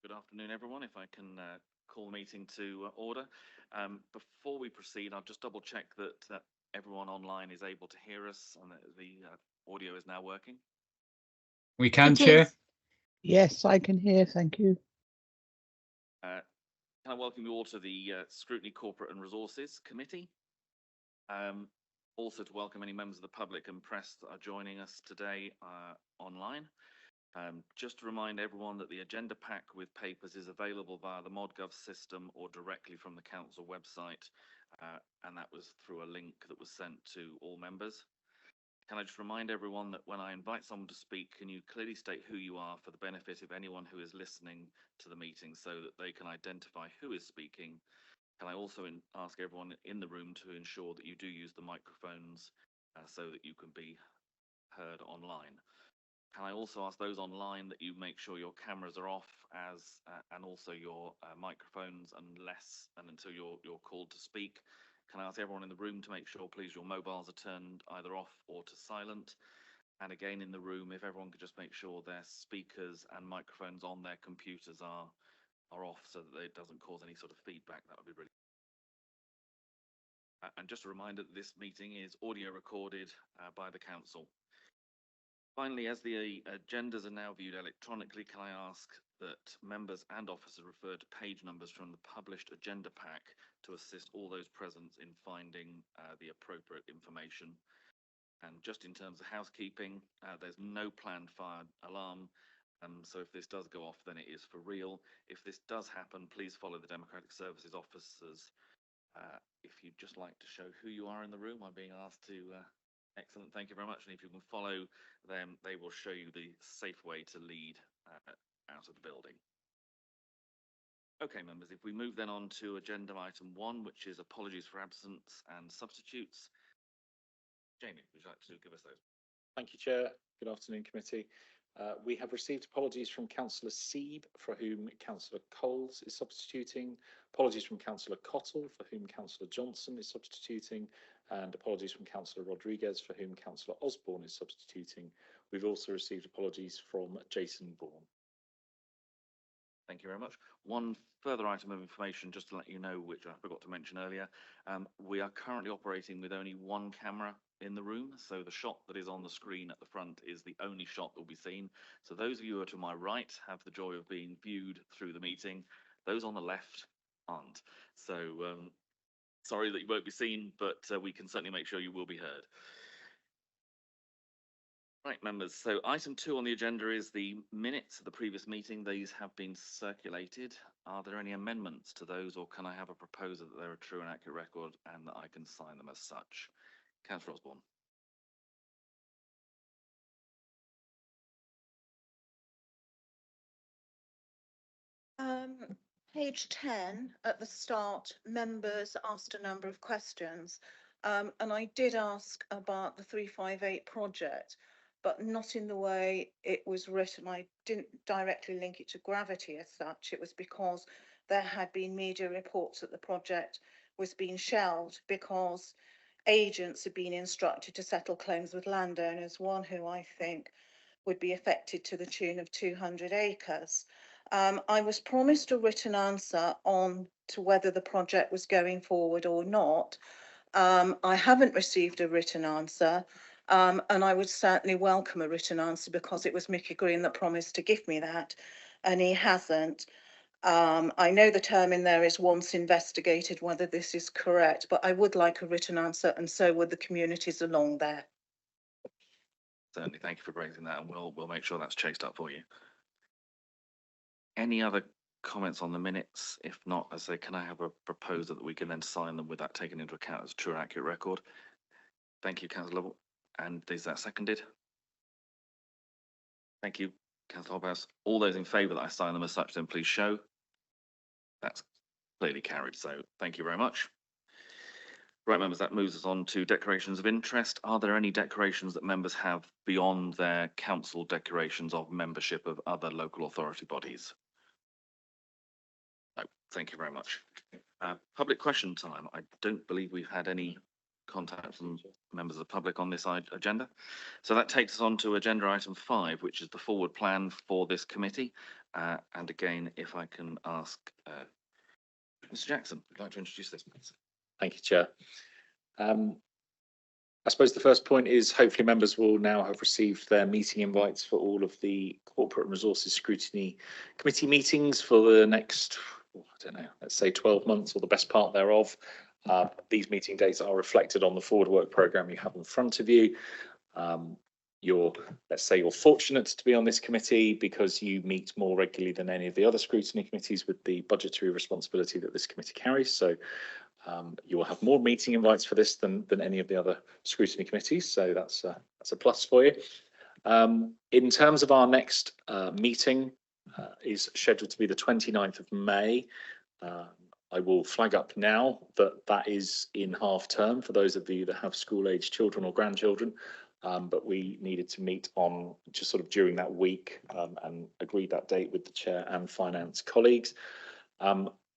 Good afternoon, everyone. If I can call the meeting to order. Before we proceed, I'll just double check that everyone online is able to hear us and that the audio is now working. We can, Chair. Yes, I can hear. Thank you. Can I welcome you all to the Scrutiny Corporate and Resources Committee. Also to welcome any members of the public and press that are joining us today online. Just to remind everyone that the agenda pack with papers is available via the ModGov system or directly from the council website, and that was through a link that was sent to all members. Can I just remind everyone that when I invite someone to speak, can you clearly state who you are for the benefit of anyone who is listening to the meeting so that they can identify who is speaking? Can I also ask everyone in the room to ensure that you do use the microphones so that you can be heard online? Can I also ask those online that you make sure your cameras are off and also your microphones until you're called to speak? Can I ask everyone in the room to make sure, please, your mobiles are turned either off or to silent? And again, in the room, if everyone could just make sure their speakers and microphones on their computers are off so that it doesn't cause any sort of feedback, that would be really. And just a reminder that this meeting is audio recorded by the council. Finally, as the agendas are now viewed electronically, can I ask that members and officers refer to page numbers from the published agenda pack to assist all those present in finding the appropriate information? And just in terms of housekeeping, there's no planned fire alarm. So if this does go off, then it is for real. If this does happen, please follow the Democratic Services officers. If you'd just like to show who you are in the room, I'm being asked to. Excellent, thank you very much. And if you can follow them, they will show you the safe way to lead out of the building. Okay, members, if we move then on to agenda item 1, which is apologies for absence and substitutes. Jamie, would you like to give us those? Thank you, Chair. Good afternoon, committee. We have received apologies from Councillor Sieb, for whom Councillor Coles is substituting, apologies from Councillor Cottle, for whom Councillor Johnson is substituting, and apologies from Councillor Rodriguez, for whom Councillor Osborne is substituting. We've also received apologies from Jason Bourne. Thank you very much. One further item of information, just to let you know, which I forgot to mention earlier, we are currently operating with only one camera in the room, so the shot that is on the screen at the front is the only shot that will be seen. So those of you who are to my right have the joy of being viewed through the meeting. Those on the left aren't. So sorry that you won't be seen, but we can certainly make sure you will be heard. Right, members, so item 2 on the agenda is the minutes of the previous meeting. These have been circulated. Are there any amendments to those, or can I have a proposal that they're a true and accurate record and that I can sign them as such? Councillor Osborne. Page 10 at the start, members asked a number of questions, and I did ask about the 358 project, but not in the way it was written. I didn't directly link it to gravity as such. It was because there had been media reports that the project was being shelved because agents had been instructed to settle claims with landowners, one who I think would be affected to the tune of 200 acres. I was promised a written answer on to whether the project was going forward or not. I haven't received a written answer, and I would certainly welcome a written answer because it was Mickey Green that promised to give me that, and he hasn't. I know the term in there is once investigated whether this is correct, but I would like a written answer, and so would the communities along there. Certainly, thank you for raising that, and we'll make sure that's chased up for you. Any other comments on the minutes? If not, I say, can I have a proposal that we can then sign them with that taken into account as a true and accurate record? Thank you, Councillor Lovell. And is that seconded? Thank you, Councillor Hobhouse. All those in favour that I sign them as such, then please show. That's clearly carried, so thank you very much. Right, members, that moves us on to declarations of interest. Are there any declarations that members have beyond their council declarations of membership of other local authority bodies? No, thank you very much. Public question time. I don't believe we've had any contact from members of the public on this agenda. So that takes us on to agenda item 5, which is the forward plan for this committee. And again, if I can ask Mr. Jackson, would like to introduce this, please. Thank you, Chair. I suppose the first point is hopefully members will now have received their meeting invites for all of the Corporate and Resources Scrutiny Committee meetings for the next, I don't know, let's say 12 months or the best part thereof. These meeting dates are reflected on the forward work programme you have in front of you. Let's say you're fortunate to be on this committee because you meet more regularly than any of the other scrutiny committees with the budgetary responsibility that this committee carries. So you will have more meeting invites for this than any of the other scrutiny committees. So that's a plus for you. In terms of our next meeting is scheduled to be the 29th of May. I will flag up now that that is in half term for those of you that have school age children or grandchildren. But we needed to meet on just sort of during that week and agreed that date with the chair and finance colleagues.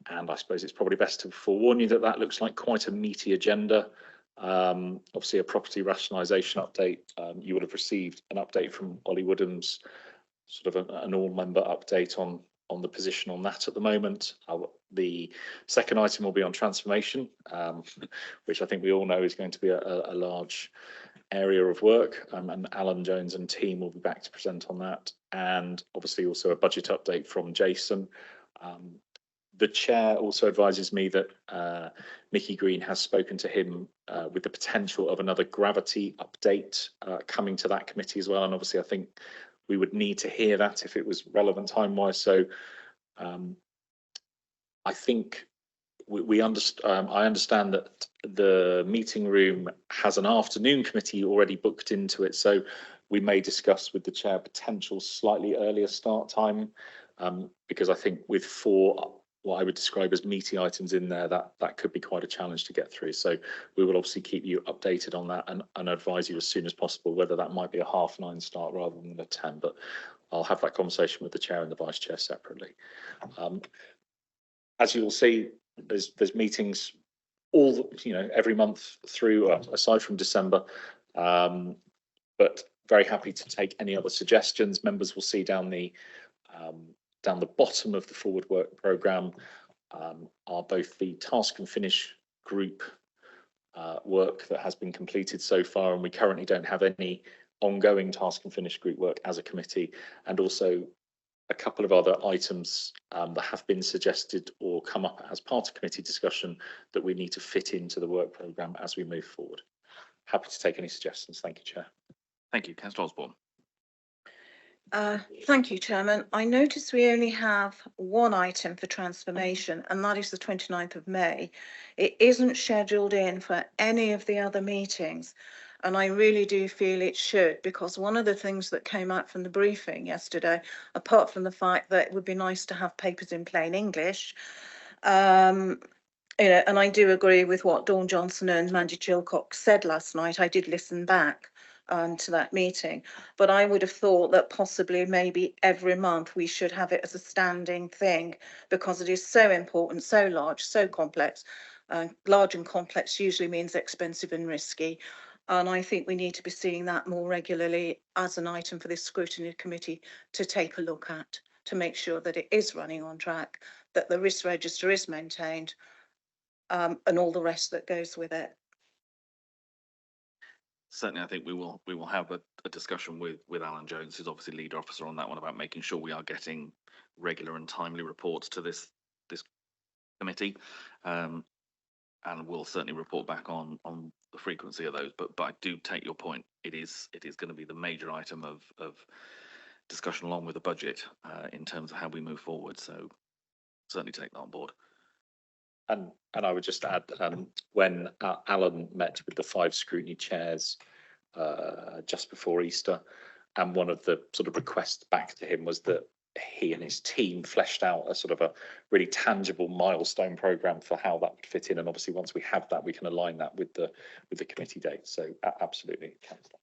And I suppose it's probably best to forewarn you that that looks like quite a meaty agenda. Obviously, a property rationalisation update. You would have received an update from Ollie Woodham's, sort of an all-member update on the position on that at the moment. The second item will be on transformation, which I think we all know is going to be a large area of work, and Alan Jones and team will be back to present on that. And obviously also a budget update from Jason. The chair also advises me that Mickey Green has spoken to him with the potential of another gravity update coming to that committee as well. And obviously, I think we would need to hear that if it was relevant time-wise. So I think I understand that the meeting room has an afternoon committee already booked into it. So we may discuss with the chair potential slightly earlier start time because I think with 4 what I would describe as meaty items in there, that could be quite a challenge to get through. So we will obviously keep you updated on that and advise you as soon as possible whether that might be a 9:30 start rather than a 10. But I'll have that conversation with the chair and the vice chair separately. As you will see, there's meetings every month through, aside from December. But very happy to take any other suggestions. Members will see down the bottom of the forward work programme are both the task and finish group work that has been completed so far, and we currently don't have any ongoing task and finish group work as a committee, and also a couple of other items that have been suggested or come up as part of committee discussion that we need to fit into the work programme as we move forward. Happy to take any suggestions. Thank you, Chair. Thank you, Councillor Osborne. Thank you, Chairman. I notice we only have one item for transformation, and that is the 29th of May. It isn't scheduled in for any of the other meetings, and I really do feel it should, because one of the things that came out from the briefing yesterday, apart from the fact that it would be nice to have papers in plain English, and I do agree with what Dawn Johnson and Mandy Chilcock said last night. I did listen back to that meeting, but I would have thought that possibly maybe every month we should have it as a standing thing, because it is so important, so large, so complex. Large and complex usually means expensive and risky, and I think we need to be seeing that more regularly as an item for this scrutiny committee to take a look at, to make sure that it is running on track, that the risk register is maintained, and all the rest that goes with it. Certainly, I think we will have a discussion with Alan Jones, who's obviously lead officer on that one, about making sure we are getting regular and timely reports to this committee, and we'll certainly report back on the frequency of those. But I do take your point. It is going to be the major item of discussion along with the budget in terms of how we move forward. So certainly take that on board. And I would just add, when Alan met with the 5 scrutiny chairs just before Easter, and one of the sort of requests back to him was that he and his team fleshed out a sort of a really tangible milestone programme for how that would fit in. And obviously, once we have that, we can align that with the committee date. So absolutely, Councillor.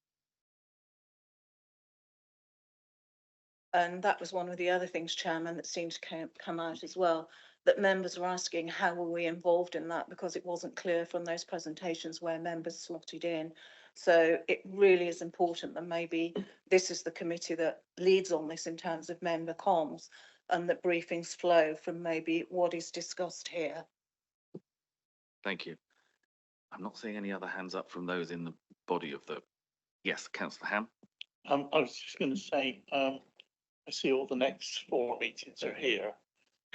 And that was one of the other things, Chairman, that seemed to come out as well, that members were asking how were we involved in that, because it wasn't clear from those presentations where members slotted in. So it really is important that maybe this is the committee that leads on this in terms of member comms, and that briefings flow from maybe what is discussed here. Thank you. I'm not seeing any other hands up from those in the body of the, yes, Councillor Ham. I was just going to say, I see all the next 4 meetings are here.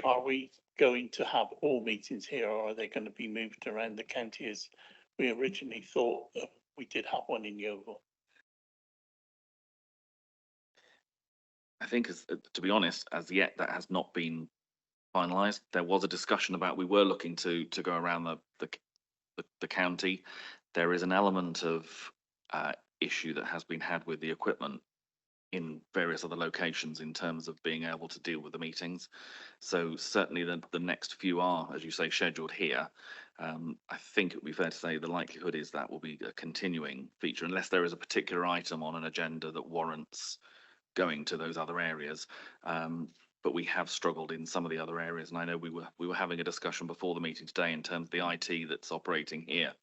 Are we going to have all meetings here, or are they going to be moved around the county as we originally thought that we did have one in Yeovil? I think, to be honest, as yet that has not been finalised. There was a discussion about we were looking to go around the county. There is an element of issue that has been had with the equipment in various other locations in terms of being able to deal with the meetings. So certainly the next few are, as you say, scheduled here. I think it would be fair to say the likelihood is that will be a continuing feature, unless there is a particular item on an agenda that warrants going to those other areas. But we have struggled in some of the other areas, and I know we were having a discussion before the meeting today in terms of the IT that's operating here.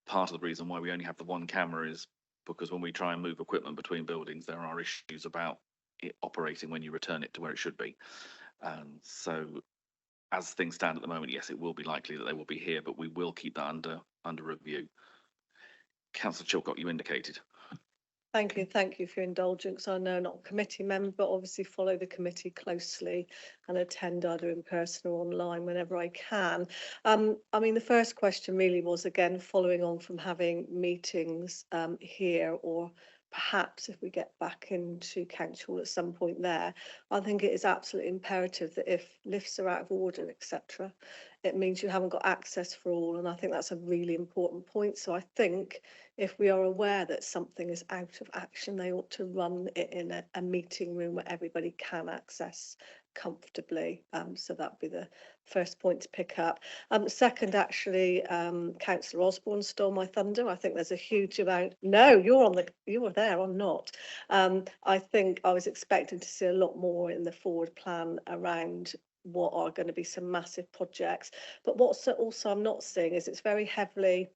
Part of the reason why we only have the one camera is because when we try and move equipment between buildings, there are issues about it operating when you return it to where it should be. So as things stand at the moment, yes, it will be likely that they will be here, but we will keep that under review. Councillor Chilcott, you indicated. Thank you for your indulgence. I know not a committee member, but obviously follow the committee closely and attend either in person or online whenever I can. I mean, the first question really was, again, following on from having meetings here, or perhaps if we get back into Council Hall at some point there, I think it is absolutely imperative that if lifts are out of order, etc., it means you haven't got access for all. And I think that's a really important point. So I think if we are aware that something is out of action, they ought to run it in a meeting room where everybody can access comfortably. So that would be the first point to pick up. Second, actually, Councillor Osborne stole my thunder. I think there's a huge amount. No, you were there, I'm not. I think I was expecting to see a lot more in the forward plan around what are going to be some massive projects. But what's also I'm not seeing is it's very heavily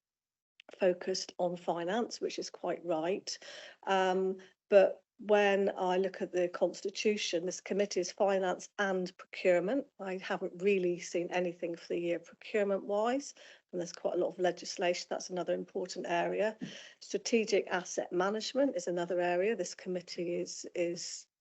focused on finance, which is quite right. But when I look at the constitution, this committee is finance and procurement. I haven't really seen anything for the year procurement wise, and there's quite a lot of legislation. That's another important area. Strategic asset management is another area this committee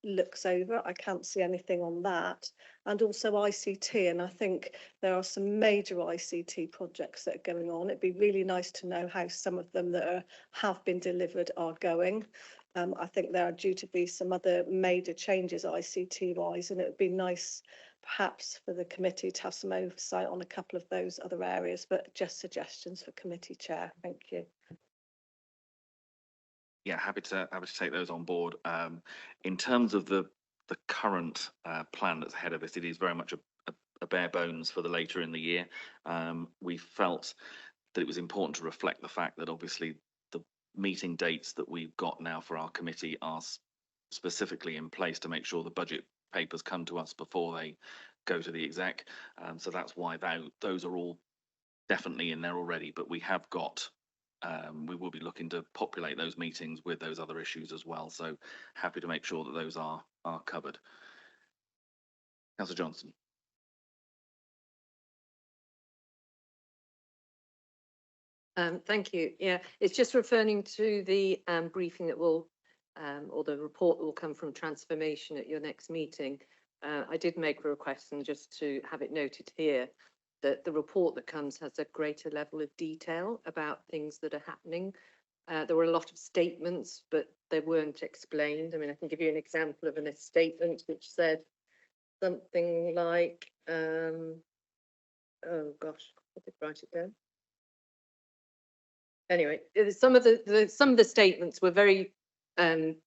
looks over. I can't see anything on that. And also ICT, and I think there are some major ICT projects that are going on. It'd be really nice to know how some of them that have been delivered are going. I think there are due to be some other major changes ICT wise, and it would be nice perhaps for the committee to have some oversight on a couple of those other areas, but just suggestions for committee chair. Thank you. Yeah, happy to take those on board. In terms of the current plan that's ahead of us, it is very much a bare bones for the later in the year. We felt that it was important to reflect the fact that obviously the meeting dates that we've got now for our committee are specifically in place to make sure the budget papers come to us before they go to the exec. So that's why those are all definitely in there already, but we have got we will be looking to populate those meetings with those other issues as well. So happy to make sure that those are covered. Councillor Johnson. Thank you. Yeah, it's just referring to the briefing that will, or the report that will come from transformation at your next meeting. I did make a request, and just to have it noted here, that the report that comes has a greater level of detail about things that are happening. There were a lot of statements, but they weren't explained. I mean, I can give you an example of a statement which said something like, oh gosh, I did write it down. Anyway, some of the statements were very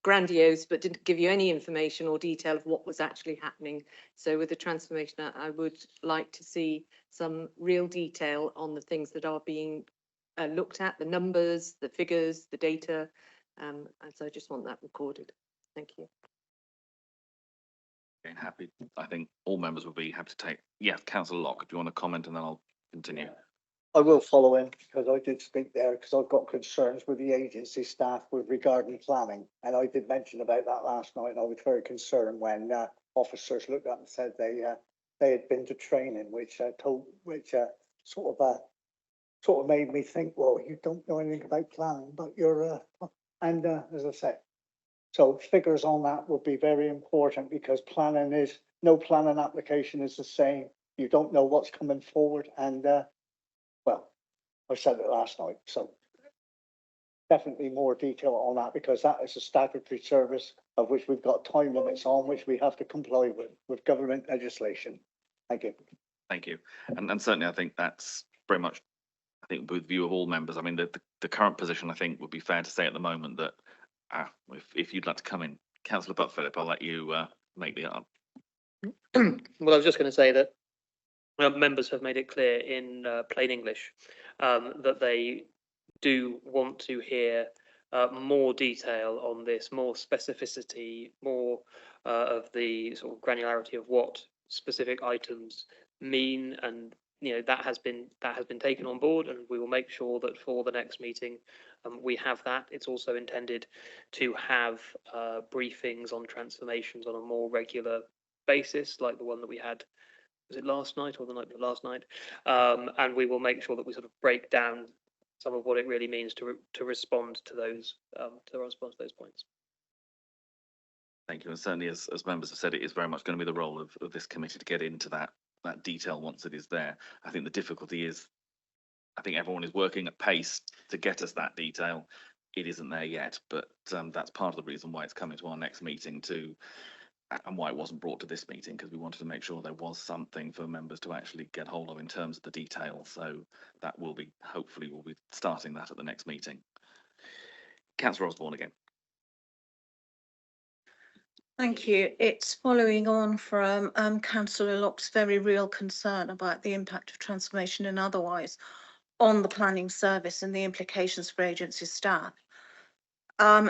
grandiose, but didn't give you any information or detail of what was actually happening. So with the transformation, I would like to see some real detail on the things that are being looked at, the numbers, the figures, the data, and so I just want that recorded. Thank you. Okay, again, happy, I think all members would be happy to take, yeah, Councillor Locke, if you want to comment and then I'll continue. I will follow in because I did speak there because I've got concerns with the agency staff with regarding planning. And I did mention about that last night and I was very concerned when officers looked up and said they had been to training, which sort of made me think, well, you don't know anything about planning, but you're, and as I said, so figures on that would be very important because no planning application is the same. You don't know what's coming forward and, well, I said it last night, so definitely more detail on that because that is a statutory service of which we've got time limits on, which we have to comply with government legislation. Thank you. Thank you. And certainly I think that's very much, I think with view of all members, I mean, the current position, I think would be fair to say at the moment that if you'd like to come in, Councillor Butt-Philip, I'll let you make the up. Well, I was just going to say that members have made it clear in plain English that they do want to hear more detail on this, more specificity, more of the sort of granularity of what specific items mean, and that has been taken on board, and we will make sure that for the next meeting we have that. It's also intended to have briefings on transformations on a more regular basis, like the one that we had. Was it last night or the night before last night? And we will make sure that we sort of break down some of what it really means to respond to those points. Thank you. And certainly, as members have said, it is very much going to be the role of this committee to get into that detail once it is there. I think the difficulty is, I think everyone is working at pace to get us that detail. It isn't there yet, but that's part of the reason why it's coming to our next meeting and why it wasn't brought to this meeting, because we wanted to make sure there was something for members to actually get hold of in terms of the detail. So that will be, hopefully we'll be starting that at the next meeting. Councillor Osborne again. Thank you. It's following on from Councillor Locke's very real concern about the impact of transformation and otherwise on the planning service and the implications for agency staff.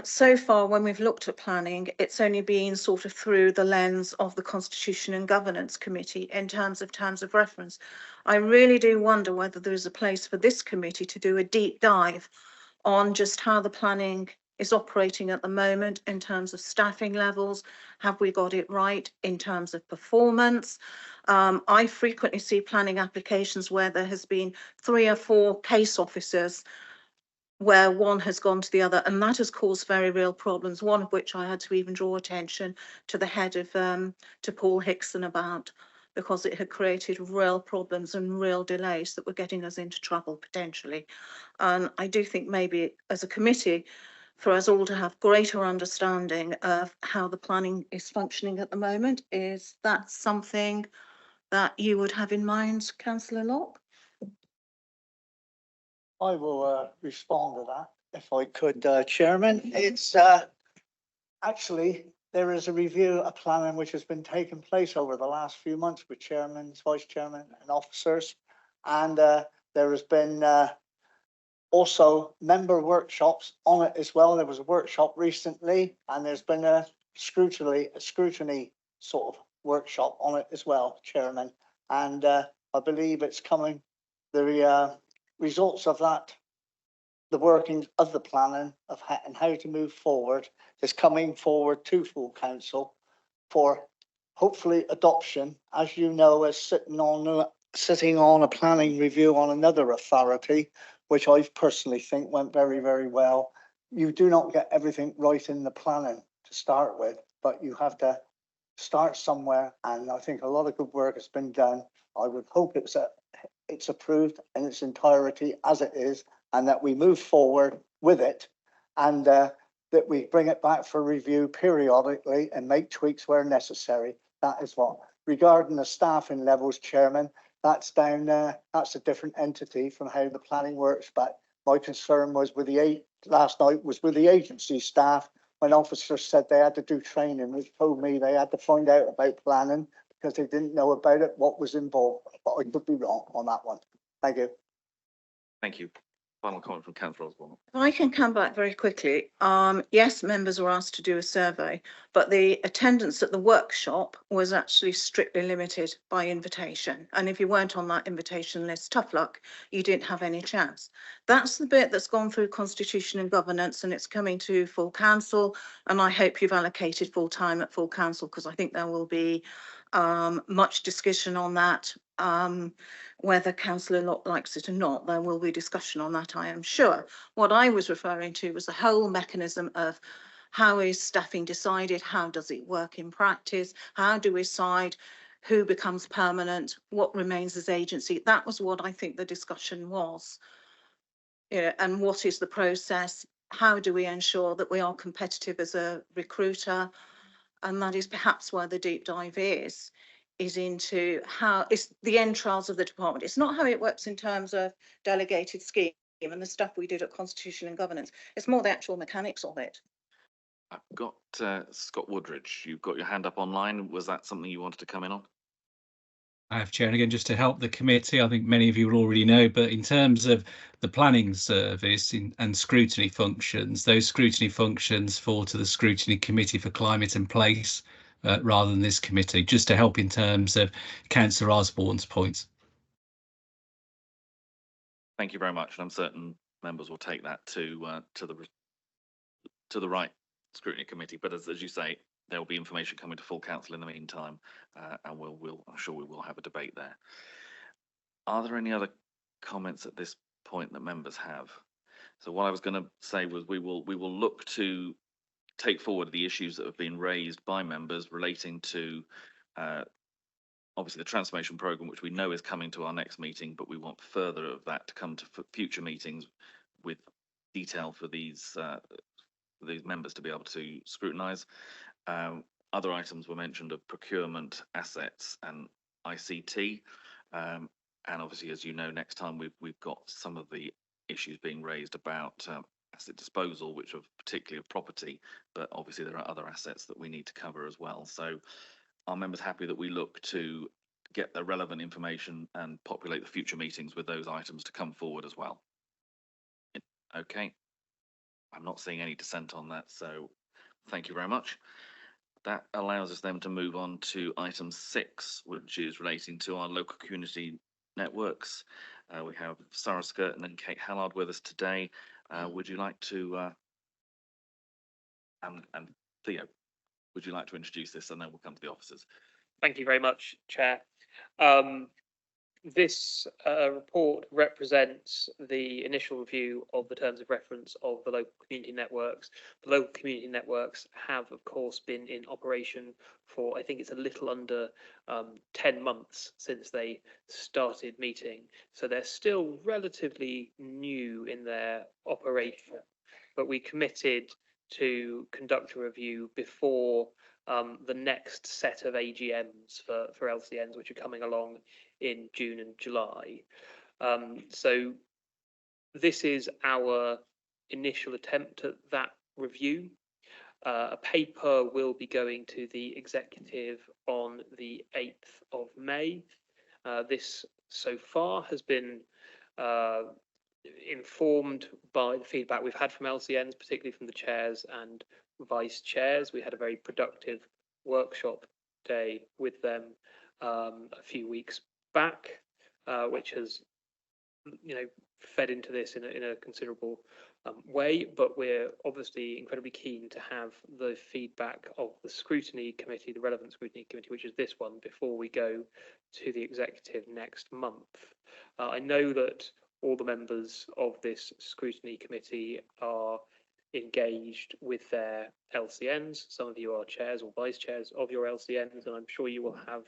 So far, when we've looked at planning, it's only been sort of through the lens of the Constitution and Governance Committee in terms of reference. I really do wonder whether there is a place for this committee to do a deep dive on just how the planning is operating at the moment in terms of staffing levels. Have we got it right in terms of performance? I frequently see planning applications where there has been 3 or 4 case officers where one has gone to the other, and that has caused very real problems, one of which I had to even draw attention to the head of, to Paul Hickson about, because it had created real problems and real delays that were getting us into trouble potentially. And I do think maybe as a committee, for us all to have greater understanding of how the planning is functioning at the moment, is that something that you would have in mind, Councillor Locke? I will respond to that if I could, Chairman. It's actually, there is a review of planning which has been taking place over the last few months with chairmen, vice chairmen and officers. And there has been also member workshops on it as well. There was a workshop recently and there's been a scrutiny sort of workshop on it as well, Chairman. And I believe it's coming, the results of that, the workings of the planning of and how to move forward is coming forward to full council for hopefully adoption. As you know, as sitting on a planning review on another authority, which I personally think went very, very well. You do not get everything right in the planning to start with, but you have to start somewhere. And I think a lot of good work has been done. I would hope it's approved in its entirety as it is, and that we move forward with it, and that we bring it back for review periodically and make tweaks where necessary. That is what. Regarding the staffing levels, Chairman, that's down there. That's a different entity from how the planning works. But my concern was with last night was with the agency staff when officers said they had to do training, which told me they had to find out about planning because they didn't know about it, what was involved. But I could be wrong on that one. Thank you. Thank you. Final comment from Councillor Osborne. If I can come back very quickly, yes, members were asked to do a survey, but the attendance at the workshop was actually strictly limited by invitation. And if you weren't on that invitation list, tough luck, you didn't have any chance. That's the bit that's gone through Constitution and Governance, and it's coming to full council. And I hope you've allocated full time at full council, because I think there will be much discussion on that. Whether Councillor Locke likes it or not, there will be discussion on that, I am sure. What I was referring to was the whole mechanism of how is staffing decided, how does it work in practice, how do we decide who becomes permanent, what remains as agency. That was what I think the discussion was. Yeah, and what is the process? How do we ensure that we are competitive as a recruiter? And that is perhaps where the deep dive is into how it's the entrails of the department. It's not how it works in terms of delegated scheme and the stuff we did at Constitution and Governance. It's more the actual mechanics of it. I've got Scott Woodridge. You've got your hand up online. Was that something you wanted to come in on? I have, Chair, and again, just to help the committee, I think many of you will already know, but in terms of the planning service and scrutiny functions, those scrutiny functions fall to the Scrutiny Committee for Climate and Place rather than this committee, just to help in terms of Councillor Osborne's points. Thank you very much, and I'm certain members will take that to the right Scrutiny Committee. But as you say, there will be information coming to full council in the meantime, and I'm sure we will have a debate there. Are there any other comments at this point that members have? So what I was going to say was we will look to take forward the issues that have been raised by members relating to obviously the transformation programme, which we know is coming to our next meeting, but we want further of that to come to future meetings with detail for these members to be able to scrutinise. Other items were mentioned of procurement, assets and ICT. And obviously, as you know, next time we've got some of the issues being raised about asset disposal, which are particularly of property, but obviously there are other assets that we need to cover as well. So are members happy that we look to get the relevant information and populate the future meetings with those items to come forward as well? Okay. I'm not seeing any dissent on that, so thank you very much. That allows us then to move on to item 6, which is relating to our local community networks. We have Sarah Skirton and Kate Hallard with us today. Would you like to, and Theo, would you like to introduce this, and then we'll come to the officers? Thank you very much, Chair. This report represents the initial review of the terms of reference of the local community networks. The local community networks have, of course, been in operation for, I think it's a little under 10 months since they started meeting. So they're still relatively new in their operation, but we committed to conduct a review before the next set of AGMs for LCNs, which are coming along in June and July. So this is our initial attempt at that review. A paper will be going to the executive on the 8th of May. This so far has been informed by the feedback we've had from LCNs, particularly from the chairs and vice chairs. We had a very productive workshop day with them a few weeks back, which has, fed into this in a considerable way. But we're obviously incredibly keen to have the feedback of the scrutiny committee, the relevant scrutiny committee, which is this one, before we go to the executive next month. I know that all the members of this scrutiny committee are engaged with their LCNs. Some of you are chairs or vice chairs of your LCNs, and I'm sure you will have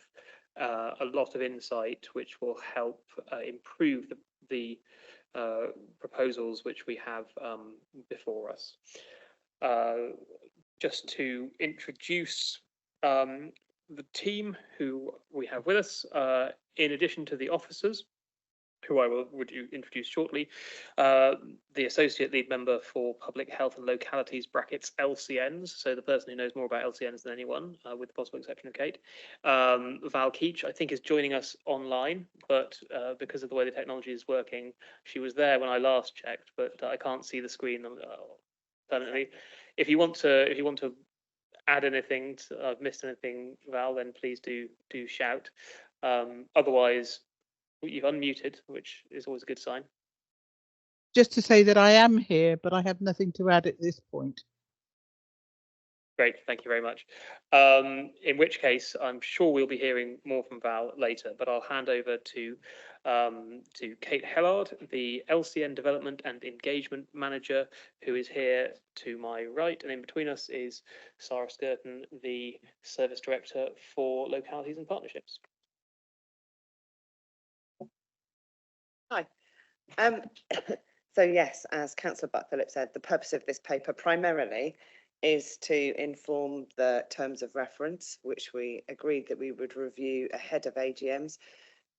a lot of insight which will help improve the proposals which we have before us. Just to introduce the team who we have with us, in addition to the officers, who I would introduce shortly, the Associate Lead Member for Public Health and Localities brackets LCNs, so the person who knows more about LCNs than anyone, with the possible exception of Kate. Val Keach, I think, is joining us online, but because of the way the technology is working, she was there when I last checked, but I can't see the screen permanently. If you want to add anything, I've missed anything, Val, then please do shout. Otherwise, you've unmuted, which is always a good sign. Just to say that I am here, but I have nothing to add at this point. Great, thank you very much. In which case, I'm sure we'll be hearing more from Val later, but I'll hand over to Kate Hellard, the LCN Development and Engagement Manager, who is here to my right, and in between us is Sarah Scurton, the Service Director for Localities and Partnerships. Hi. So yes, as Councillor Butt-Phillips said, the purpose of this paper primarily is to inform the terms of reference, which we agreed that we would review ahead of AGMs.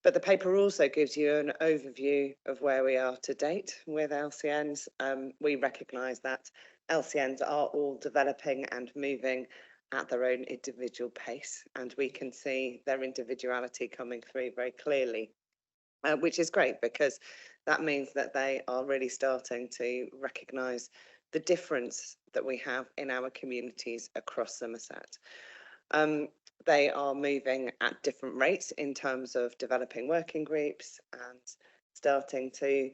But the paper also gives you an overview of where we are to date with LCNs. We recognise that LCNs are all developing and moving at their own individual pace, and we can see their individuality coming through very clearly. Which is great because that means that they are really starting to recognise the difference that we have in our communities across Somerset. They are moving at different rates in terms of developing working groups and starting to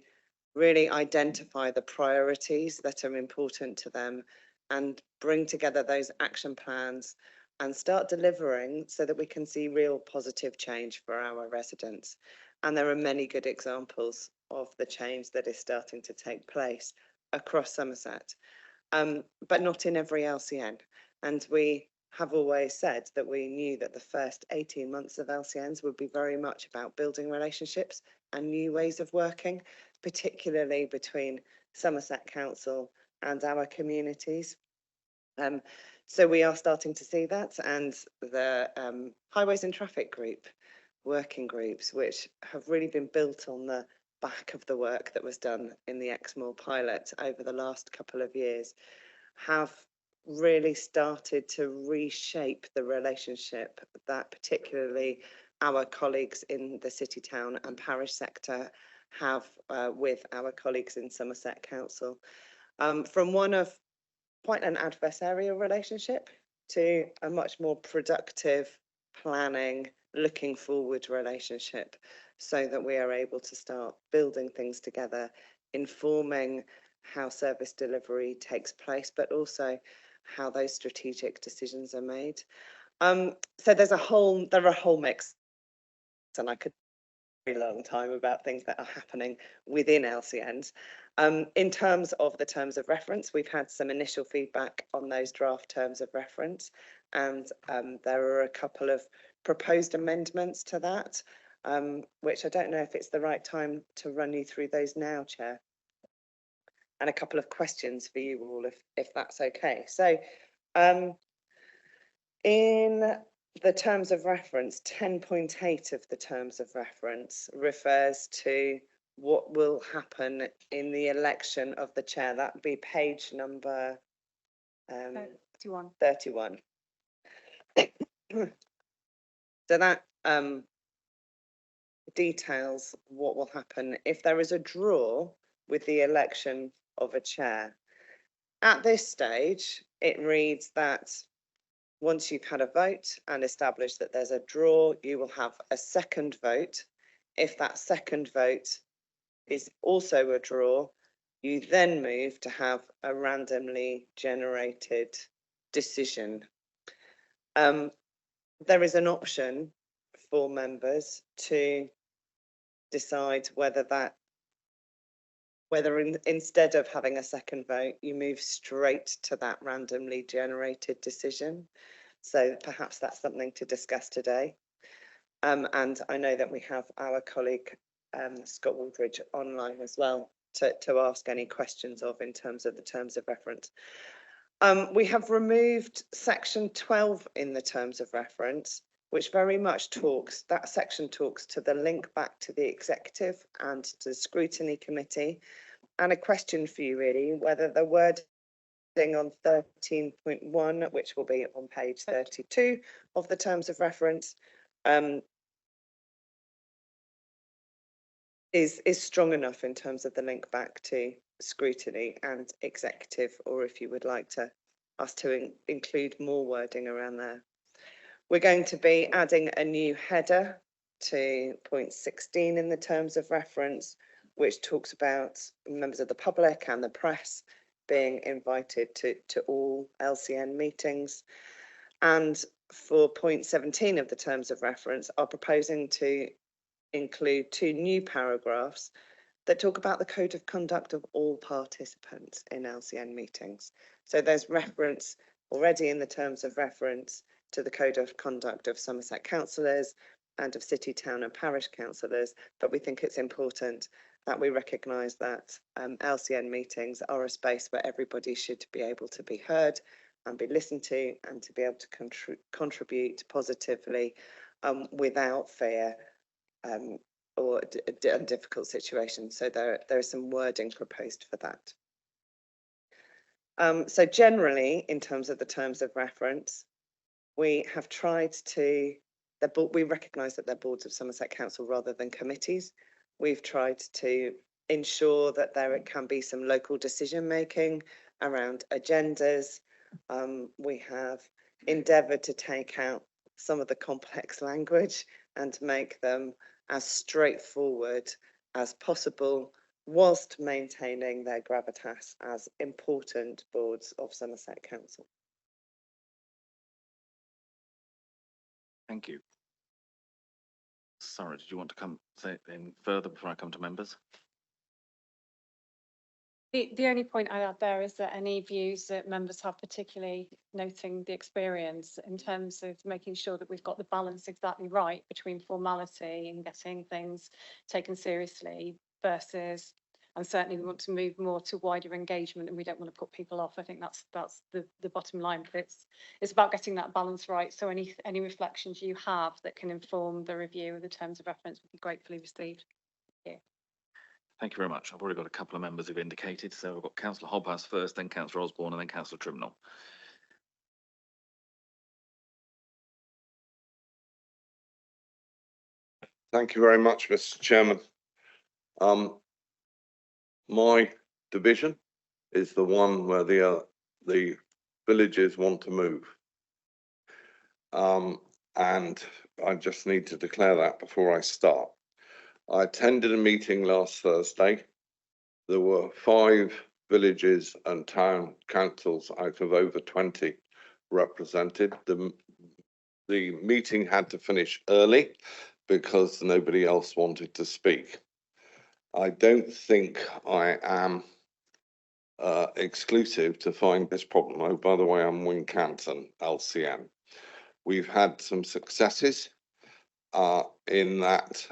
really identify the priorities that are important to them and bring together those action plans and start delivering so that we can see real positive change for our residents. And there are many good examples of the change that is starting to take place across Somerset, but not in every LCN. And we have always said that we knew that the first 18 months of LCNs would be very much about building relationships and new ways of working, particularly between Somerset Council and our communities. So we are starting to see that, and the Highways and Traffic Group working groups, which have really been built on the back of the work that was done in the Exmoor pilot over the last couple of years, have really started to reshape the relationship that particularly our colleagues in the city, town and parish sector have with our colleagues in Somerset Council. From one of quite an adversarial relationship to a much more productive, planning, looking forward relationship, so that we are able to start building things together, informing how service delivery takes place, but also how those strategic decisions are made. So there are a whole mix, and I could very long time about things that are happening within LCNs. In terms of the terms of reference, we've had some initial feedback on those draft terms of reference, and there are a couple of proposed amendments to that, which I don't know if it's the right time to run you through those now, Chair. And a couple of questions for you all, if that's okay. So in the terms of reference, 10.8 of the terms of reference refers to what will happen in the election of the chair. That would be page number 31. So that details what will happen if there is a draw with the election of a chair. At this stage, it reads that once you've had a vote and established that there's a draw, you will have a second vote. If that second vote is also a draw, you then move to have a randomly generated decision. There is an option for members to decide whether instead of having a second vote, you move straight to that randomly generated decision. So perhaps that's something to discuss today. And I know that we have our colleague Scott Waldridge online as well to ask any questions of in terms of the terms of reference. We have removed section 12 in the terms of reference which very much that section talks to the link back to the executive and to the scrutiny committee. And a question for you really, whether the wording on 13.1, which will be on page 32 of the terms of reference, is strong enough in terms of the link back to scrutiny and executive, or if you would like us to include more wording around there. We're going to be adding a new header to point 16 in the terms of reference, which talks about members of the public and the press being invited to all LCN meetings. And for point 17 of the terms of reference, are proposing to include 2 new paragraphs that talk about the code of conduct of all participants in LCN meetings. So there's reference already in the terms of reference to the code of conduct of Somerset councillors and of city, town and parish councillors, but we think it's important that we recognise that LCN meetings are a space where everybody should be able to be heard and be listened to and to be able to contribute positively without fear or a difficult situation. So there is some wording proposed for that. So generally, in terms of the terms of reference, we have tried to, we recognise that they're boards of Somerset Council rather than committees. We've tried to ensure that there can be some local decision making around agendas. We have endeavoured to take out some of the complex language and to make them as straightforward as possible, whilst maintaining their gravitas as important boards of Somerset Council. Thank you. Sarah, did you want to say anything further before I come to members? The only point I'd add there is that any views that members have, particularly noting the experience in terms of making sure that we've got the balance exactly right between formality and getting things taken seriously versus, and certainly we want to move more to wider engagement and we don't want to put people off. I think that's the bottom line, but it's about getting that balance right. So any reflections you have that can inform the review of the terms of reference would be gratefully received. Thank you. Thank you very much. I've already got a couple of members who've indicated. So we've got Councillor Hobhouse first, then Councillor Osborne, and then Councillor Trimnall. Thank you very much, Mr. Chairman. My division is the one where the villages want to move. And I just need to declare that before I start. I attended a meeting last Thursday. There were 5 villages and town councils out of over 20 represented. The meeting had to finish early because nobody else wanted to speak. I don't think I am exclusive to find this problem. Oh, by the way, I'm Wincanton LCN. We've had some successes in that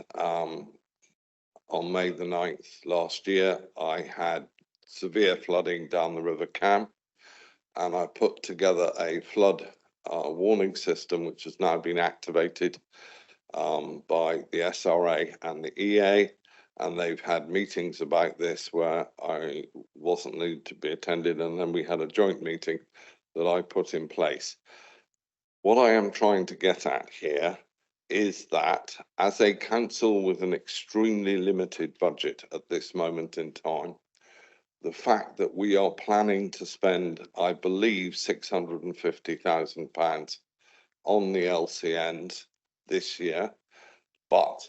on May the 9th last year, I had severe flooding down the River Cam, and I put together a flood warning system, which has now been activated by the SRA and the EA, and they've had meetings about this where I wasn't needed to be attended, and then we had a joint meeting that I put in place. What I am trying to get at here is that as a council with an extremely limited budget at this moment in time, the fact that we are planning to spend, I believe, £650,000 on the LCNs this year, but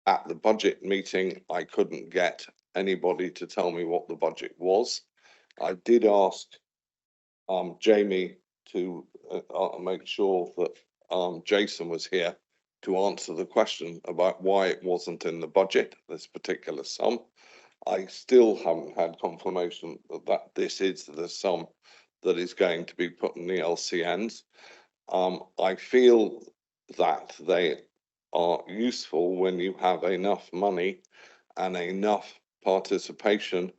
at the budget meeting, I couldn't get anybody to tell me what the budget was. I did ask Jamie to make sure that Jason was here to answer the question about why it wasn't in the budget, this particular sum. I still haven't had confirmation that this is the sum that is going to be put in the LCNs. I feel that they are useful when you have enough money and enough participation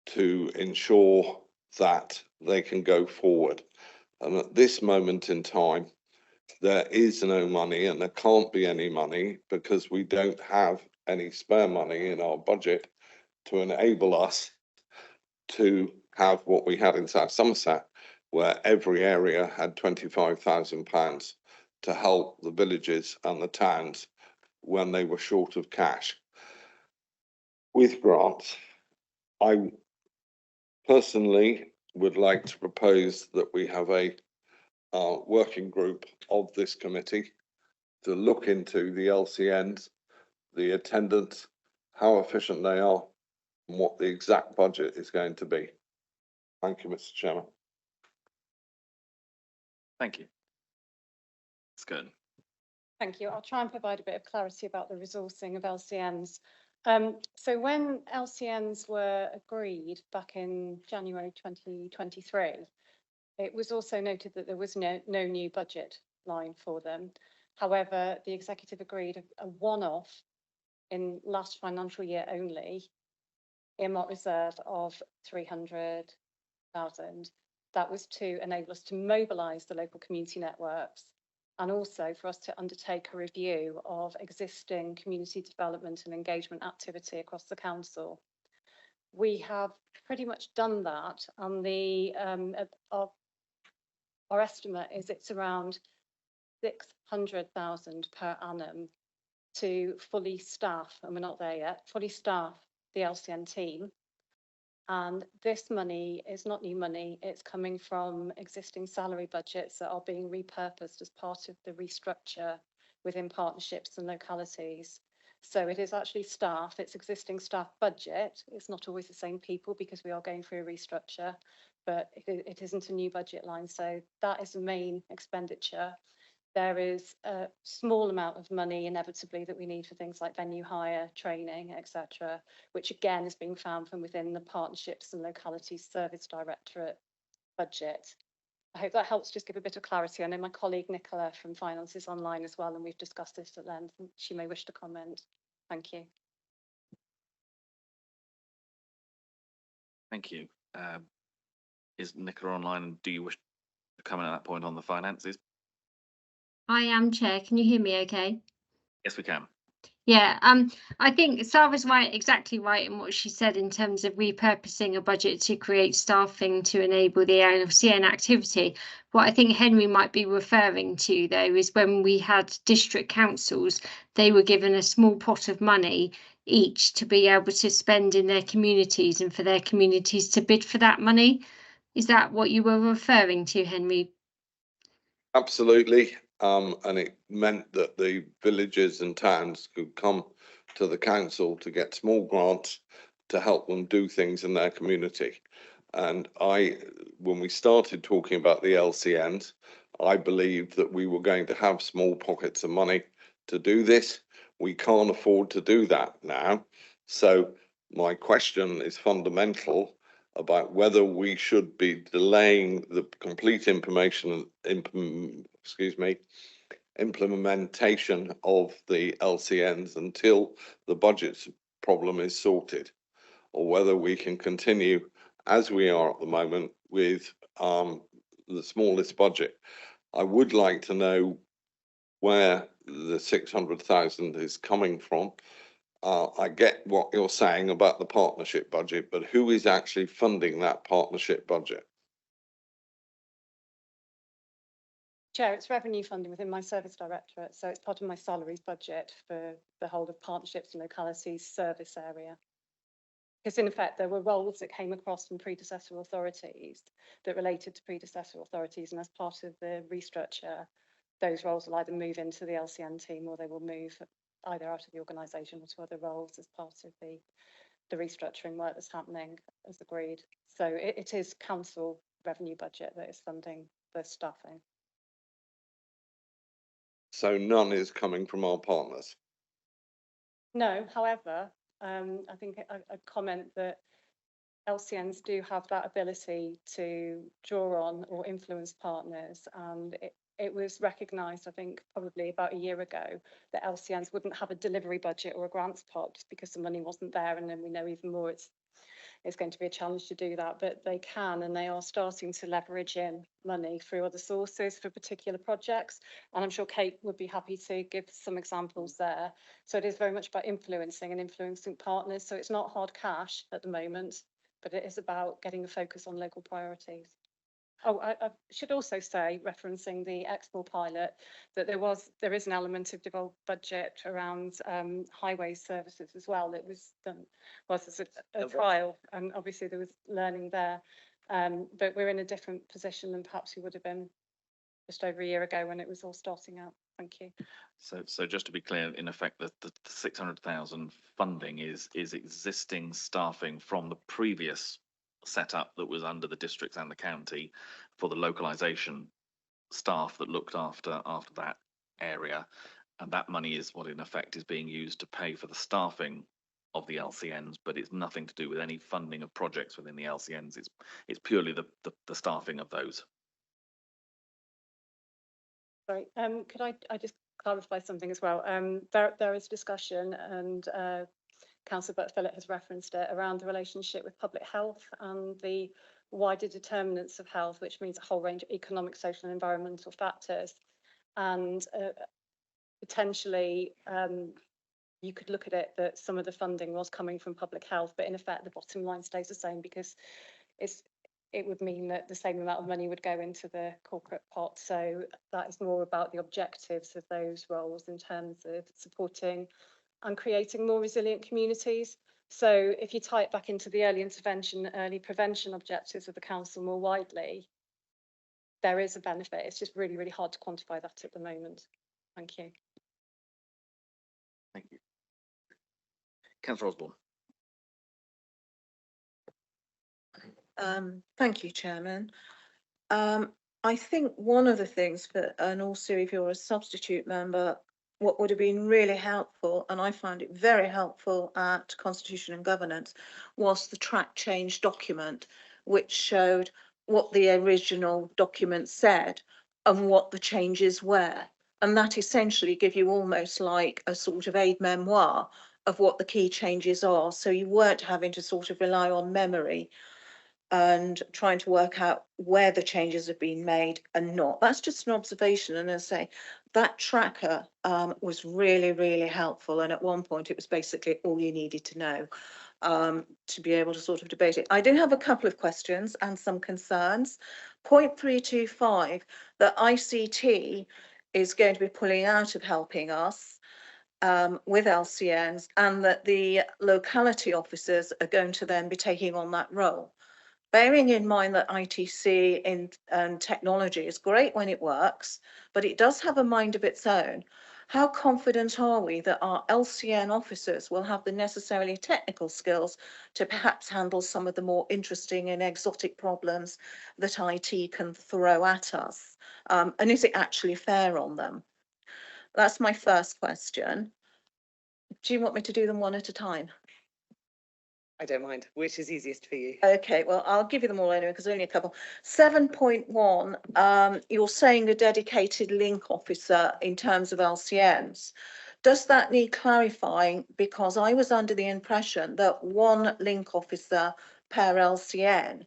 to ensure that they can go forward. And at this moment in time, there is no money and there can't be any money because we don't have any spare money in our budget to enable us to have what we had in South Somerset, where every area had £25,000 to help the villages and the towns when they were short of cash. With grants, I personally would like to propose that we have a working group of this committee to look into the LCNs, the attendance, how efficient they are, and what the exact budget is going to be. Thank you, Mr. Chairman. Thank you. It's good. Thank you. I'll try and provide a bit of clarity about the resourcing of LCNs. So when LCNs were agreed back in January 2023, it was also noted that there was no new budget line for them. However, the executive agreed a one-off in last financial year only earmark reserve of 300,000. That was to enable us to mobilise the local community networks and also for us to undertake a review of existing community development and engagement activity across the council. We have pretty much done that, and our estimate is it's around 600,000 per annum to fully staff, and we're not there yet, fully staff the LCN team. And this money is not new money, it's coming from existing salary budgets that are being repurposed as part of the restructure within partnerships and localities. So it is actually staff, it's existing staff budget. It's not always the same people because we are going through a restructure, but it isn't a new budget line. So that is the main expenditure. There is a small amount of money inevitably that we need for things like venue hire, training, etc., which again is being found from within the Partnerships and Localities Service Directorate budget. I hope that helps just give a bit of clarity. I know my colleague Nicola from Finance is online as well, and we've discussed this at length, and she may wish to comment. Thank you. Thank you. Is Nicola online, and do you wish to comment at that point on the finances? I am, Chair. Can you hear me okay? Yes, we can. Yeah, I think Sarah's exactly right in what she said in terms of repurposing a budget to create staffing to enable the LCN activity. What I think Henry might be referring to, though, is when we had district councils, they were given a small pot of money each to be able to spend in their communities and for their communities to bid for that money. Is that what you were referring to, Henry? Absolutely. And it meant that the villages and towns could come to the council to get small grants to help them do things in their community. And when we started talking about the LCNs, I believed that we were going to have small pockets of money to do this. We can't afford to do that now. So my question is fundamental about whether we should be delaying the complete implementation of the LCNs until the budget problem is sorted, or whether we can continue as we are at the moment with the smallest budget. I would like to know where the 600,000 is coming from. I get what you're saying about the partnership budget, but who is actually funding that partnership budget? Chair, it's revenue funding within my service directorate, so it's part of my salaries budget for the whole of Partnerships and Localities service area. Because in effect, there were roles that came across from predecessor authorities that related to predecessor authorities, and as part of the restructure, those roles will either move into the LCN team or they will move either out of the organisation or to other roles as part of the restructuring work that's happening as agreed. So it is council revenue budget that is funding the staffing. So none is coming from our partners? No, however, I think I'd comment that LCNs do have that ability to draw on or influence partners, and it was recognised, I think, probably about a year ago, that LCNs wouldn't have a delivery budget or a grants pot just because the money wasn't there, and then we know even more it's it's going to be a challenge to do that, but they can, and they are starting to leverage in money through other sources for particular projects. And I'm sure Kate would be happy to give some examples there. So it is very much about influencing partners. So it's not hard cash at the moment, but it is about getting a focus on local priorities. Oh, I should also say, referencing the Expo pilot, that there is an element of devolved budget around highway services as well. That was done as a trial, and obviously there was learning there. But we're in a different position than perhaps we would have been just over a year ago when it was all starting out. Thank you. So just to be clear, in effect, the 600,000 funding is existing staffing from the previous setup that was under the districts and the county for the localization staff that looked after that area, and that money is what in effect is being used to pay for the staffing of the LCNs, but it's nothing to do with any funding of projects within the LCNs. It's purely the staffing of those. Sorry, could I just clarify something as well? There is discussion, and Councillor Butler has referenced it, around the relationship with public health and the wider determinants of health, which means a whole range of economic, social and environmental factors. And potentially you could look at it that some of the funding was coming from public health, but in effect the bottom line stays the same, because it would mean that the same amount of money would go into the corporate pot. So that is more about the objectives of those roles in terms of supporting and creating more resilient communities. So if you tie it back into the early intervention, early prevention objectives of the council more widely, there is a benefit. It's just really, really hard to quantify that at the moment. Thank you. Thank you. Councillor Osborne. Thank you, Chairman. I think one of the things for, and also if you're a substitute member, what would have been really helpful, and I found it very helpful at Constitution and Governance, was the track change document, which showed what the original document said and what the changes were. And that essentially give you almost like a sort of aid memoir of what the key changes are. So you weren't having to sort of rely on memory and trying to work out where the changes have been made and not. That's just an observation. And as I say, that tracker was really, really helpful. And at one point, it was basically all you needed to know to be able to sort of debate it. I do have a couple of questions and some concerns. Point 325, that ICT is going to be pulling out of helping us with LCNs, and that the locality officers are going to then be taking on that role. Bearing in mind that ITC in technology is great when it works, but it does have a mind of its own. How confident are we that our LCN officers will have the necessarily technical skills to perhaps handle some of the more interesting and exotic problems that IT can throw at us? And is it actually fair on them? That's my first question. Do you want me to do them one at a time? I don't mind. Which is easiest for you? Okay, well, I'll give you them all anyway, because only a couple. 7.1, you're saying a dedicated link officer in terms of LCNs. Does that need clarifying? Because I was under the impression that one link officer per LCN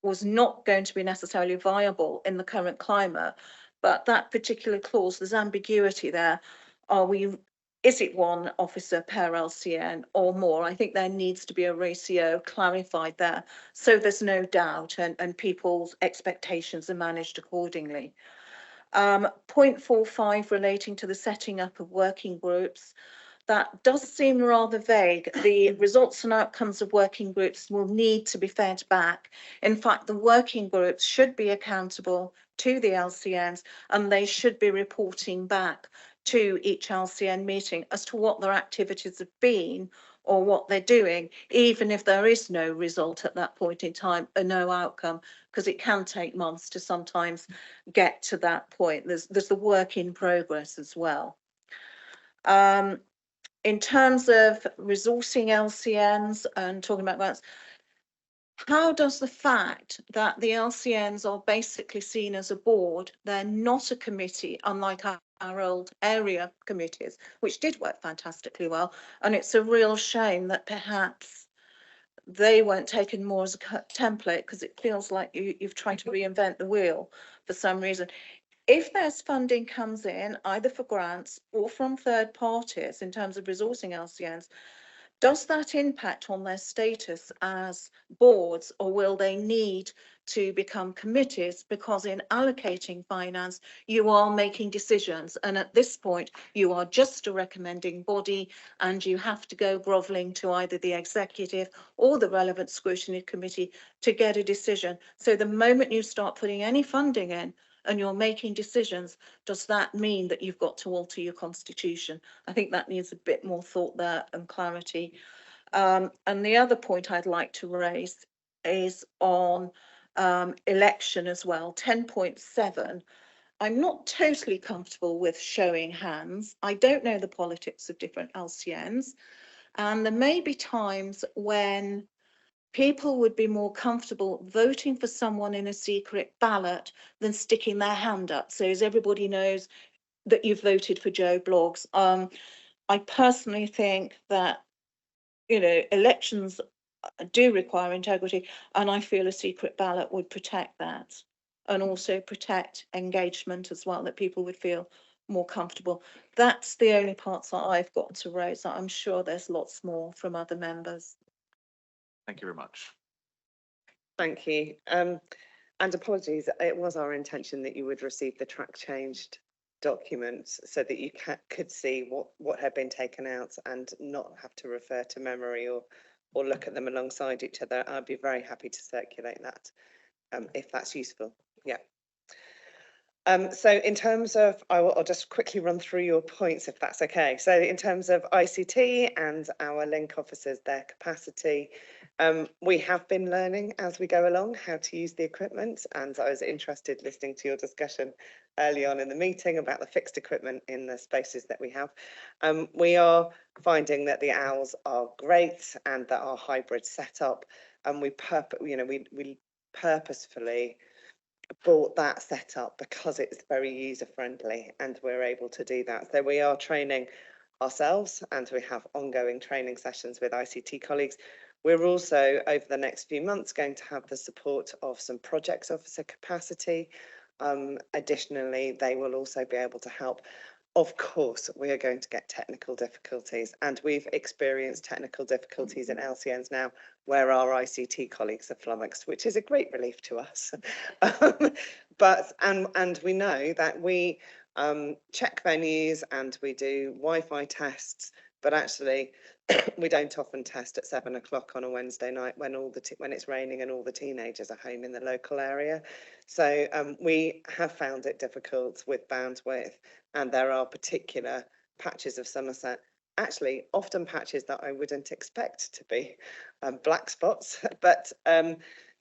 was not going to be necessarily viable in the current climate. But that particular clause, there's ambiguity there. Is it one officer per LCN or more? I think there needs to be a ratio clarified there, so there's no doubt and people's expectations are managed accordingly. 0.45 relating to the setting up of working groups. That does seem rather vague. The results and outcomes of working groups will need to be fed back. In fact, the working groups should be accountable to the LCNs, and they should be reporting back to each LCN meeting as to what their activities have been or what they're doing, even if there is no result at that point in time or no outcome, because it can take months to sometimes get to that point. There's the work in progress as well. In terms of resourcing LCNs and talking about grants, how does the fact that the LCNs are basically seen as a board, they're not a committee, unlike our old area committees, which did work fantastically well, and it's a real shame that perhaps they weren't taken more as a template because it feels like you've tried to reinvent the wheel for some reason. If there's funding comes in, either for grants or from third parties in terms of resourcing LCNs, does that impact on their status as boards, or will they need to become committees? Because in allocating finance, you are making decisions. And at this point, you are just a recommending body and you have to go grovelling to either the executive or the relevant scrutiny committee to get a decision. So the moment you start putting any funding in, and you're making decisions, does that mean that you've got to alter your constitution? I think that needs a bit more thought there and clarity. And the other point I'd like to raise is on election as well. 10.7. I'm not totally comfortable with showing hands. I don't know the politics of different LCNs. And there may be times when people would be more comfortable voting for someone in a secret ballot than sticking their hand up. So as everybody knows that you've voted for Joe Bloggs. I personally think that, you know, elections do require integrity, and I feel a secret ballot would protect that and also protect engagement as well, that people would feel more comfortable. That's the only parts that I've got to raise. I'm sure there's lots more from other members. Thank you very much. Thank you. And apologies, it was our intention that you would receive the track changed documents so that you could see what had been taken out and not have to refer to memory or look at them alongside each other. I'd be very happy to circulate that if that's useful. Yeah. So in terms of, I'll just quickly run through your points if that's okay. So in terms of ICT and our link officers, their capacity, we have been learning as we go along how to use the equipment, and I was interested listening to your discussion early on in the meeting about the fixed equipment in the spaces that we have. We are finding that the owls are great and that our hybrid setup, and we purposefully bought that setup because it's very user friendly and we're able to do that. So we are training ourselves and we have ongoing training sessions with ICT colleagues. We're also over the next few months going to have the support of some projects officer capacity. Additionally, they will also be able to help. Of course, we are going to get technical difficulties, and we've experienced technical difficulties in LCNs now where our ICT colleagues are flummoxed, which is a great relief to us. And we know that we check venues and we do Wi-Fi tests, but actually we don't often test at 7 o'clock on a Wednesday night when when it's raining and all the teenagers are home in the local area. So we have found it difficult with bandwidth, and there are particular patches of Somerset, actually often patches that I wouldn't expect to be black spots. But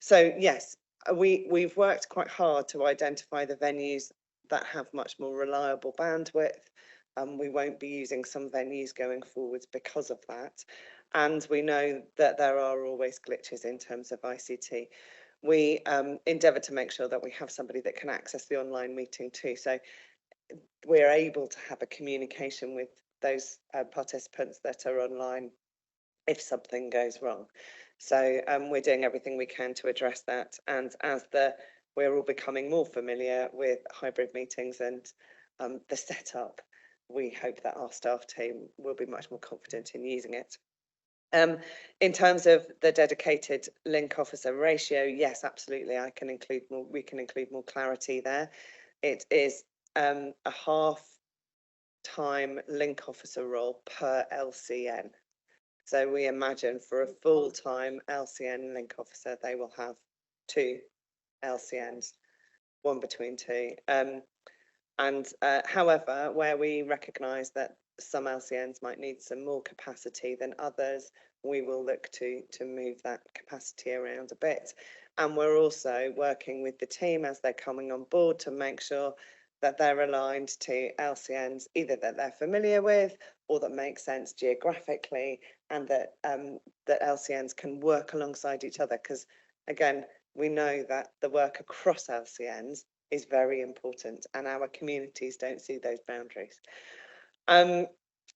so yes, we've worked quite hard to identify the venues that have much more reliable bandwidth. We won't be using some venues going forwards because of that. And we know that there are always glitches in terms of ICT. We endeavour to make sure that we have somebody that can access the online meeting too. So we're able to have a communication with those participants that are online if something goes wrong. So we're doing everything we can to address that. And as we're all becoming more familiar with hybrid meetings and the setup, we hope that our staff team will be much more confident in using it. In terms of the dedicated link officer ratio, yes, absolutely, we can include more clarity there. It is a half-time link officer role per LCN. So we imagine for a full-time LCN link officer, they will have 2 LCNs, one between 2. However, where we recognise that some LCNs might need some more capacity than others, we will look to move that capacity around a bit. And we're also working with the team as they're coming on board to make sure that they're aligned to LCNs, either that they're familiar with or that make sense geographically, and that that LCNs can work alongside each other. Because again, we know that the work across LCNs is very important, and our communities don't see those boundaries.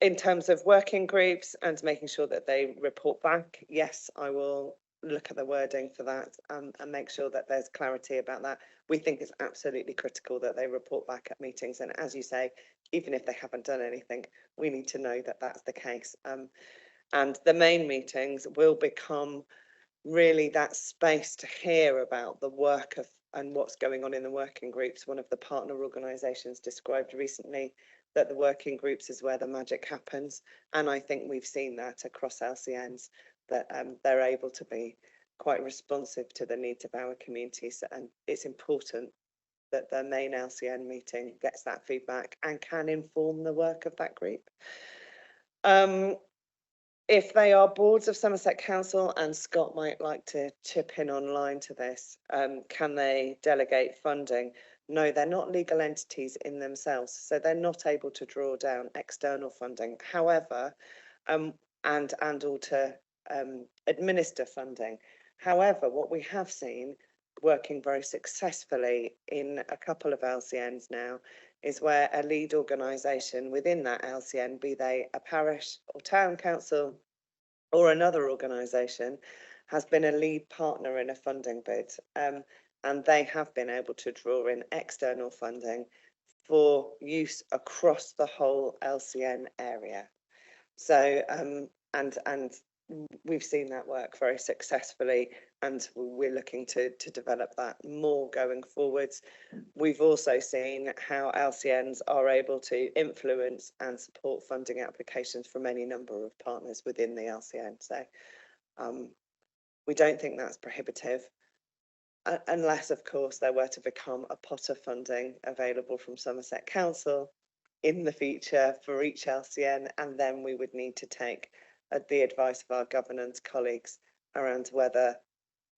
in terms of working groups and making sure that they report back, yes, I will look at the wording for that and make sure that there's clarity about that. We think it's absolutely critical that they report back at meetings. And as you say, even if they haven't done anything, we need to know that that's the case. And the main meetings will become really that space to hear about the work of and what's going on in the working groups. One of the partner organisations described recently that the working groups is where the magic happens. And I think we've seen that across LCNs, that they're able to be quite responsive to the needs of our communities. And it's important that the main LCN meeting gets that feedback and can inform the work of that group. If they are boards of Somerset Council, and Scott might like to chip in online to this, can they delegate funding? No, they're not legal entities in themselves, so they're not able to draw down external funding. However, and or to administer funding. However, what we have seen working very successfully in a couple of LCNs now is where a lead organisation within that LCN, be they a parish or town council or another organisation, has been a lead partner in a funding bid. And they have been able to draw in external funding for use across the whole LCN area. So, and we've seen that work very successfully, and we're looking to develop that more going forwards. We've also seen how LCNs are able to influence and support funding applications from any number of partners within the LCN. So we don't think that's prohibitive, unless, of course, there were to become a pot of funding available from Somerset Council in the future for each LCN, and then we would need to take the advice of our governance colleagues around whether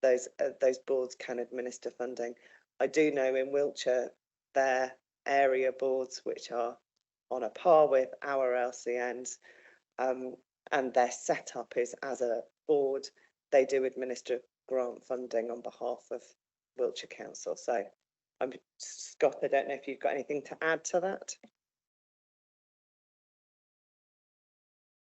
those boards can administer funding. I do know in Wiltshire, their area boards, which are on a par with our LCNs, and their setup is as a board, they do administer grant funding on behalf of Wiltshire Council. So, Scott, I don't know if you've got anything to add to that.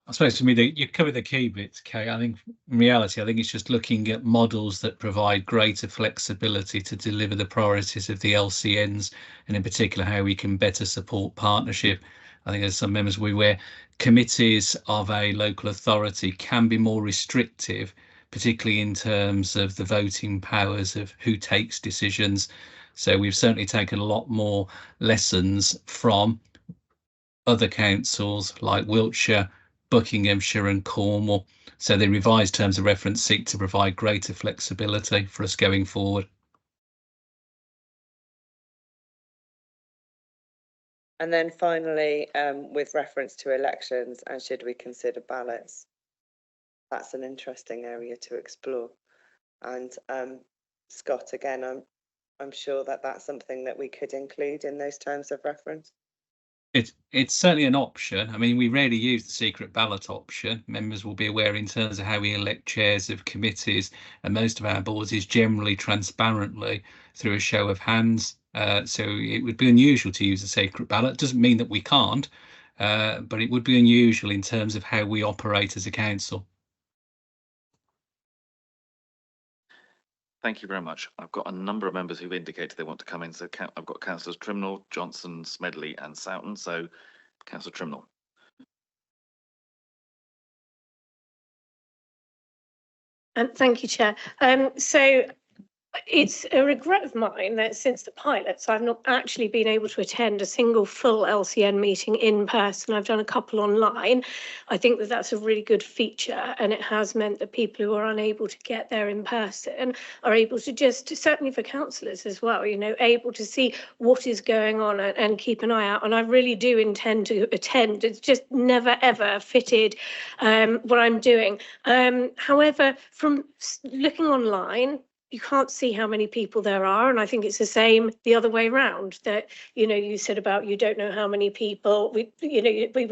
I suppose to me, you covered the key bits, Kate. I think in reality, I think it's just looking at models that provide greater flexibility to deliver the priorities of the LCNs, and in particular, how we can better support partnership. I think as some members will be aware, committees of a local authority can be more restrictive, particularly in terms of the voting powers of who takes decisions. So we've certainly taken a lot more lessons from other councils like Wiltshire, Buckinghamshire and Cornwall. So the revised terms of reference seek to provide greater flexibility for us going forward. And then finally, with reference to elections and should we consider ballots, that's an interesting area to explore. And Scott, again, I'm sure that that's something that we could include in those terms of reference. It's certainly an option. I mean, we rarely use the secret ballot option. Members will be aware in terms of how we elect chairs of committees, and most of our boards is generally transparently through a show of hands. So it would be unusual to use a secret ballot. It doesn't mean that we can't, but it would be unusual in terms of how we operate as a council. Thank you very much. I've got a number of members who've indicated they want to come in. So I've got Councillors Trimnall, Johnson, Smedley and Sowton. So Councillor Trimnall. Thank you, Chair. So it's a regret of mine that since the pilots, I've not actually been able to attend a single full LCN meeting in person. I've done a couple online. I think that that's a really good feature, and it has meant that people who are unable to get there in person are able to just, certainly for councillors as well, you know, able to see what is going on and keep an eye out. And I really do intend to attend. It's just never ever fitted what I'm doing. However, from looking online, you can't see how many people there are. And I think it's the same the other way around, that, you know, you said about you don't know how many people, we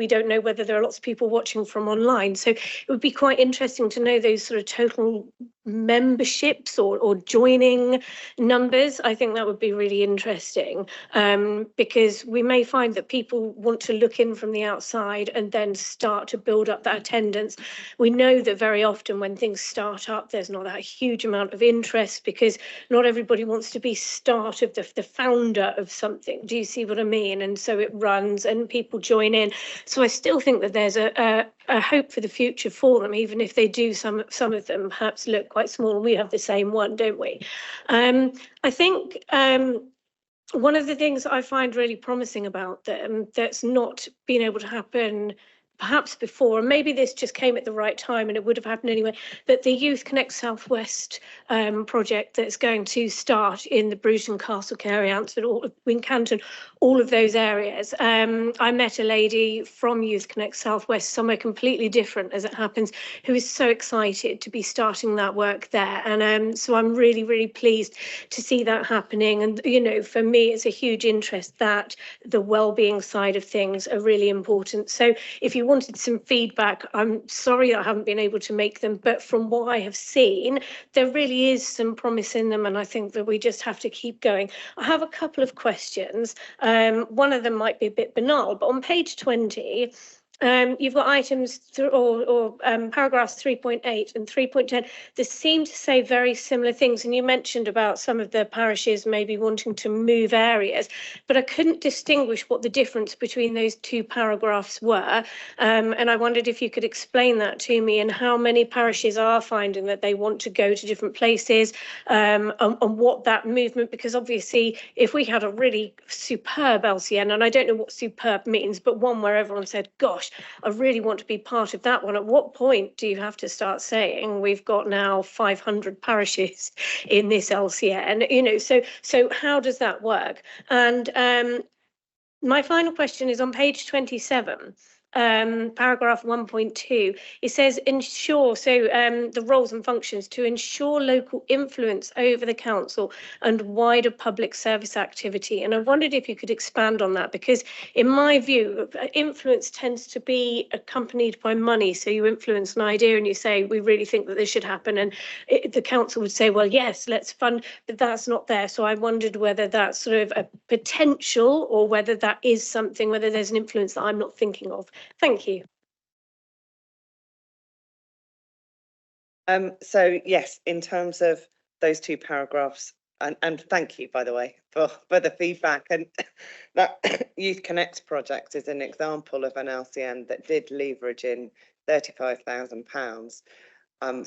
don't know whether there are lots of people watching from online. So it would be quite interesting to know those sort of total memberships or joining numbers. I think that would be really interesting, because we may find that people want to look in from the outside and then start to build up that attendance. We know that very often when things start up, there's not that huge amount of interest because not everybody wants to be start of the founder of something. Do you see what I mean? And so it runs and people join in. So I still think that there's a hope for the future for them, even if they do some of them perhaps look quite small. We have the same one, don't we? I think one of the things I find really promising about them that's not been able to happen perhaps before, and maybe this just came at the right time and it would have happened anyway, that the Youth Connect Southwest project that's going to start in the Bruton, Castle Carey, Ansford, Wincanton, all of those areas. I met a lady from Youth Connect Southwest, somewhere completely different as it happens, who is so excited to be starting that work there. And so I'm really, really pleased to see that happening. And, you know, for me, it's a huge interest that the well-being side of things are really important. So if you wanted some feedback, I'm sorry I haven't been able to make them, but from what I have seen, there really is some promise in them, and I think that we just have to keep going. I have a couple of questions. One of them might be a bit banal, but on page 20, you've got items paragraphs 3.8 and 3.10 that seem to say very similar things. And you mentioned about some of the parishes maybe wanting to move areas, but I couldn't distinguish what the difference between those two paragraphs were. And I wondered if you could explain that to me, and how many parishes are finding that they want to go to different places, and what that movement, because obviously if we had a really superb LCN, and I don't know what superb means, but one where everyone said, gosh, I really want to be part of that one. At what point do you have to start saying we've got now 500 parishes in this LCN? You know, so how does that work? And my final question is on page 27. Paragraph 1.2, it says ensure, so the roles and functions to ensure local influence over the council and wider public service activity. And I wondered if you could expand on that, because in my view, influence tends to be accompanied by money. So you influence an idea and you say, we really think that this should happen. And the council would say, well, yes, let's fund, but that's not there. So I wondered whether that's sort of a potential, or whether that is something, whether there's an influence that I'm not thinking of. Thank you. So yes, in terms of those two paragraphs, and thank you, by the way, for the feedback. And that Youth Connect project is an example of an LCN that did leverage in £35,000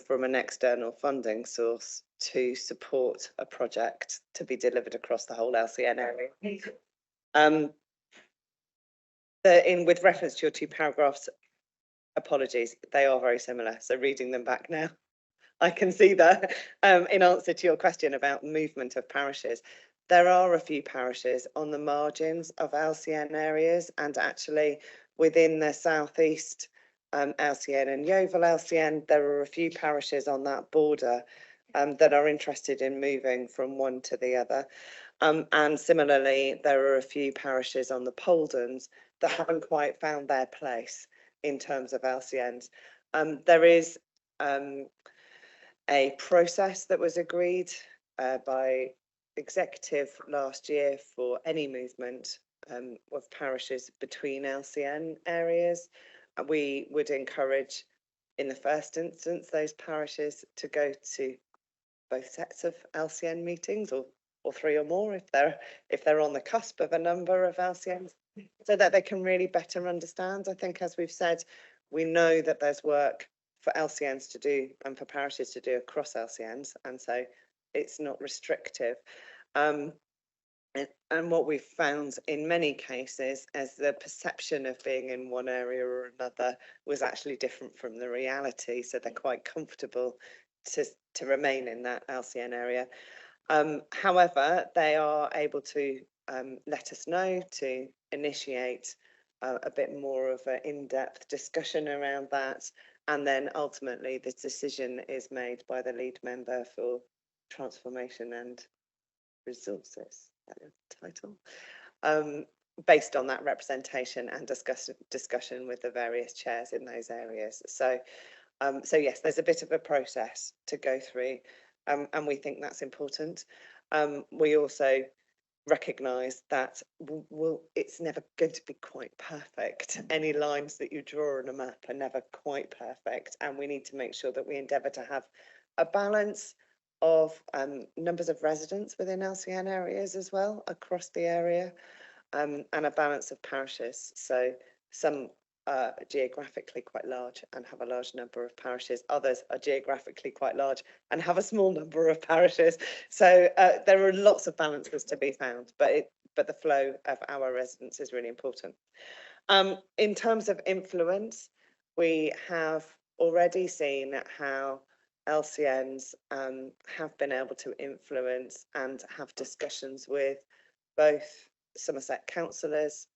from an external funding source to support a project to be delivered across the whole LCN area. With reference to your two paragraphs, apologies, they are very similar. So reading them back now, I can see that in answer to your question about movement of parishes, there are a few parishes on the margins of LCN areas, and actually within the southeast LCN and Yeovil LCN, there are a few parishes on that border that are interested in moving from one to the other. And similarly, there are a few parishes on the Poldens that haven't quite found their place in terms of LCNs. There is a process that was agreed by executive last year for any movement of parishes between LCN areas. We would encourage, in the first instance, those parishes to go to both sets of LCN meetings, or three or more if they're on the cusp of a number of LCNs, so that they can really better understand. I think, as we've said, we know that there's work for LCNs to do and for parishes to do across LCNs, and so it's not restrictive. And what we've found in many cases is the perception of being in one area or another was actually different from the reality, so they're quite comfortable to remain in that LCN area. However, they are able to let us know, to initiate a bit more of an in-depth discussion around that, and then ultimately the decision is made by the lead member for transformation and resources, title, based on that representation and discussion with the various chairs in those areas. So So yes, there's a bit of a process to go through, and we think that's important. We also recognise that it's never going to be quite perfect. Any lines that you draw on a map are never quite perfect, and we need to make sure that we endeavour to have a balance of numbers of residents within LCN areas as well across the area, and a balance of parishes. So some are geographically quite large and have a large number of parishes. Others are geographically quite large and have a small number of parishes. So there are lots of balances to be found, but the flow of our residents is really important. In terms of influence, we have already seen how LCNs have been able to influence and have discussions with both Somerset councillors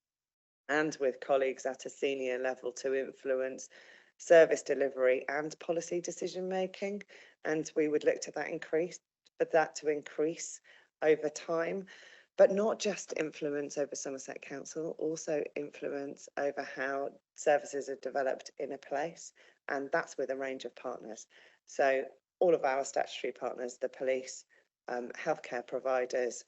and with colleagues at a senior level to influence service delivery and policy decision making. And we would look to that to increase over time, but not just influence over Somerset Council, also influence over how services are developed in a place. And that's with a range of partners. So all of our statutory partners, the police, healthcare providers,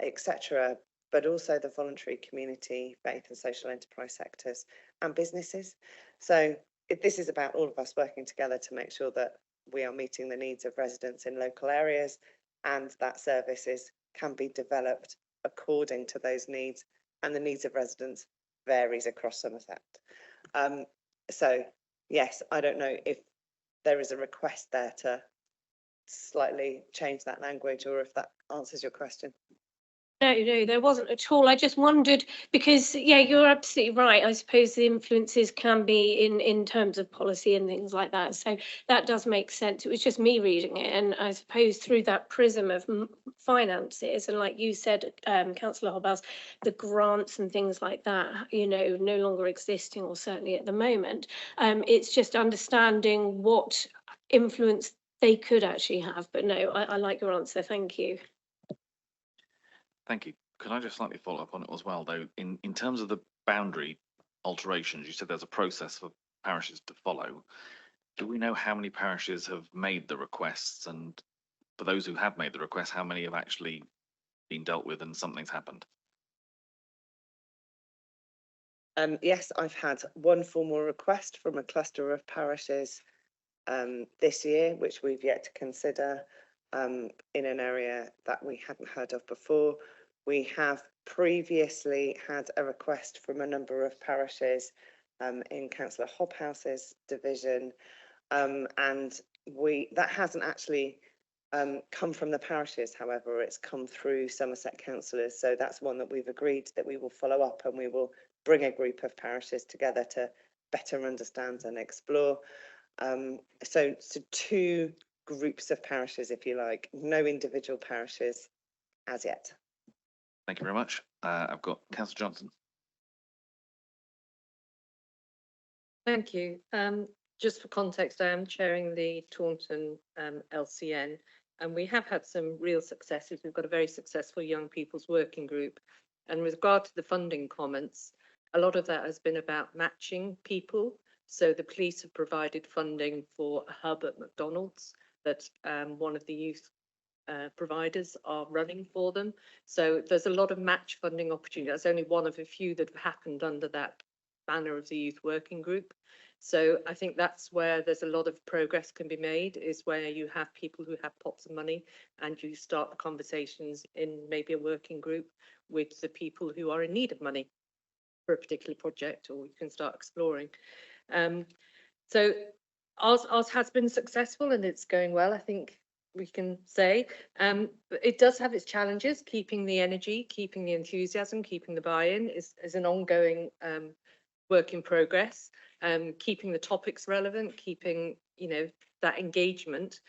etc., but also the voluntary community, faith and social enterprise sectors and businesses. So this is about all of us working together to make sure that we are meeting the needs of residents in local areas and that services can be developed according to those needs, and the needs of residents varies across Somerset. So yes, I don't know if there is a request there to slightly change that language or if that answers your question. No, there wasn't at all. I just wondered because, yeah, you're absolutely right. I suppose the influences can be in terms of policy and things like that. So that does make sense. It was just me reading it, and I suppose through that prism of finances, and like you said, Councillor Hobhouse, the grants and things like that, you know, no longer existing, or certainly at the moment. It's just understanding what influence they could actually have. But no, I like your answer. Thank you. Thank you. Could I just slightly follow up on it as well, though? In terms of the boundary alterations, you said there's a process for parishes to follow. Do we know how many parishes have made the requests? And for those who have made the requests, how many have actually been dealt with and something's happened? Yes, I've had one formal request from a cluster of parishes this year, which we've yet to consider in an area that we hadn't heard of before. We have previously had a request from a number of parishes in Councillor Hobhouse's division, and that hasn't actually come from the parishes. However, it's come through Somerset councillors, so that's one that we've agreed that we will follow up, and we will bring a group of parishes together to better understand and explore. So two groups of parishes, if you like, no individual parishes as yet. Thank you very much. I've got Councillor Johnson. Thank you. Just for context, I am chairing the Taunton LCN, and we have had some real successes. We've got a very successful young people's working group. And with regard to the funding comments, a lot of that has been about matching people. So the police have provided funding for a hub at McDonald's that one of the youth providers are running for them. So there's a lot of match funding opportunity. That's only one of a few that have happened under that banner of the youth working group. So I think that's where there's a lot of progress can be made, is where you have people who have pots of money and you start the conversations in maybe a working group with the people who are in need of money for a particular project, or you can start exploring. So ours has been successful and it's going well, I think we can say. But it does have its challenges. Keeping the energy, keeping the enthusiasm, keeping the buy-in is an ongoing work in progress. Keeping the topics relevant, keeping, you know, that engagement.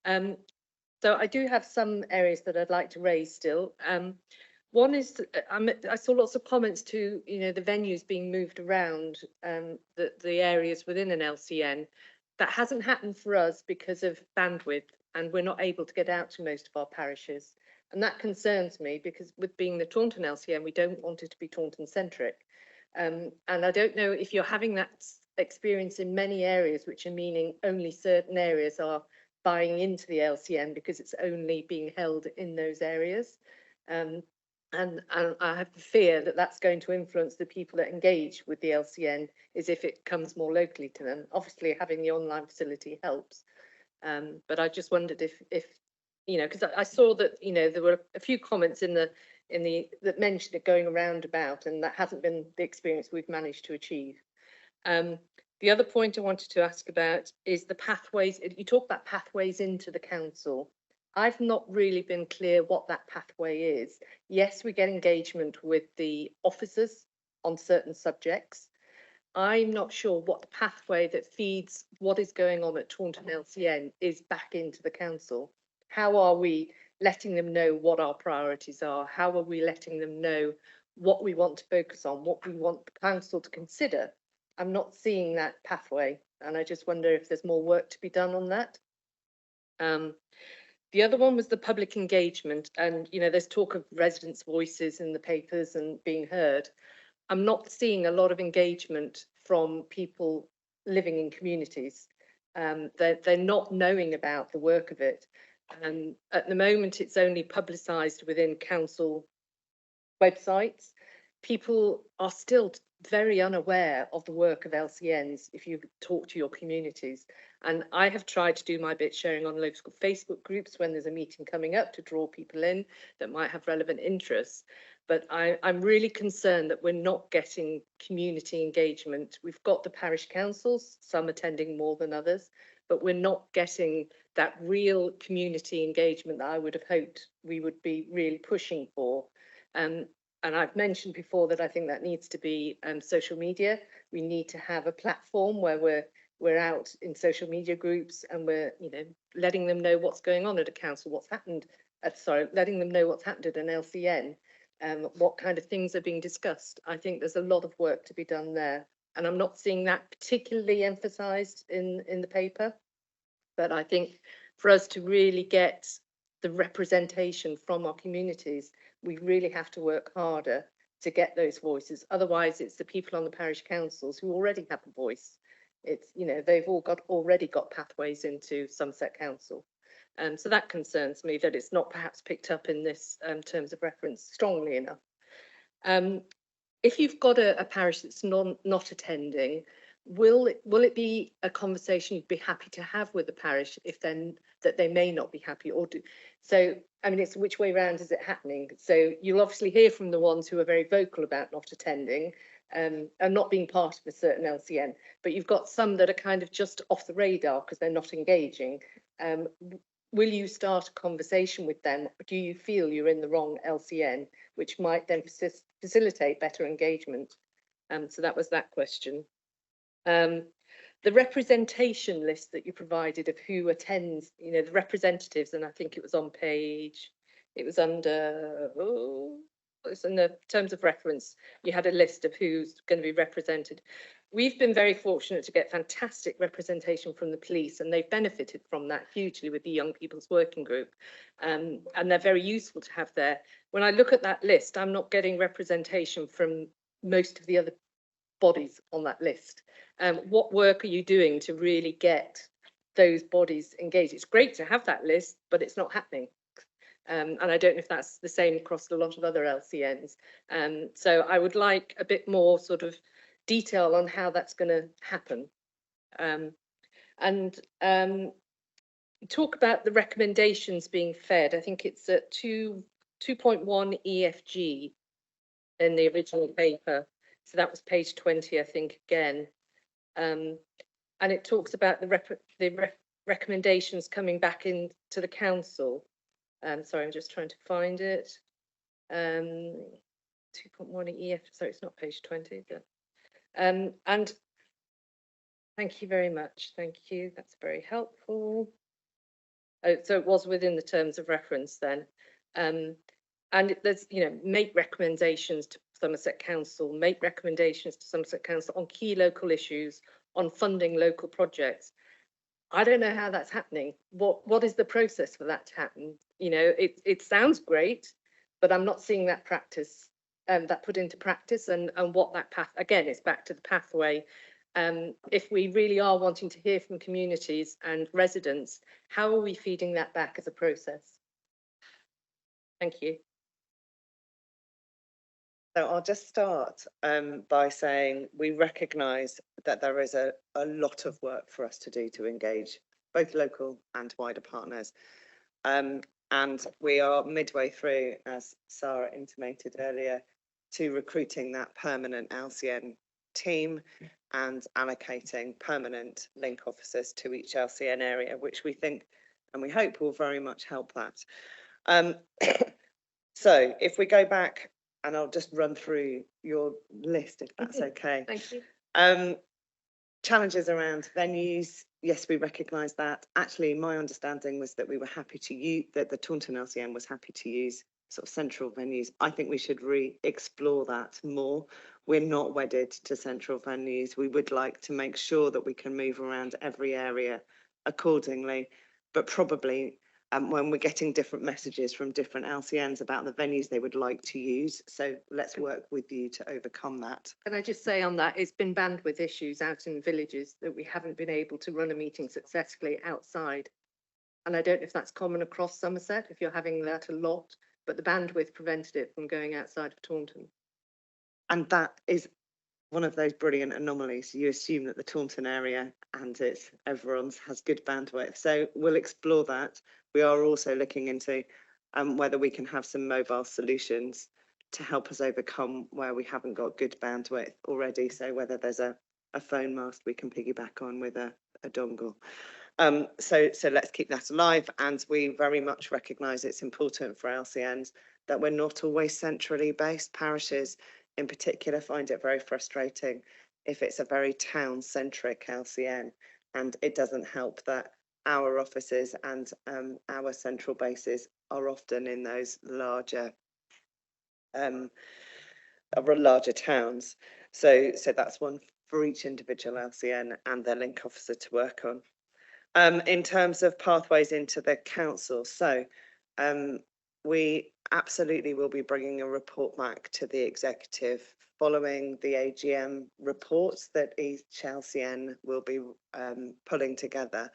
So I do have some areas that I'd like to raise still. One is, I saw lots of comments to, you know, the venues being moved around, the areas within an LCN. That hasn't happened for us because of bandwidth, and we're not able to get out to most of our parishes. And that concerns me, because with being the Taunton LCN, we don't want it to be Taunton centric. And I don't know if you're having that experience in many areas, which are meaning only certain areas are buying into the LCN because it's only being held in those areas. And I have the fear that that's going to influence the people that engage with the LCN, is if it comes more locally to them. Obviously, having the online facility helps. But I just wondered if you know, because I saw that, you know, there were a few comments in the that mentioned it going around about, and that hasn't been the experience we've managed to achieve. The other point I wanted to ask about is the pathways. You talk about pathways into the council. I've not really been clear what that pathway is. Yes, we get engagement with the officers on certain subjects. I'm not sure what the pathway that feeds what is going on at Taunton LCN is back into the council. How are we letting them know what our priorities are? How are we letting them know what we want to focus on, what we want the council to consider? I'm not seeing that pathway, and I just wonder if there's more work to be done on that. The other one was the public engagement, and you know, there's talk of residents' voices in the papers and being heard. I'm not seeing a lot of engagement from people living in communities. They're not knowing about the work of it. At the moment, it's only publicised within council websites. People are still very unaware of the work of LCNs if you talk to your communities. And I have tried to do my bit sharing on local Facebook groups when there's a meeting coming up to draw people in that might have relevant interests. But I'm really concerned that we're not getting community engagement. We've got the parish councils, some attending more than others, but we're not getting that real community engagement that I would have hoped we would be really pushing for. And I've mentioned before that I think that needs to be social media. We need to have a platform where we're out in social media groups and we're, you know, letting them know what's going on at a council, what's happened. Letting them know what's happened at an LCN, what kind of things are being discussed. I think there's a lot of work to be done there, and I'm not seeing that particularly emphasised in the paper. But I think for us to really get the representation from our communities, we really have to work harder to get those voices. Otherwise, it's the people on the parish councils who already have a voice. It's, you know, they've all already got pathways into Somerset Council. So that concerns me, that it's not perhaps picked up in this terms of reference strongly enough. If you've got a parish that's not attending, will it be a conversation you'd be happy to have with the parish if then that they may not be happy, or do so? I mean, it's which way round is it happening? So you'll obviously hear from the ones who are very vocal about not attending and not being part of a certain LCN, but you've got some that are kind of just off the radar because they're not engaging. Will you start a conversation with them? Do you feel you're in the wrong LCN, which might then facilitate better engagement? So that was that question. The representation list that you provided of who attends, you know, the representatives, and I think it was on page, it was under, it's in the terms of reference, you had a list of who's going to be represented. We've been very fortunate to get fantastic representation from the police, and they've benefited from that hugely with the Young People's Working Group, and they're very useful to have there. When I look at that list, I'm not getting representation from most of the other bodies on that list. What work are you doing to really get those bodies engaged? It's great to have that list, but it's not happening. And I don't know if that's the same across a lot of other LCNs. So I would like a bit more sort of detail on how that's going to happen. Talk about the recommendations being fed. I think it's at 2.1 EFG in the original paper. So that was page 20, I think, again. And it talks about the recommendations coming back into the council. Sorry, I'm just trying to find it. 2.1 EF, sorry, it's not page 20. But, and thank you very much. Thank you. That's very helpful. Oh, so it was within the terms of reference then. And there's, you know, make recommendations to Somerset Council, make recommendations to Somerset Council on key local issues, on funding local projects. I don't know how that's happening. What is the process for that to happen? You know, it sounds great, but I'm not seeing that practice, that put into practice, and what that path, again, it's back to the pathway. if we really are wanting to hear from communities and residents, how are we feeding that back as a process? Thank you. So I'll just start by saying we recognise that there is a lot of work for us to do to engage both local and wider partners. And we are midway through, as Sarah intimated earlier, to recruiting that permanent LCN team and allocating permanent link officers to each LCN area, which we think and we hope will very much help that. So if we go back, and I'll just run through your list if that's okay. Thank you. Challenges around venues. Yes, we recognise that. Actually, my understanding was that we were happy to use, that the Taunton LCN was happy to use sort of central venues. I think we should re-explore that more. We're not wedded to central venues. We would like to make sure that we can move around every area accordingly, but probably when we're getting different messages from different LCNs about the venues they would like to use. So let's work with you to overcome that. Can I just say on that, it's been bandwidth issues out in villages that we haven't been able to run a meeting successfully outside. And I don't know if that's common across Somerset, if you're having that a lot, but the bandwidth prevented it from going outside of Taunton. And that is one of those brilliant anomalies. You assume that the Taunton area and everyone's has good bandwidth. So we'll explore that. We are also looking into whether we can have some mobile solutions to help us overcome where we haven't got good bandwidth already. So whether there's a phone mast we can piggyback on with a dongle. So let's keep that alive. And we very much recognise it's important for LCNs that we're not always centrally based. Parishes in particular find it very frustrating if it's a very town-centric LCN, and it doesn't help that our offices and our central bases are often in those larger towns. So that's one for each individual LCN and their link officer to work on. In terms of pathways into the council, so we absolutely will be bringing a report back to the executive following the AGM reports that each LCN will be pulling together,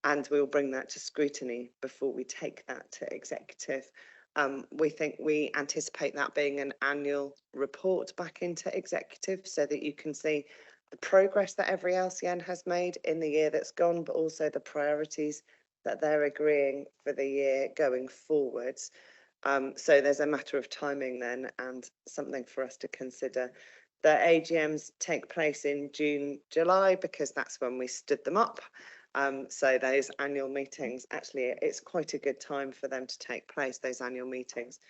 and we'll bring that to scrutiny before we take that to executive. We anticipate that being an annual report back into executive so that you can see the progress that every LCN has made in the year that's gone, but also the priorities that they're agreeing for the year going forwards. So there's a matter of timing then, and something for us to consider. The AGMs take place in June, July, because that's when we stood them up. So those annual meetings, actually, it's quite a good time for them to take place, those annual meetings.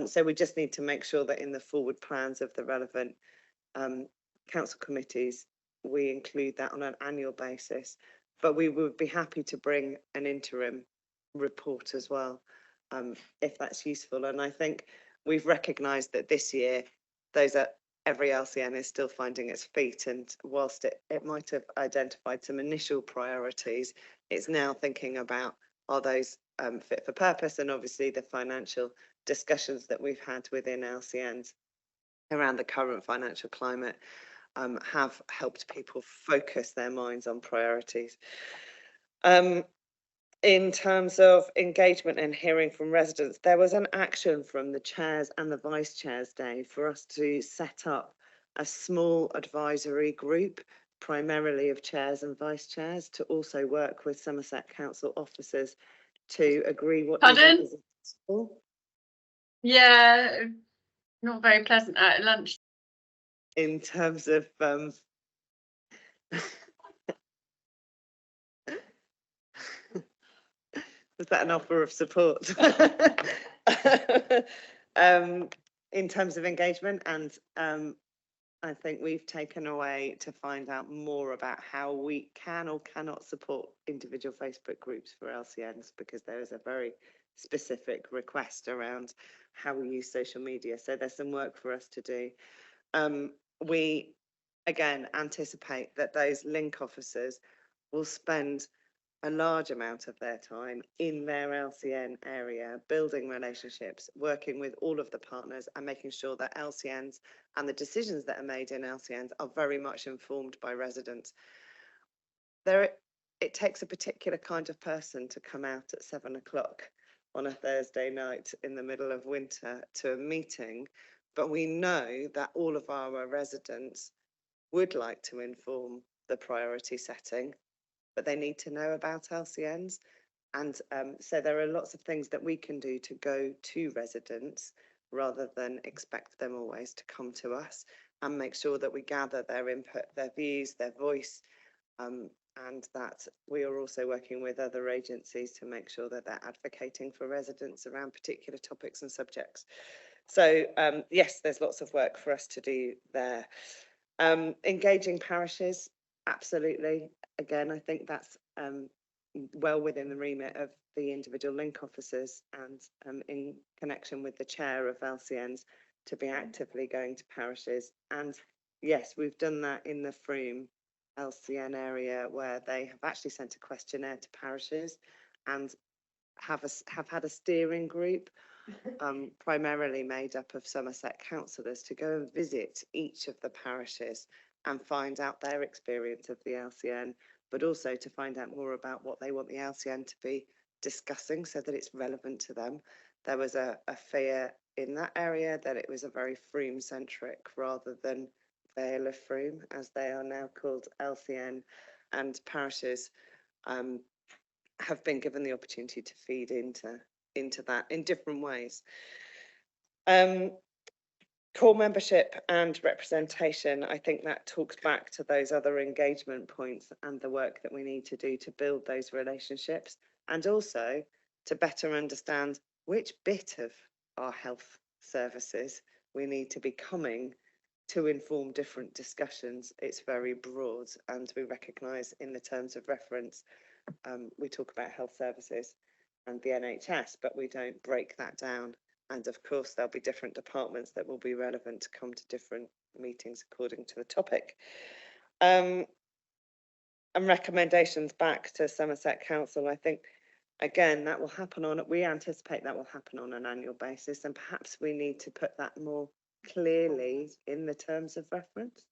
So we just need to make sure that in the forward plans of the relevant council committees, we include that on an annual basis. But we would be happy to bring an interim report as well, if that's useful. And I think we've recognised that this year, every LCN is still finding its feet, and whilst it might have identified some initial priorities, it's now thinking about, are those fit for purpose? And obviously the financial discussions that we've had within LCNs around the current financial climate have helped people focus their minds on priorities. In terms of engagement and hearing from residents, there was an action from the chairs and the vice chairs day for us to set up a small advisory group, primarily of chairs and vice chairs, to also work with Somerset Council officers to agree what. Pardon? Yeah, not very pleasant at lunch. In terms of was that an offer of support? In terms of engagement, and I think we've taken away to find out more about how we can or cannot support individual Facebook groups for LCNs, because there is a very specific request around how we use social media. So there's some work for us to do. We, again, anticipate that those link officers will spend a large amount of their time in their LCN area, building relationships, working with all of the partners and making sure that LCNs and the decisions that are made in LCNs are very much informed by residents. It takes a particular kind of person to come out at 7 o'clock on a Thursday night in the middle of winter to a meeting, but we know that all of our residents would like to inform the priority setting, but they need to know about LCNs. And so there are lots of things that we can do to go to residents rather than expect them always to come to us, and make sure that we gather their input, their views, their voice, and that we are also working with other agencies to make sure that they're advocating for residents around particular topics and subjects. So yes, there's lots of work for us to do there. Engaging parishes, absolutely. Again, I think that's well within the remit of the individual link officers, and in connection with the chair of LCNs, to be actively going to parishes. And yes, we've done that in the Frome LCN area, where they have actually sent a questionnaire to parishes and have had a steering group primarily made up of Somerset councillors to go and visit each of the parishes and find out their experience of the LCN, but also to find out more about what they want the LCN to be discussing so that it's relevant to them. There was a fear in that area that it was a very Frome centric rather than Vale of Frome, as they are now called, LCN, and parishes have been given the opportunity to feed into that in different ways. Core membership and representation, I think that talks back to those other engagement points and the work that we need to do to build those relationships, and also to better understand which bit of our health services we need to be coming to inform different discussions. It's very broad, and we recognise in the terms of reference, we talk about health services and the NHS, but we don't break that down. And of course, there'll be different departments that will be relevant to come to different meetings according to the topic. And recommendations back to Somerset Council, I think, again, that will happen we anticipate that will happen on an annual basis, and perhaps we need to put that more clearly in the terms of reference.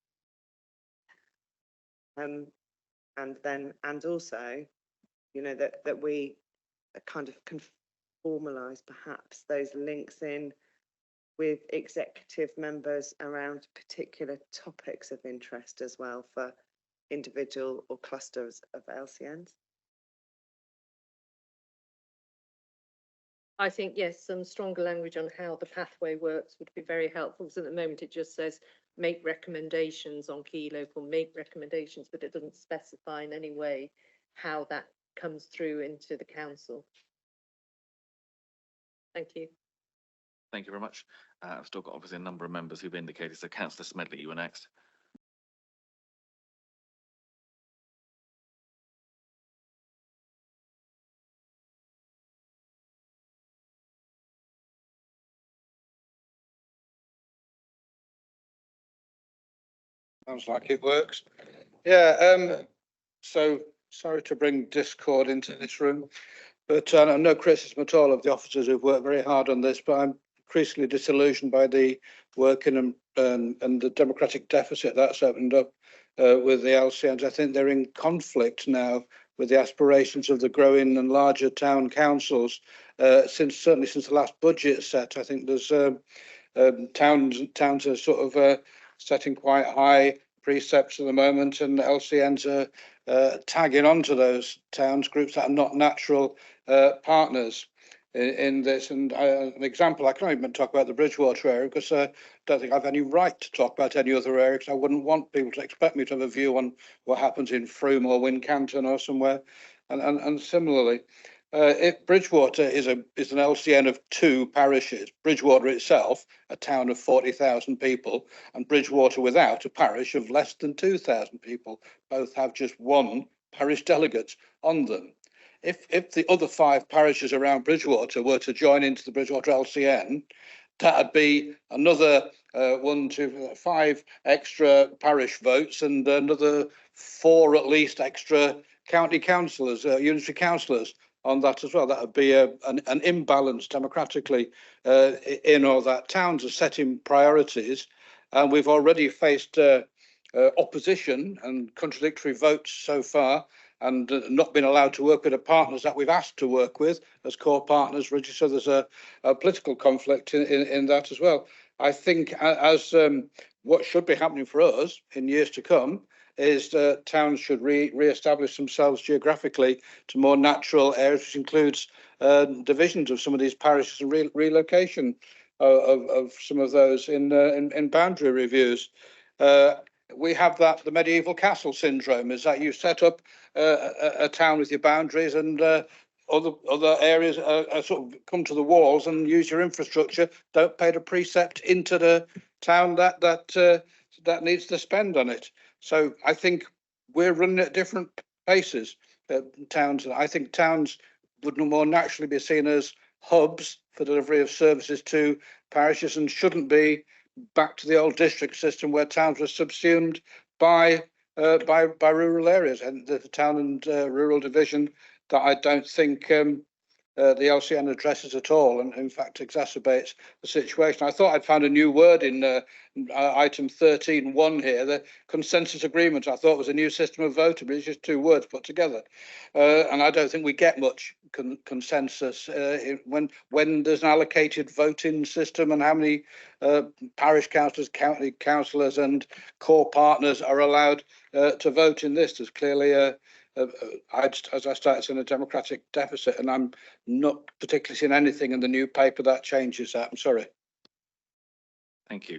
And also, you know, that we kind of can formalise perhaps those links in with executive members around particular topics of interest as well for individual or clusters of LCNs. I think, yes, some stronger language on how the pathway works would be very helpful, because at the moment it just says make recommendations on key local, make recommendations, but it doesn't specify in any way how that comes through into the council. Thank you. Thank you very much. I've still got obviously a number of members who've indicated. So Councillor Smedley, you were next. Sounds like it works. Yeah, so sorry to bring discord into this room, but no criticism at all of the officers who've worked very hard on this, but I'm increasingly disillusioned by the working and the democratic deficit that's opened up with the LCNs. I think they're in conflict now with the aspirations of the growing and larger town councils. Certainly since the last budget set, I think there's towns are sort of setting quite high precepts at the moment, and LCNs are tagging onto those towns groups that are not natural partners in this. And an example, I can't even talk about the Bridgewater area because I don't think I've any right to talk about any other area, because I wouldn't want people to expect me to have a view on what happens in Frome or Wincanton or somewhere. And similarly, if Bridgewater is an LCN of 2 parishes, Bridgewater itself, a town of 40,000 people, and Bridgewater without, a parish of less than 2,000 people, both have just 1 parish delegate on them. If the other 5 parishes around Bridgewater were to join into the Bridgewater LCN, that'd be another 1, 2, 5 extra parish votes and another 4 at least extra county councillors, unitary councillors on that as well. That would be an imbalance democratically in all that. Towns are setting priorities, and we've already faced opposition and contradictory votes so far, and not been allowed to work with the partners that we've asked to work with as core partners. So there's a political conflict in that as well. I think as what should be happening for us in years to come is that towns should re-establish themselves geographically to more natural areas, which includes divisions of some of these parishes and relocation of some of those in boundary reviews. We have the medieval castle syndrome, is that you set up a town with your boundaries and other areas sort of come to the walls and use your infrastructure, don't pay the precept into the town that needs to spend on it. So I think we're running at different paces. Towns, I think towns would more naturally be seen as hubs for delivery of services to parishes and shouldn't be back to the old district system where towns were subsumed by rural areas. And the town and rural division that I don't think the LCN addresses at all, and in fact exacerbates the situation. I thought I'd found a new word in item 13.1 here, the consensus agreement. I thought was a new system of voting, but it's just two words put together. And I don't think we get much consensus when there's an allocated voting system and how many parish councillors, county councillors and core partners are allowed to vote in this. There's clearly as I started, in a democratic deficit, and I'm not particularly seeing anything in the new paper that changes that. I'm sorry. Thank you.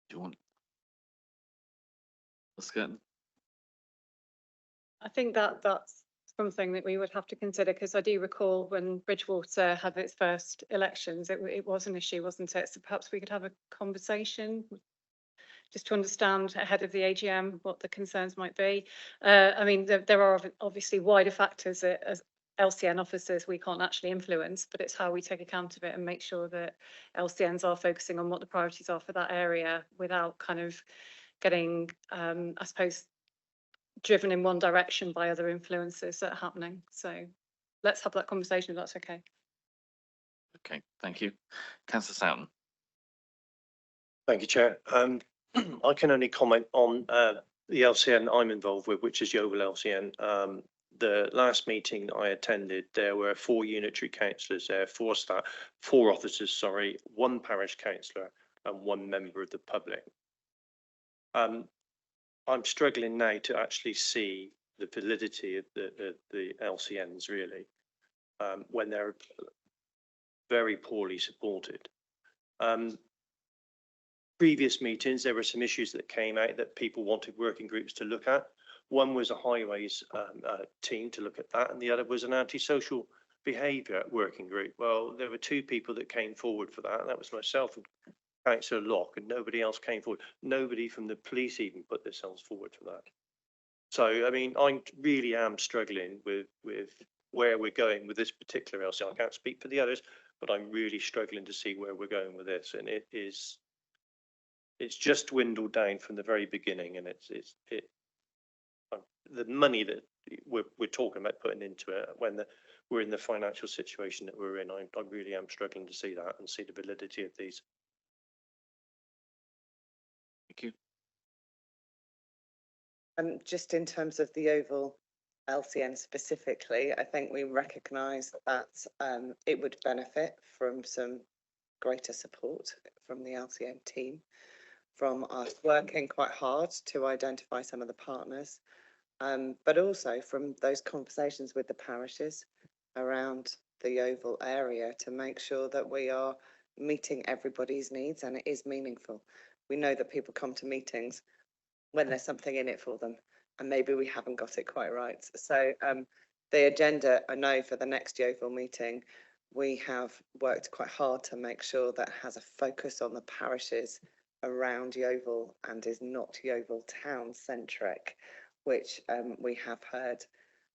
Do you want? Let's get. I think that's something that we would have to consider, because I do recall when Bridgewater had its first elections, it was an issue, wasn't it? So perhaps we could have a conversation just to understand ahead of the AGM what the concerns might be. I mean, there are obviously wider factors that as LCN officers we can't actually influence, but it's how we take account of it and make sure that LCNs are focusing on what the priorities are for that area without kind of getting, I suppose, driven in one direction by other influences that are happening. So let's have that conversation if that's okay. Okay, thank you. Councillor Soughton. Thank you, Chair. I can only comment on the LCN I'm involved with, which is Yeovil LCN. The last meeting I attended, there were 4 unitary councillors there, 4 officers, sorry, 1 parish councillor and 1 member of the public. I'm struggling now to actually see the validity of the LCNs really, when they're very poorly supported. Previous meetings, there were some issues that came out that people wanted working groups to look at. One was a highways team to look at that, and the other was an antisocial behaviour working group. Well, there were 2 people that came forward for that, and that was myself and Councillor Locke, and nobody else came forward. Nobody from the police even put themselves forward for that. So, I mean, I really am struggling with where we're going with this particular LCN. I can't speak for the others, but I'm really struggling to see where we're going with this, and it's just dwindled down from the very beginning, and the money that we're talking about putting into it when we're in the financial situation that we're in. I really am struggling to see that and see the validity of these. Thank you. Just in terms of the Yeovil LCN specifically, I think we recognise that it would benefit from some greater support from the LCN team, from us working quite hard to identify some of the partners, but also from those conversations with the parishes around the Yeovil area to make sure that we are meeting everybody's needs and it is meaningful. We know that people come to meetings when there's something in it for them, and maybe we haven't got it quite right. So the agenda, I know for the next Yeovil meeting, we have worked quite hard to make sure that has a focus on the parishes around Yeovil and is not Yeovil town centric, which we have heard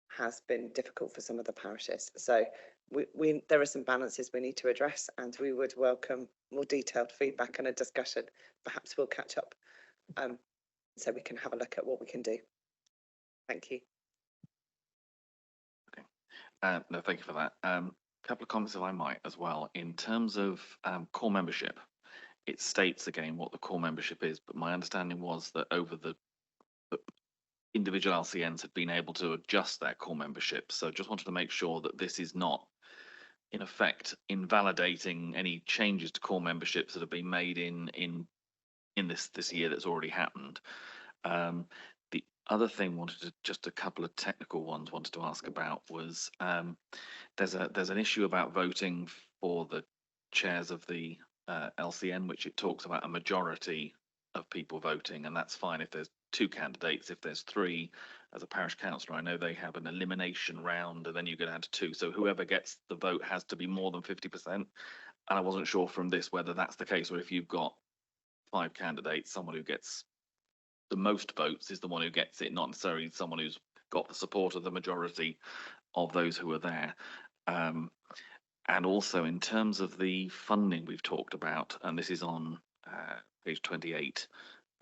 has been difficult for some of the parishes. So there are some balances we need to address, and we would welcome more detailed feedback and a discussion. Perhaps we'll catch up so we can have a look at what we can do. Thank you. No, thank you for that. Couple of comments if I might as well. In terms of core membership, it states again what the core membership is, but my understanding was that over the individual LCNs had been able to adjust their core membership. So just wanted to make sure that this is not, in effect, invalidating any changes to core memberships that have been made in this year that's already happened. The other thing just a couple of technical ones wanted to ask about was there's an issue about voting for the chairs of the LCN, which it talks about a majority of people voting, and that's fine if there's 2 candidates. If there's 3, as a parish councillor, I know they have an elimination round, and then you go down to 2. So whoever gets the vote has to be more than 50%. And I wasn't sure from this whether that's the case, or if you've got 5 candidates, someone who gets the most votes is the one who gets it, not necessarily someone who's got the support of the majority of those who are there. And also in terms of the funding we've talked about, and this is on page 28,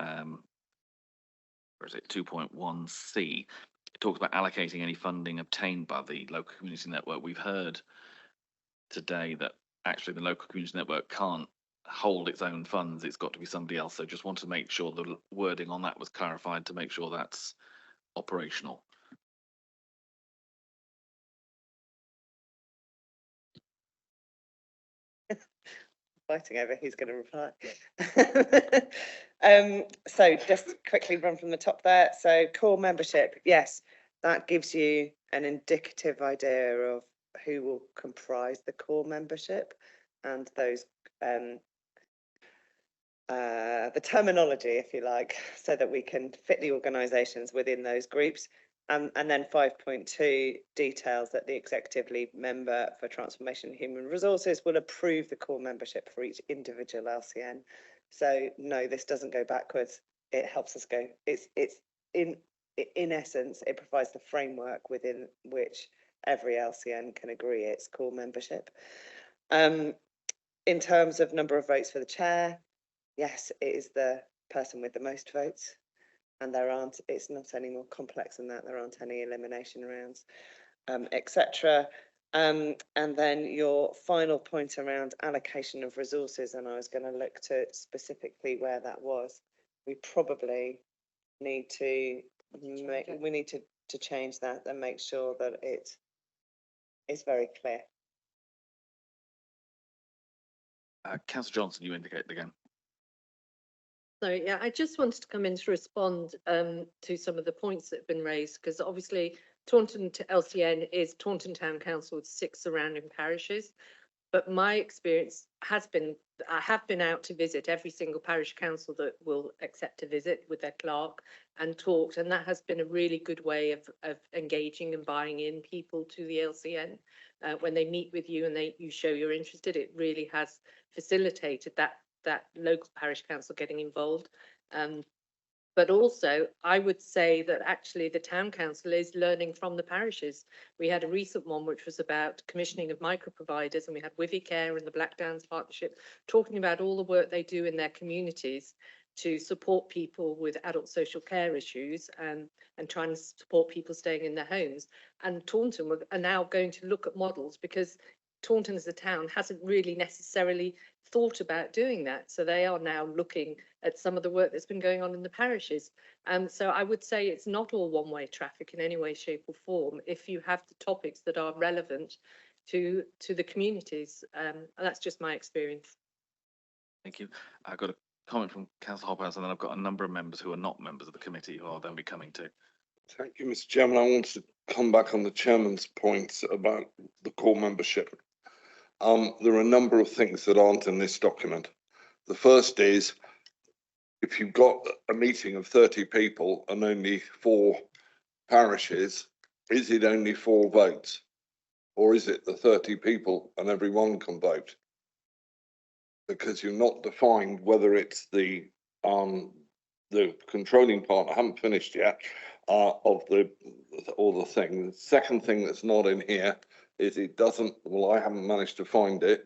or is it 2.1C? It talks about allocating any funding obtained by the local community network. We've heard today that actually the local community network can't hold its own funds. It's got to be somebody else. So just want to make sure the wording on that was clarified to make sure that's operational. Fighting over who's going to reply. So just quickly run from the top there. So core membership, yes, that gives you an indicative idea of who will comprise the core membership and those the terminology, if you like, so that we can fit the organisations within those groups. And then 5.2 details that the executive lead member for transformation and human resources will approve the core membership for each individual LCN. So no, this doesn't go backwards. It helps us go. It's in essence, it provides the framework within which every LCN can agree its core membership. In terms of number of votes for the chair, yes, it is the person with the most votes. And it's not any more complex than that. There aren't any elimination rounds, etc. And then your final point around allocation of resources, and I was going to look to specifically where that was. We probably need to change that and make sure that it is very clear. Councillor Johnson, you indicated again. So yeah, I just wanted to come in to respond to some of the points that have been raised, because obviously Taunton LCN is Taunton Town Council with 6 surrounding parishes. But my experience has been, I have been out to visit every single parish council that will accept a visit with their clerk and talked, and that has been a really good way of engaging and buying in people to the LCN. When they meet with you and you show you're interested, it really has facilitated that local parish council getting involved. But also, I would say that actually the town council is learning from the parishes. We had a recent one which was about commissioning of micro providers, and we had Wivy Care and the Black Downs Partnership talking about all the work they do in their communities to support people with adult social care issues and trying to support people staying in their homes. And Taunton are now going to look at models, because Taunton as a town hasn't really necessarily thought about doing that. So they are now looking at some of the work that's been going on in the parishes. So I would say it's not all one-way traffic in any way, shape or form if you have the topics that are relevant to the communities. And that's just my experience. Thank you. I've got a comment from Councillor Hobhouse, and then I've got a number of members who are not members of the committee who I'll then be coming to. Thank you, Mr. Chairman. I want to come back on the chairman's points about the core membership. There are a number of things that aren't in this document. The first is, if you've got a meeting of 30 people and only 4 parishes, is it only 4 votes? Or is it the 30 people and everyone can vote? Because you're not defined whether it's the controlling part. I haven't finished yet of the thing. The second thing that's not in here is it doesn't, well, I haven't managed to find it,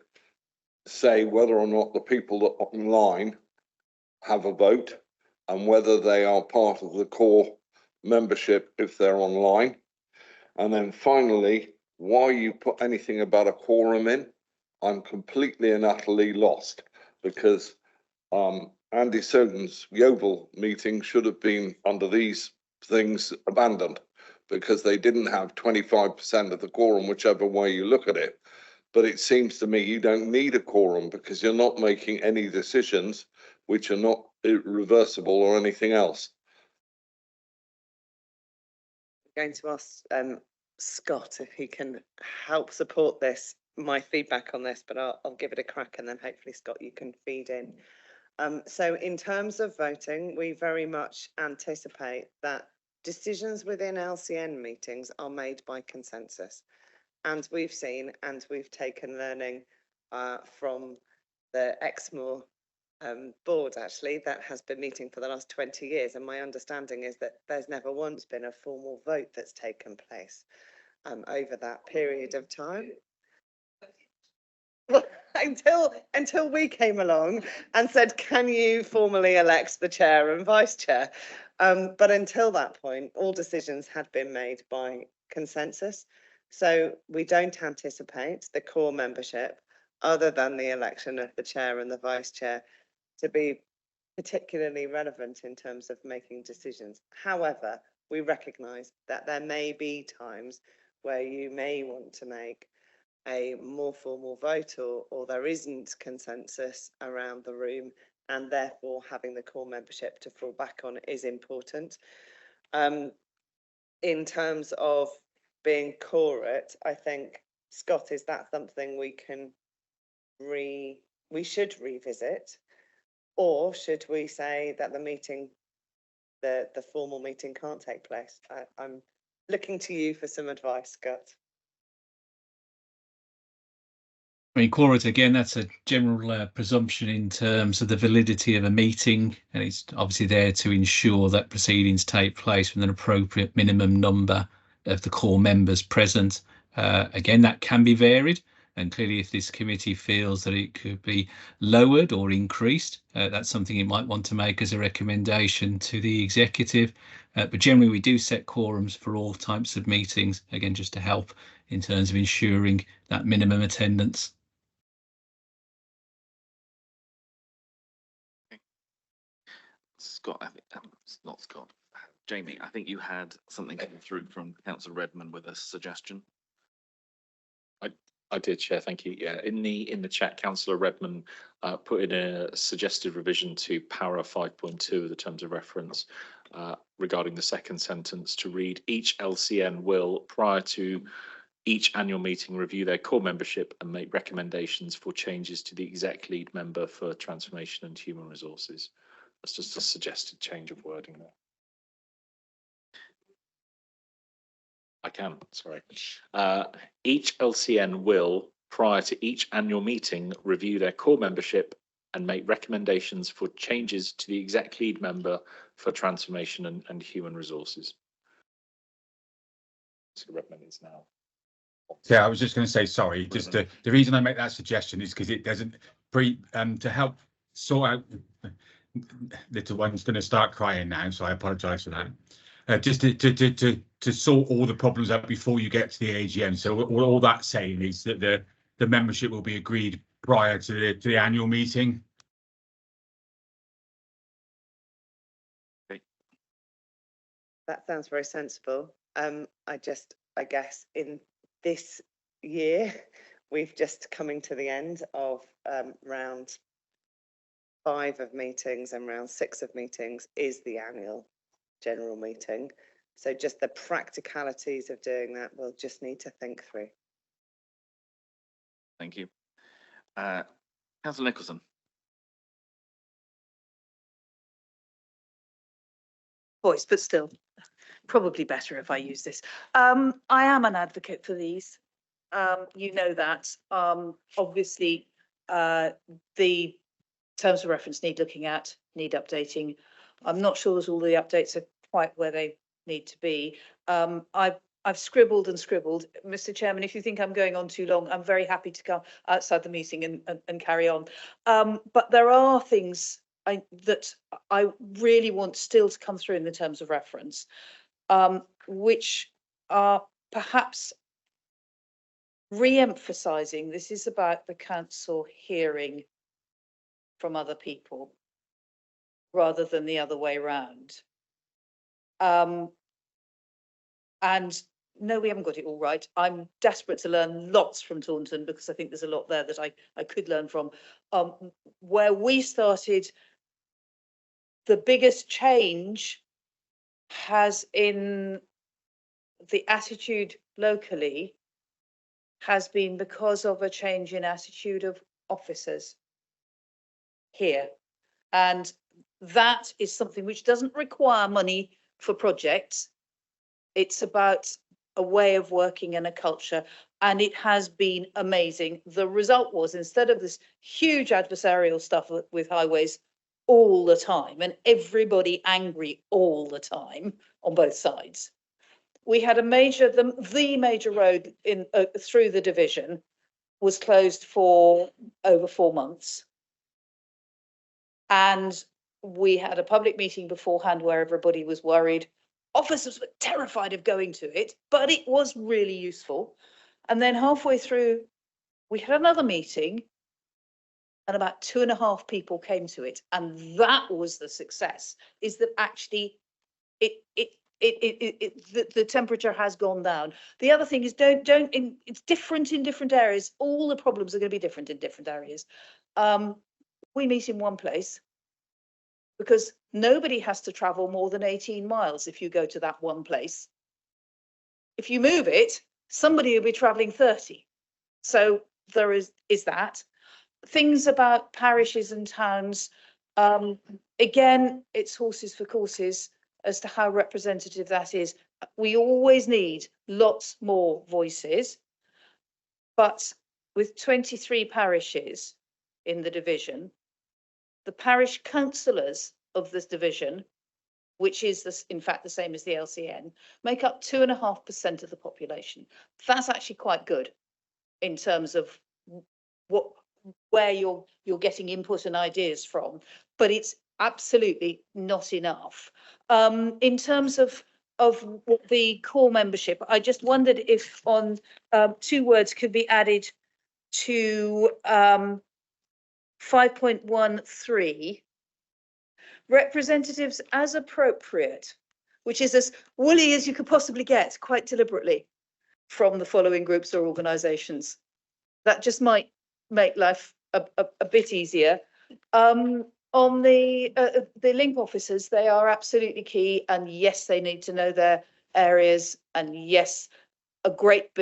say whether or not the people that are online have a vote and whether they are part of the core membership if they're online. And then finally, why you put anything about a quorum in, I'm completely and utterly lost, because Andy Soden's Yeovil meeting should have been, under these things, abandoned, because they didn't have 25% of the quorum, whichever way you look at it. But it seems to me you don't need a quorum, because you're not making any decisions which are not irreversible or anything else. I'm going to ask Scott if he can help support my feedback on this, but I'll give it a crack, and then hopefully, Scott, you can feed in. So in terms of voting, we very much anticipate that decisions within LCN meetings are made by consensus. And we've seen, and we've taken learning from the Exmoor board, actually, that has been meeting for the last 20 years. And my understanding is that there's never once been a formal vote that's taken place over that period of time. Until we came along and said, can you formally elect the chair and vice chair? But until that point, all decisions had been made by consensus. So we don't anticipate the core membership, other than the election of the chair and the vice chair, to be particularly relevant in terms of making decisions. However, we recognise that there may be times where you may want to make a more formal vote, or there isn't consensus around the room, and therefore having the core membership to fall back on is important. In terms of being quorate, I think, Scott, is that something we should revisit, or should we say that the formal meeting can't take place? I'm looking to you for some advice, Scott. I mean, quorum, again, that's a general presumption in terms of the validity of a meeting, and it's obviously there to ensure that proceedings take place with an appropriate minimum number of the core members present. Again, that can be varied, and clearly if this committee feels that it could be lowered or increased, that's something it might want to make as a recommendation to the executive. But generally we do set quorums for all types of meetings, again, just to help in terms of ensuring that minimum attendance. Scott, I think, not Scott, Jamie, I think you had something coming through from Councillor Redmond with a suggestion. I did, Chair. Thank you. Yeah, in the chat, Councillor Redmond put in a suggested revision to para 5.2 of the terms of reference regarding the second sentence to read: each LCN will, prior to each annual meeting, review their core membership and make recommendations for changes to the exec lead member for transformation and human resources. That's just a suggested change of wording there. I can, sorry. Each LCN will, prior to each annual meeting, review their core membership and make recommendations for changes to the exec lead member for transformation and human resources. So Redmond is now. Yeah, I was just going to say, sorry, just the reason I make that suggestion is because it doesn't to help sort out. Little one's going to start crying now, so I apologise for that. Just to sort all the problems out before you get to the AGM. So all that's saying is that the membership will be agreed prior to the annual meeting. Okay. That sounds very sensible. I guess in this year, we've just coming to the end of round 5 of meetings, and round 6 of meetings is the annual general meeting. So just the practicalities of doing that, we'll just need to think through. Thank you. Councillor Nicholson. Voice, but still, probably better if I use this. I am an advocate for these. You know that. Obviously, the terms of reference need looking at, need updating. I'm not sure that all the updates are quite where they need to be. I've scribbled and scribbled. Mr. Chairman, if you think I'm going on too long, I'm very happy to come outside the meeting and carry on. But there are things that I really want still to come through in the terms of reference, which are perhaps re-emphasising this is about the council hearing from other people rather than the other way round. And no, we haven't got it all right. I'm desperate to learn lots from Taunton because I think there's a lot there that I could learn from. Where we started, the biggest change has in the attitude locally has been because of a change in attitude of officers here. And that is something which doesn't require money for projects. It's about a way of working and a culture, and it has been amazing. The result was, instead of this huge adversarial stuff with highways all the time and everybody angry all the time on both sides, we had a major, the major road in through the division was closed for over 4 months. And we had a public meeting beforehand where everybody was worried. Officers were terrified of going to it, but it was really useful. And then halfway through, we had another meeting and about 2.5 people came to it. And that was the success, is that actually the temperature has gone down. The other thing is it's different in different areas. All the problems are going to be different in different areas. We meet in one place because nobody has to travel more than 18 miles if you go to that one place. If you move it, somebody will be traveling 30. So there is that. Things about parishes and towns, again, it's horses for courses as to how representative that is. We always need lots more voices, but with 23 parishes in the division, the parish councillors of this division, which is this, in fact, the same as the LCN, make up 2.5% of the population. That's actually quite good in terms of where you're getting input and ideas from, but it's absolutely not enough. In terms of the core membership, I just wondered if on 2 words could be added to 5.13, representatives as appropriate, which is as woolly as you could possibly get, quite deliberately, from the following groups or organisations. That just might make life a bit easier. On the link officers, they are absolutely key, and yes, they need to know their areas, and yes, a great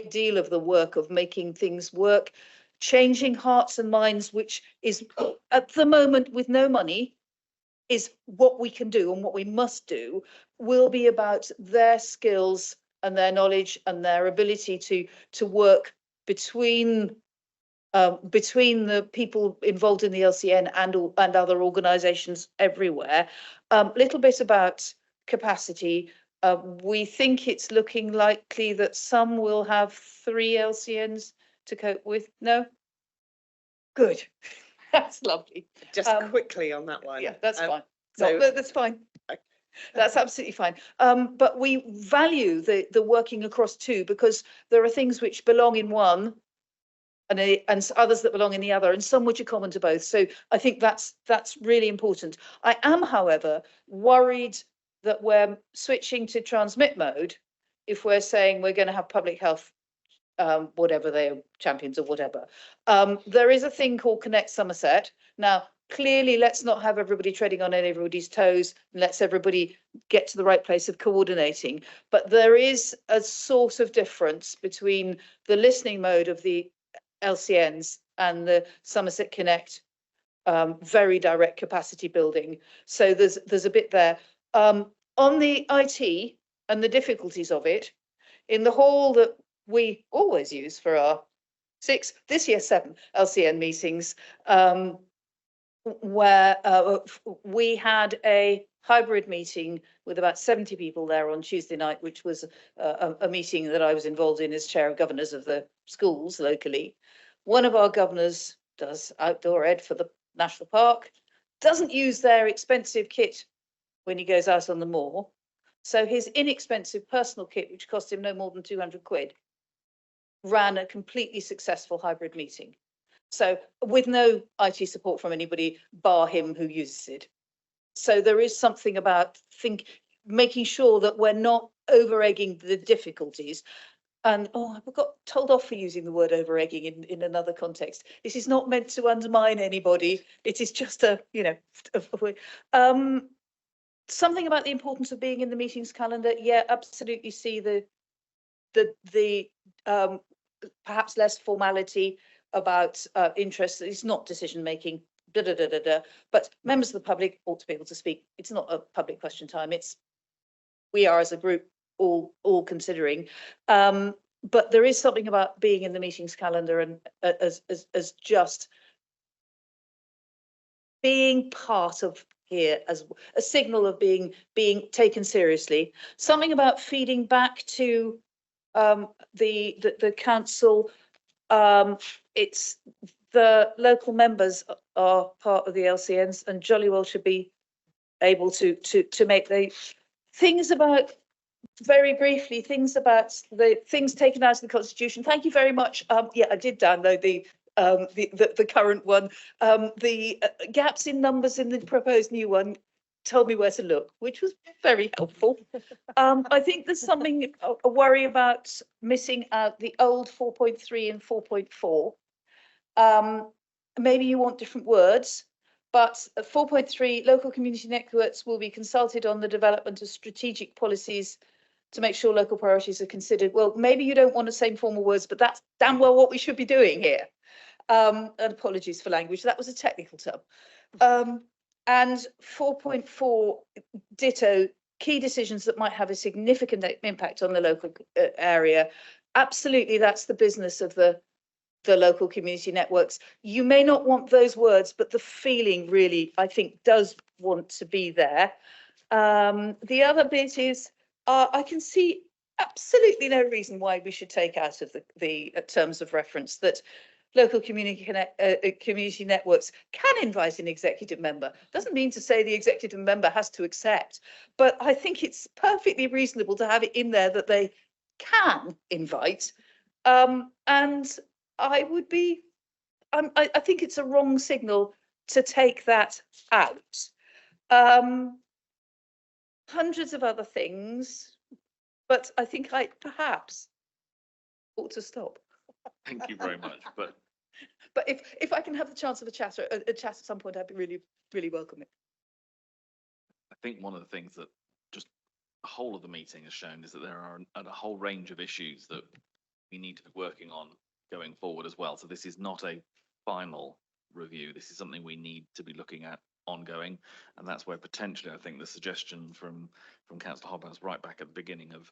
deal of the work of making things work, changing hearts and minds, which is at the moment with no money, is what we can do and what we must do, will be about their skills and their knowledge and their ability to work between the people involved in the LCN and other organisations everywhere. Little bit about capacity. We think it's looking likely that some will have 3 LCNs to cope with. No? Good. That's lovely. Just quickly on that one. Yeah, that's fine. So That's fine. That's absolutely fine. But we value the working across 2, because there are things which belong in one and others that belong in the other, and some which are common to both. So I think that's really important. I am, however, worried that we're switching to transmit mode if we're saying we're going to have public health, whatever they are, champions or whatever. There is a thing called Connect Somerset. Now, clearly, let's not have everybody treading on everybody's toes, and let's everybody get to the right place of coordinating. But there is a sort of difference between the listening mode of the LCNs and the Somerset Connect very direct capacity building. So there's a bit there. On the IT and the difficulties of it, in the hall that we always use for our 6, this year 7 LCN meetings, where we had a hybrid meeting with about 70 people there on Tuesday night, which was a meeting that I was involved in as chair of governors of the schools locally. One of our governors does outdoor ed for the national park, doesn't use their expensive kit when he goes out on the moor. So his inexpensive personal kit, which cost him no more than 200 quid, ran a completely successful hybrid meeting. So with no IT support from anybody bar him who uses it. So there is something about making sure that we're not over-egging the difficulties. And I got told off for using the word over-egging in another context. This is not meant to undermine anybody. It is just something about the importance of being in the meetings calendar. Yeah, absolutely see the perhaps less formality about interest. It's not decision making. But members of the public ought to be able to speak. It's not a public question time. We are as a group all considering. But there is something about being in the meetings calendar and as just being part of here as a signal of being taken seriously. Something about feeding back to the council. It's the local members are part of the LCNs and jolly well should be able to make the things about, very briefly, things about the things taken out of the constitution. Thank you very much. Yeah, I did download the current one. The gaps in numbers in the proposed new one told me where to look, which was very helpful. I think there's something, a worry about missing out the old 4.3 and 4.4. Maybe you want different words, but 4.3, local community networks will be consulted on the development of strategic policies to make sure local priorities are considered. Well, maybe you don't want the same formal words, but that's damn well what we should be doing here. And apologies for language, that was a technical term. And 4.4, ditto, key decisions that might have a significant impact on the local area. Absolutely, that's the business of the local community networks. You may not want those words, but the feeling really, I think, does want to be there. The other bit is, I can see absolutely no reason why we should take out of the terms of reference that local community networks can invite an executive member. Doesn't mean to say the executive member has to accept, but I think it's perfectly reasonable to have it in there that they can invite. And I would be, I think it's a wrong signal to take that out. Hundreds of other things, but I think I perhaps ought to stop. Thank you very much. But if I can have the chance of a chat at some point, I'd be really welcome it. I think one of the things that just the whole of the meeting has shown is that there are a whole range of issues that we need to be working on going forward as well. So this is not a final review. This is something we need to be looking at ongoing, and that's where potentially I think the suggestion from Councillor Hobhouse right back at the beginning of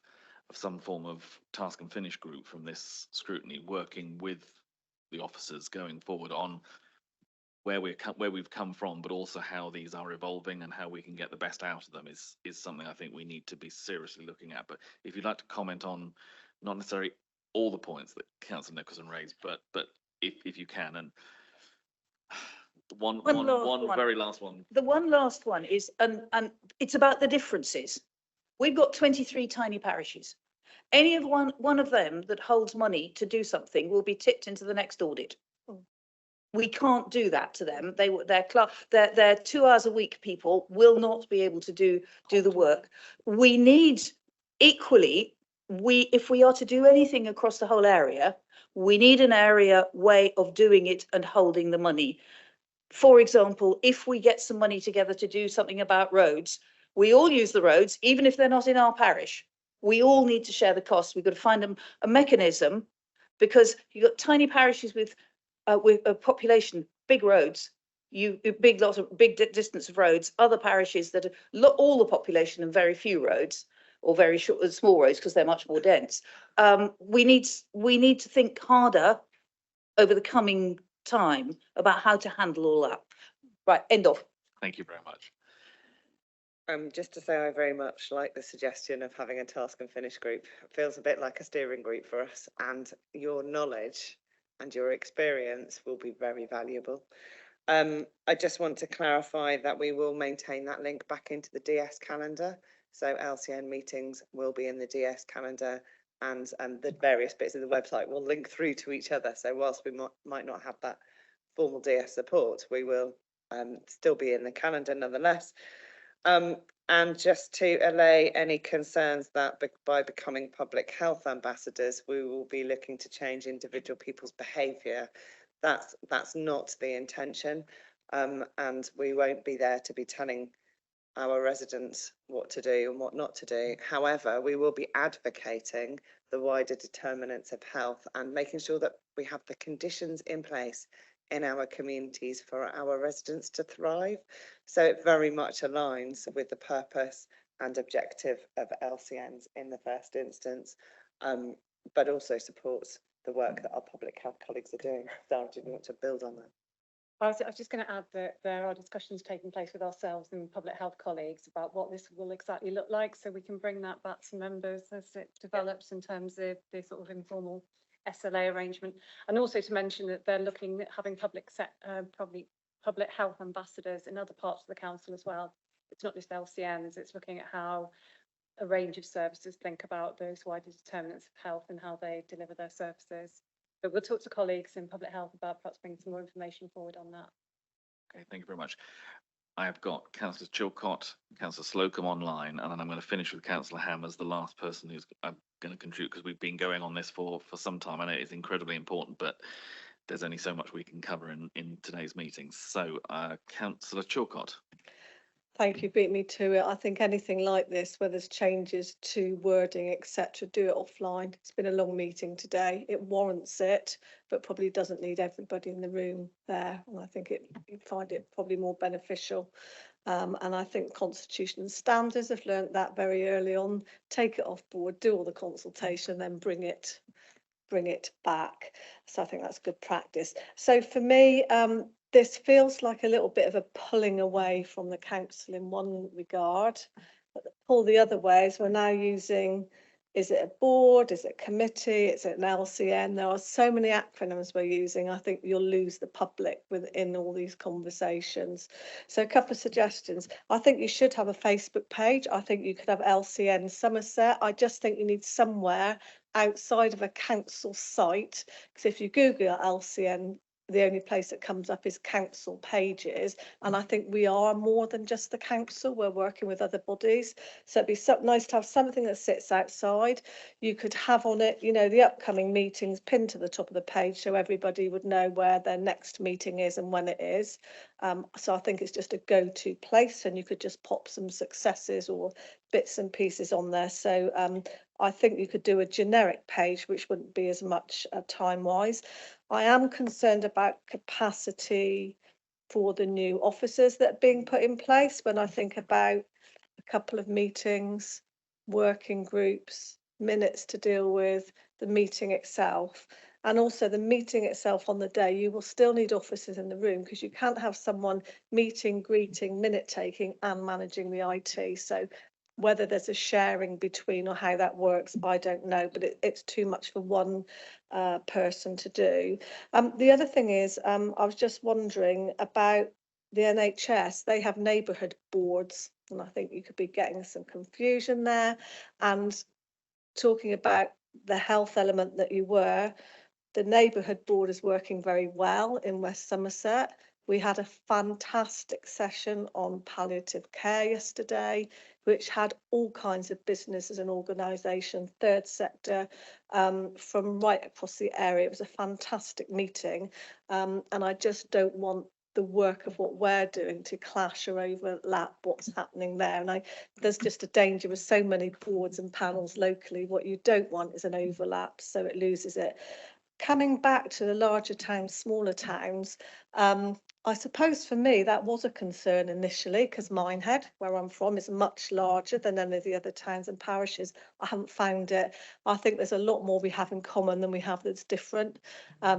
some form of task and finish group from this scrutiny, working with the officers going forward on where we've come from, but also how these are evolving and how we can get the best out of them is something I think we need to be seriously looking at. But if you'd like to comment on not necessarily all the points that Councillor Nicholson raised, but if you can, and one very last one. The one last one is, and it's about the differences. We've got 23 tiny parishes. Any of one of them that holds money to do something will be tipped into the next audit. We can't do that to them. They're 2 hours a week people will not be able to do the work. We need equally, if we are to do anything across the whole area, we need an area way of doing it and holding the money. For example, if we get some money together to do something about roads, we all use the roads, even if they're not in our parish. We all need to share the costs. We've got to find a mechanism, because you've got tiny parishes with a population, big roads, big distance of roads, other parishes that are all the population and very few roads, or very short, small roads because they're much more dense. We need to think harder over the coming time about how to handle all that. Right, end of. Thank you very much. Just to say, I very much like the suggestion of having a task and finish group. It feels a bit like a steering group for us, and your knowledge and your experience will be very valuable. I just want to clarify that we will maintain that link back into the DS calendar. So LCN meetings will be in the DS calendar and the various bits of the website will link through to each other. So whilst we might not have that formal DS support, we will still be in the calendar nonetheless. And just to allay any concerns that by becoming public health ambassadors, we will be looking to change individual people's behaviour. That's not the intention, and we won't be there to be telling our residents what to do and what not to do. However, we will be advocating the wider determinants of health and making sure that we have the conditions in place in our communities for our residents to thrive. So it very much aligns with the purpose and objective of LCNs in the first instance, but also supports the work that our public health colleagues are doing. Sarah, do you want to build on that? I was just going to add that there are discussions taking place with ourselves and public health colleagues about what this will exactly look like, so we can bring that back to members as it develops in terms of the sort of informal SLA arrangement, and also to mention that they're looking at having public health ambassadors in other parts of the council as well. It's not just LCNs, it's looking at how a range of services think about those wider determinants of health and how they deliver their services. But we'll talk to colleagues in public health about perhaps bringing some more information forward on that. Okay, thank you very much. I have got Councillor Chilcott, Councillor Slocum online, and then I'm going to finish with Councillor Ham as the last person who's going to contribute, because we've been going on this for some time. I know it's incredibly important, but there's only so much we can cover in today's meetings. So, Councillor Chilcott. Thank you, beat me to it. I think anything like this, where there's changes to wording, etc., do it offline. It's been a long meeting today. It warrants it, but probably doesn't need everybody in the room there. And I think you'd find it probably more beneficial. And I think constitution and standards have learnt that very early on. Take it off board, do all the consultation, then bring it back. So I think that's good practice. So for me, this feels like a little bit of a pulling away from the council in one regard, but the pull the other way is we're now using, is it a board, is it a committee, is it an LCN? There are so many acronyms we're using. I think you'll lose the public within all these conversations. So a couple of suggestions. I think you should have a Facebook page. I think you could have LCN Somerset. I just think you need somewhere outside of a council site, because if you Google LCN, the only place that comes up is council pages, and I think we are more than just the council. We're working with other bodies, so it'd be so nice to have something that sits outside. You could have on it, you know, the upcoming meetings pinned to the top of the page, so everybody would know where their next meeting is and when it is. So I think it's just a go-to place, and you could just pop some successes or bits and pieces on there. So I think you could do a generic page, which wouldn't be as much time-wise. I am concerned about capacity for the new officers that are being put in place. When I think about a couple of meetings, working groups, minutes to deal with, the meeting itself, and also the meeting itself on the day, you will still need officers in the room, because you can't have someone meeting, greeting, minute taking and managing the IT. So whether there's a sharing between or how that works, I don't know, but it's too much for one person to do. The other thing is, I was just wondering about the NHS. They have neighbourhood boards, and I think you could be getting some confusion there. And talking about the health element that you were, the neighbourhood board is working very well in West Somerset. We had a fantastic session on palliative care yesterday, which had all kinds of businesses and organisation, third sector, from right across the area. It was a fantastic meeting, and I just don't want the work of what we're doing to clash or overlap what's happening there. And there's just a danger with so many boards and panels locally. What you don't want is an overlap, so it loses it. Coming back to the larger towns, smaller towns, I suppose for me that was a concern initially, because Minehead, where I'm from, is much larger than any of the other towns and parishes. I haven't found it. I think there's a lot more we have in common than we have that's different.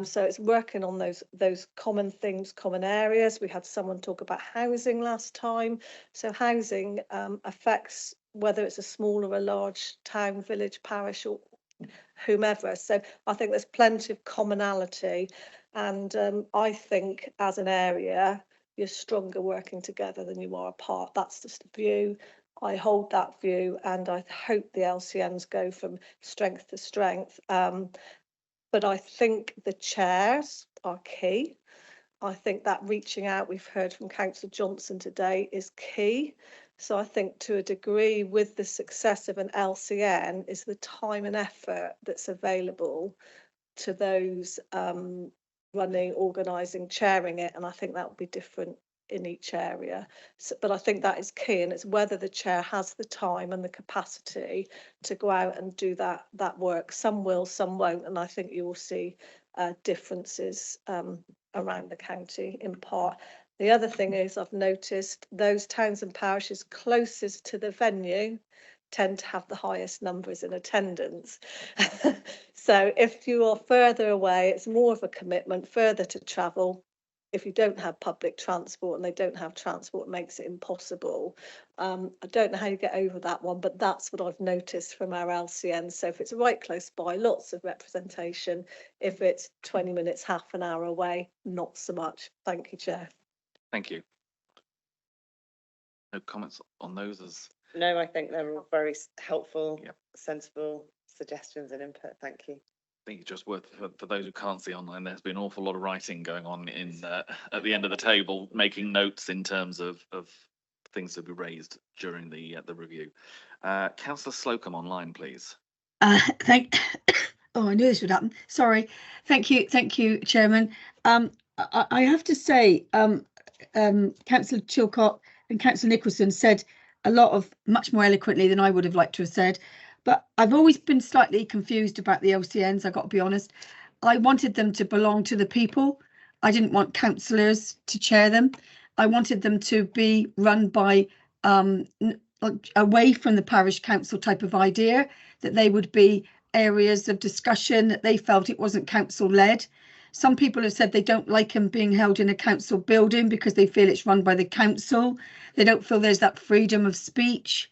So it's working on those common things, common areas. We had someone talk about housing last time. So housing affects whether it's a small or a large town, village, parish, or whomever. So I think there's plenty of commonality, and I think as an area you're stronger working together than you are apart. That's just a view. I hold that view, and I hope the LCNs go from strength to strength. But I think the chairs are key. I think that reaching out, we've heard from Councillor Johnson today, is key. So I think to a degree, with the success of an LCN, is the time and effort that's available to those running, organising, chairing it. And I think that will be different in each area. So, but I think that is key, and it's whether the chair has the time and the capacity to go out and do that work. Some will, some won't, and I think you will see differences around the county in part. The other thing is I've noticed those towns and parishes closest to the venue tend to have the highest numbers in attendance. So if you are further away, it's more of a commitment further to travel. If you don't have public transport and they don't have transport, it makes it impossible. I don't know how you get over that one, but that's what I've noticed from our LCN. So if it's right close by, lots of representation. If it's 20 minutes, half an hour away, not so much. Thank you, Chair. Thank you. No comments on those as? No, I think they're all very helpful, Yep. sensible suggestions and input. Thank you. I think it's just worth, for those who can't see online, there's been an awful lot of writing going on in at the end of the table, making notes in terms of things to be raised during the review. Councillor Slocum online, please. Oh, I knew this would happen. Sorry. Thank you, Chairman. I have to say, Councillor Chilcott and Councillor Nicholson said a lot of much more eloquently than I would have liked to have said. But I've always been slightly confused about the LCNs, I've got to be honest. I wanted them to belong to the people. I didn't want councillors to chair them. I wanted them to be run by away from the parish council type of idea, that they would be areas of discussion, that they felt it wasn't council led. Some people have said they don't like them being held in a council building because they feel it's run by the council. They don't feel there's that freedom of speech.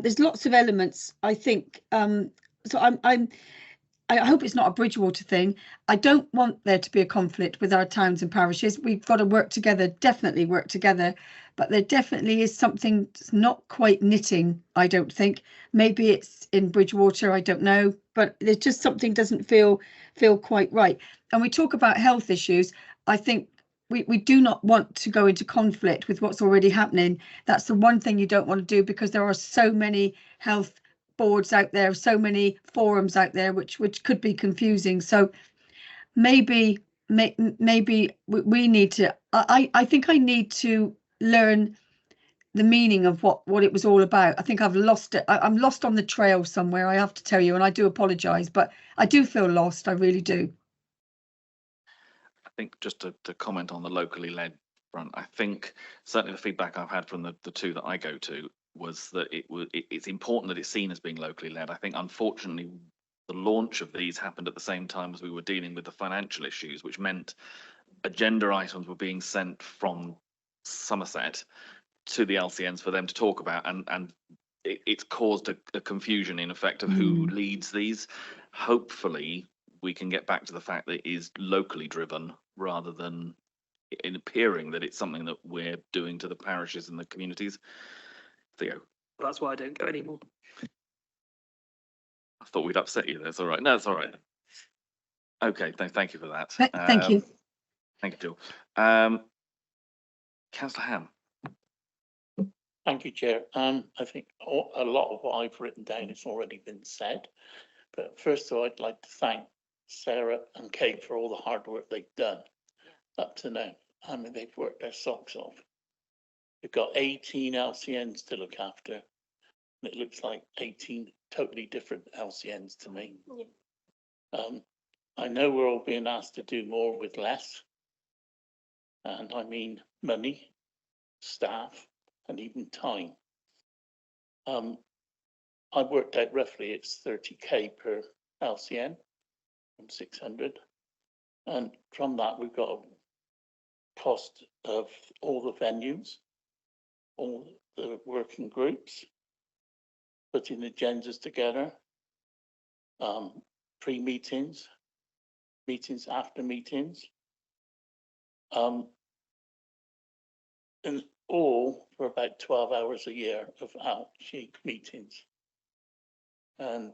There's lots of elements, I think. So I hope it's not a Bridgewater thing. I don't want there to be a conflict with our towns and parishes. We've got to work together, definitely work together. But there definitely is something that's not quite knitting, I don't think. Maybe it's in Bridgewater, I don't know. But there's just something doesn't feel quite right. And we talk about health issues. I think we do not want to go into conflict with what's already happening. That's the one thing you don't want to do, because there are so many health boards out there, so many forums out there, which could be confusing. So maybe we need to, I think I need to learn the meaning of what it was all about. I think I've lost it. I'm lost on the trail somewhere, I have to tell you, and I do apologise, but I do feel lost, I really do. I think just to comment on the locally led front, I think certainly the feedback I've had from the two that I go to was that it's important that it's seen as being locally led. I think unfortunately the launch of these happened at the same time as we were dealing with the financial issues, which meant agenda items were being sent from Somerset to the LCNs for them to talk about, and it's caused a confusion in effect of who leads these. Hopefully we can get back to the fact that it is locally driven rather than in appearing that it's something that we're doing to the parishes and the communities. Theo. That's why I don't go anymore. I thought we'd upset you. That's all right. No, that's all right. Okay, thank you for that. Thank you. Thank you, Jill. Councillor Ham. Thank you, Chair. I think a lot of what I've written down has already been said. But first of all, I'd like to thank Sarah and Kate for all the hard work they've done up to now. I mean, they've worked their socks off. We've got 18 LCNs to look after. And it looks like 18 totally different LCNs to me. I know we're all being asked to do more with less. And I mean money, staff, and even time. I worked out roughly it's 30k per LCN from 600. And from that, we've got a cost of all the venues, all the working groups, putting agendas together, pre-meetings, meetings after meetings. And all for about 12 hours a year of out-sheet meetings. And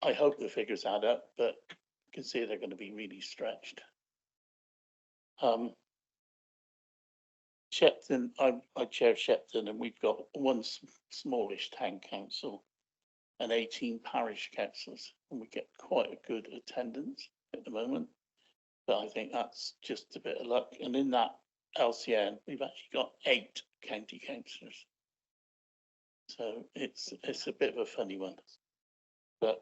I hope the figures add up, but you can see they're going to be really stretched. Shepton, I chair Shepton, and we've got one smallish town council and 18 parish councillors, and we get quite a good attendance at the moment. But I think that's just a bit of luck. And in that LCN, we've actually got 8 county councillors. So it's a bit of a funny one. But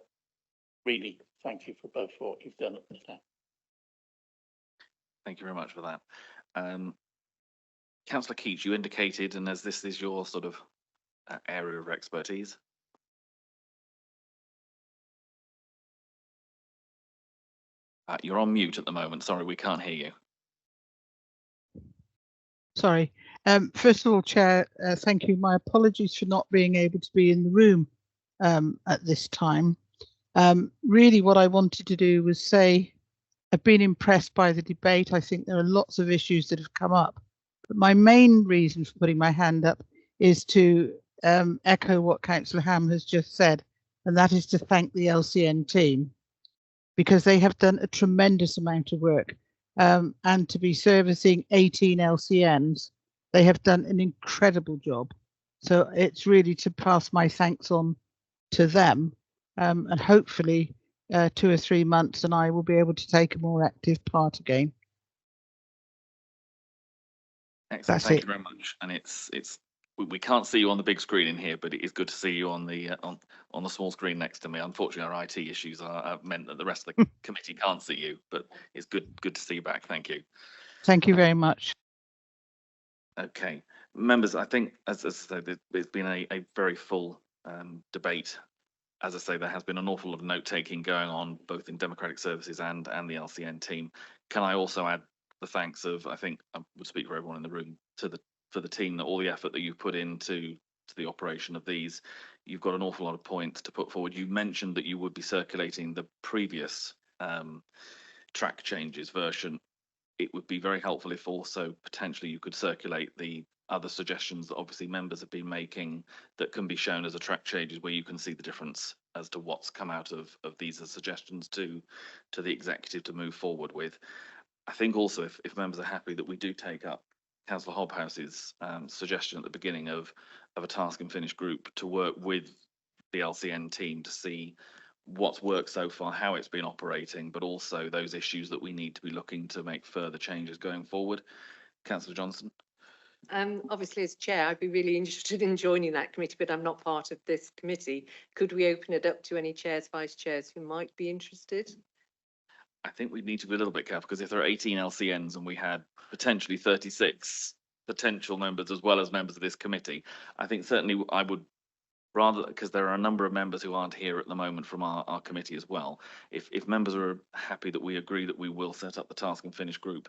really, thank you for both for what you've done up to now. Thank you very much for that. Councillor Keach, you indicated, and as this is your sort of area of expertise. You're on mute at the moment. Sorry, we can't hear you. Sorry. First of all, Chair, thank you. My apologies for not being able to be in the room at this time. Really, what I wanted to do was say I've been impressed by the debate. I think there are lots of issues that have come up. But my main reason for putting my hand up is to echo what Councillor Ham has just said, and that is to thank the LCN team, because they have done a tremendous amount of work. And to be servicing 18 LCNs, they have done an incredible job. So it's really to pass my thanks on to them, and hopefully 2 or 3 months and I will be able to take a more active part again. Excellent. Thank you very much. And we can't see you on the big screen in here, but it is good to see you on the on the small screen next to me. Unfortunately, our IT issues are meant that the rest of the committee can't see you, but it's good to see you back. Thank you. Thank you very much. Okay, members, I think as I said, it's been a very full debate. As I say, there has been an awful lot of note taking going on both in Democratic Services and the LCN team. Can I also add the thanks of, I think I would speak for everyone in the room, for the team, that all the effort that you've put into the operation of these. You've got an awful lot of points to put forward. You mentioned that you would be circulating the previous track changes version. It would be very helpful if also potentially you could circulate the other suggestions that obviously members have been making that can be shown as a track changes, where you can see the difference as to what's come out of these as suggestions to the executive to move forward with. I think also if members are happy that we do take up Councillor Hobhouse's suggestion at the beginning of a task and finish group to work with the LCN team to see what's worked so far, how it's been operating, but also those issues that we need to be looking to make further changes going forward. Councillor Johnson. Obviously, as chair, I'd be really interested in joining that committee, but I'm not part of this committee. Could we open it up to any chairs, vice chairs who might be interested? I think we need to be a little bit careful, because if there are 18 LCNs and we had potentially 36 potential members as well as members of this committee, I think certainly I would rather, because there are a number of members who aren't here at the moment from our committee as well. If members are happy that we agree that we will set up the task and finish group,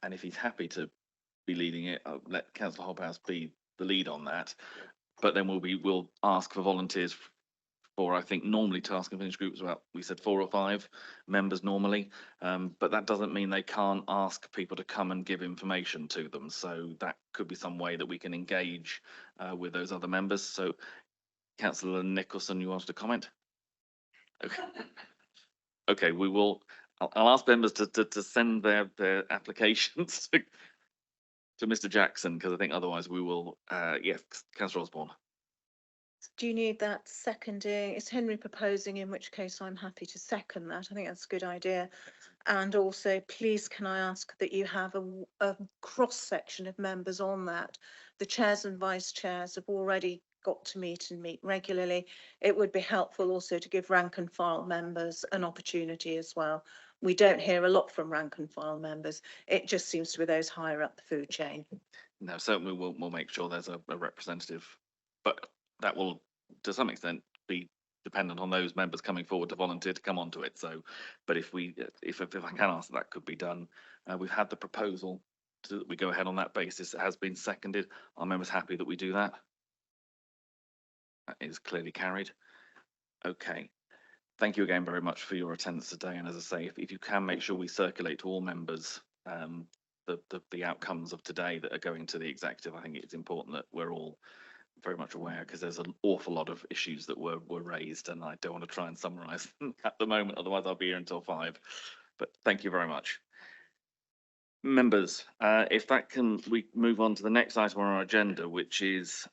and if he's happy to be leading it, I'll let Councillor Hobhouse be the lead on that. But then we'll ask for volunteers for, I think normally task and finish groups about, we said 4 or 5 members normally, but that doesn't mean they can't ask people to come and give information to them. So that could be some way that we can engage with those other members. So Councillor Nicholson, you wanted to comment? Okay. Okay, we will. I'll ask members to send their applications to Mr. Jackson, because I think otherwise we will. Yes, Councillor Osborne. Do you need that seconding? Is Henry proposing, in which case I'm happy to second that. I think that's a good idea. And also, please can I ask that you have a cross section of members on that. The chairs and vice chairs have already got to meet and meet regularly. It would be helpful also to give rank and file members an opportunity as well. We don't hear a lot from rank and file members. It just seems to be those higher up the food chain. No, certainly we'll make sure there's a representative, but that will to some extent be dependent on those members coming forward to volunteer to come onto it. So, but if I can ask that could be done. We've had the proposal that we go ahead on that basis. It has been seconded. Are members happy that we do that? That is clearly carried. Okay. Thank you again very much for your attendance today. And as I say, if you can make sure we circulate to all members the outcomes of today that are going to the executive. I think it's important that we're all very much aware, because there's an awful lot of issues that were raised, and I don't want to try and summarise them at the moment, otherwise I'll be here until 5. But thank you very much. Members, if that can, we move on to the next item on our agenda, which is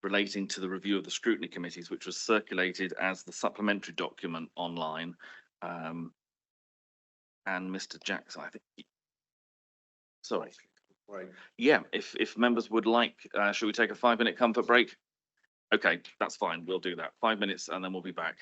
relating to the review of the scrutiny committees, which was circulated as the supplementary document online. And Mr. Jackson, I think, sorry. Right. Yeah, if members would like, shall we take a 5-minute comfort break? Okay, that's fine. We'll do that. 5 minutes and then we'll be back.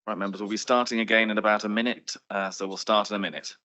Right, members, we'll be starting again in about a minute, so we'll start in a minute.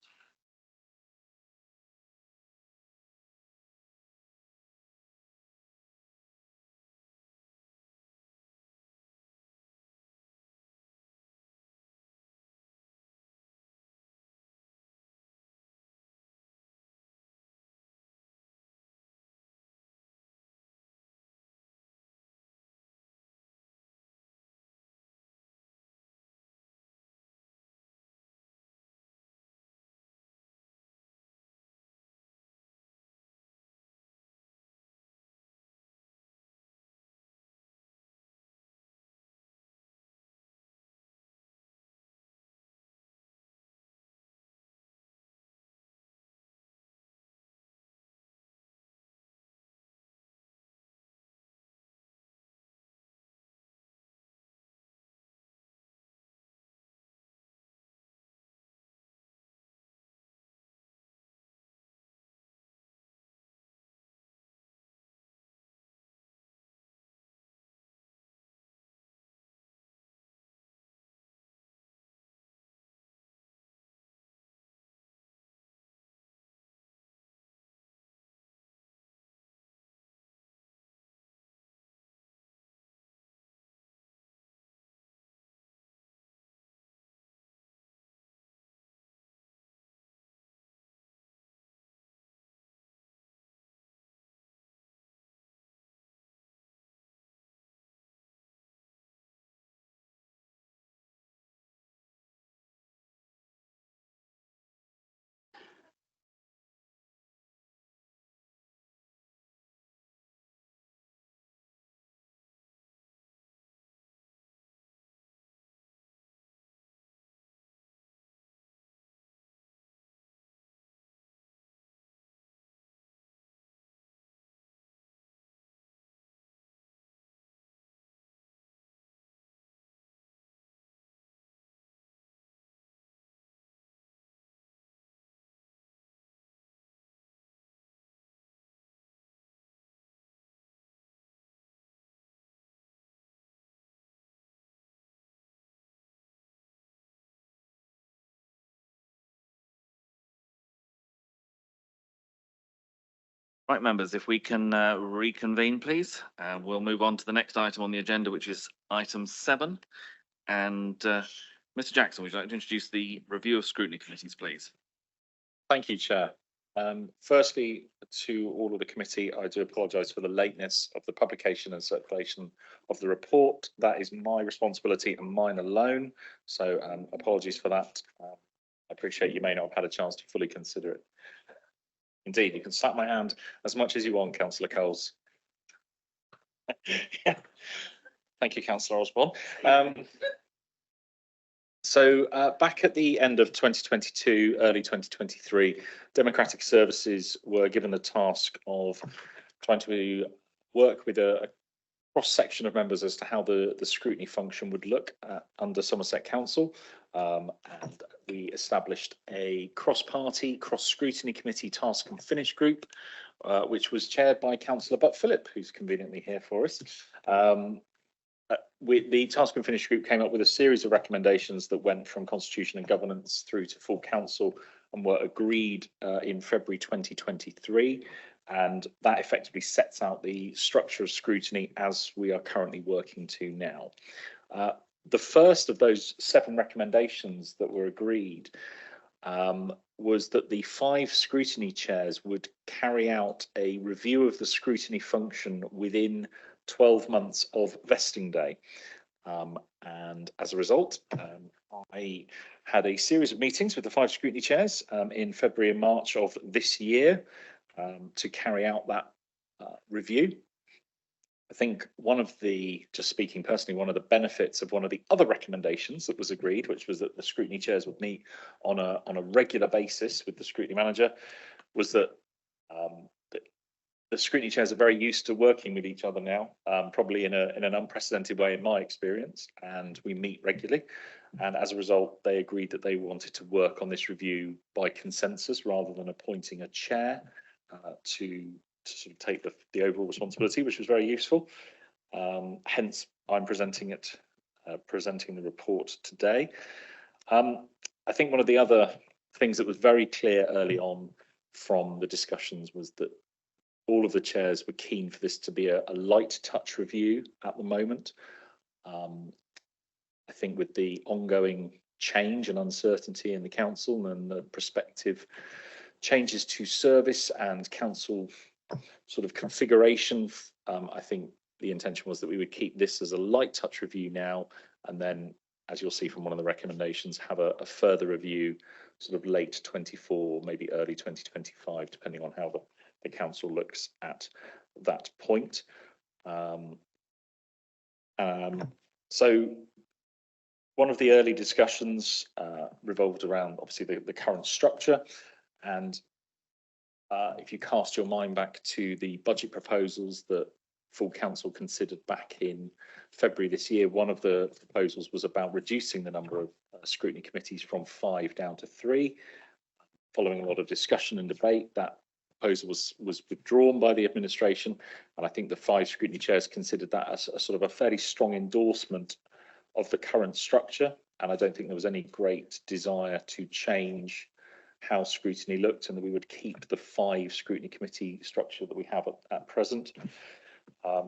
Right, members, if we can reconvene, please, and we'll move on to the next item on the agenda, which is item 7. And Mr. Jackson, would you like to introduce the review of scrutiny committees, please? Thank you, Chair. Firstly, to all of the committee, I do apologise for the lateness of the publication and circulation of the report. That is my responsibility and mine alone. So apologies for that. I appreciate you may not have had a chance to fully consider it. Indeed, you can slap my hand as much as you want, Councillor Coles. Yeah. Thank you, Councillor Osborne. So back at the end of 2022, early 2023, Democratic Services were given the task of trying to work with a cross-section of members as to how the scrutiny function would look under Somerset Council. And we established a cross-party, cross-scrutiny committee task and finish group, which was chaired by Councillor Butt-Philip, who's conveniently here for us. The task and finish group came up with a series of recommendations that went from constitution and governance through to full council and were agreed in February 2023. And that effectively sets out the structure of scrutiny as we are currently working to now. The first of those 7 recommendations that were agreed was that the 5 scrutiny chairs would carry out a review of the scrutiny function within 12 months of vesting day. And as a result, I had a series of meetings with the 5 scrutiny chairs in February and March of this year to carry out that review. I think just speaking personally, one of the benefits of one of the other recommendations that was agreed, which was that the scrutiny chairs would meet on a regular basis with the scrutiny manager, was that the scrutiny chairs are very used to working with each other now, probably in an unprecedented way in my experience, and we meet regularly. And as a result, they agreed that they wanted to work on this review by consensus rather than appointing a chair to sort of take the overall responsibility, which was very useful. Hence, I'm presenting it presenting the report today. I think one of the other things that was very clear early on from the discussions was that all of the chairs were keen for this to be a light touch review at the moment. I think with the ongoing change and uncertainty in the council and the prospective changes to service and council sort of configuration, I think the intention was that we would keep this as a light touch review now, and then, as you'll see from one of the recommendations, have a further review sort of late 24, maybe early 2025, depending on how the council looks at that point. So one of the early discussions revolved around obviously the current structure, and if you cast your mind back to the budget proposals that full council considered back in February this year, one of the proposals was about reducing the number of scrutiny committees from 5 down to 3. Following a lot of discussion and debate, that proposal was withdrawn by the administration, and I think the 5 scrutiny chairs considered that as a sort of a fairly strong endorsement of the current structure, and I don't think there was any great desire to change how scrutiny looked, and that we would keep the 5 scrutiny committee structure that we have at present,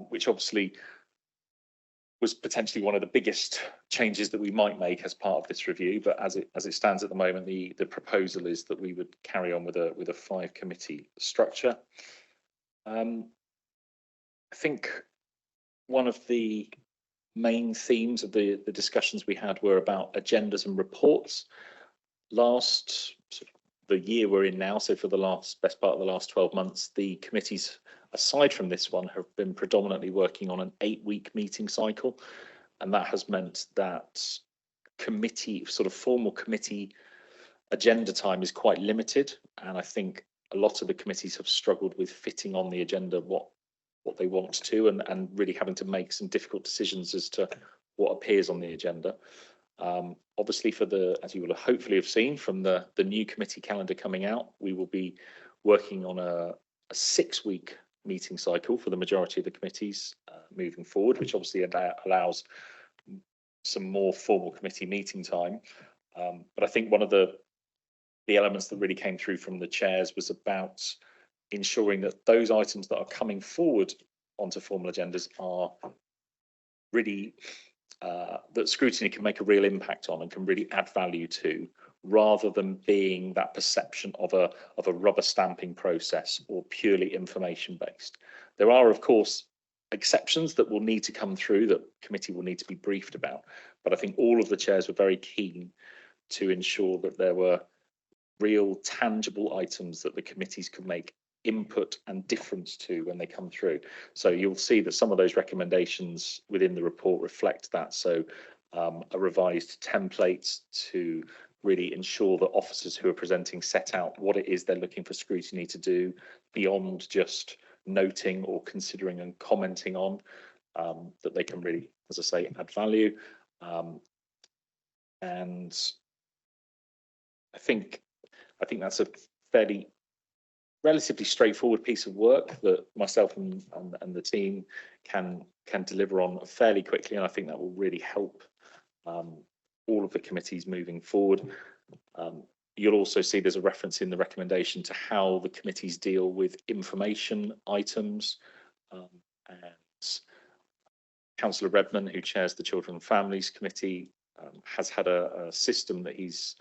which obviously was potentially one of the biggest changes that we might make as part of this review. But as it stands at the moment, the proposal is that we would carry on with a 5 committee structure. I think one of the main themes of the discussions we had were about agendas and reports. The year we're in now, so for the best part of the last 12 months, the committees, aside from this one, have been predominantly working on an 8-week meeting cycle, and that has meant that formal committee agenda time is quite limited, and I think a lot of the committees have struggled with fitting on the agenda what they want to, and really having to make some difficult decisions as to what appears on the agenda. Obviously, as you will hopefully have seen from the new committee calendar coming out, we will be working on a 6-week meeting cycle for the majority of the committees moving forward, which obviously allows some more formal committee meeting time. But I think one of the elements that really came through from the chairs was about ensuring that those items that are coming forward onto formal agendas are really that scrutiny can make a real impact on and can really add value to, rather than being that perception of a rubber stamping process or purely information based. There are, of course, exceptions that will need to come through that committee will need to be briefed about, but I think all of the chairs were very keen to ensure that there were real tangible items that the committees could make input and difference to when they come through. So you'll see that some of those recommendations within the report reflect that. So a revised template to really ensure that officers who are presenting set out what it is they're looking for scrutiny to do beyond just noting or considering and commenting on, that they can really, as I say, add value. And I think that's a relatively straightforward piece of work that myself and the team can deliver on fairly quickly, and I think that will really help all of the committees moving forward. You'll also see there's a reference in the recommendation to how the committees deal with information items, and Councillor Redman, who chairs the Children and Families Committee, has had a system that he's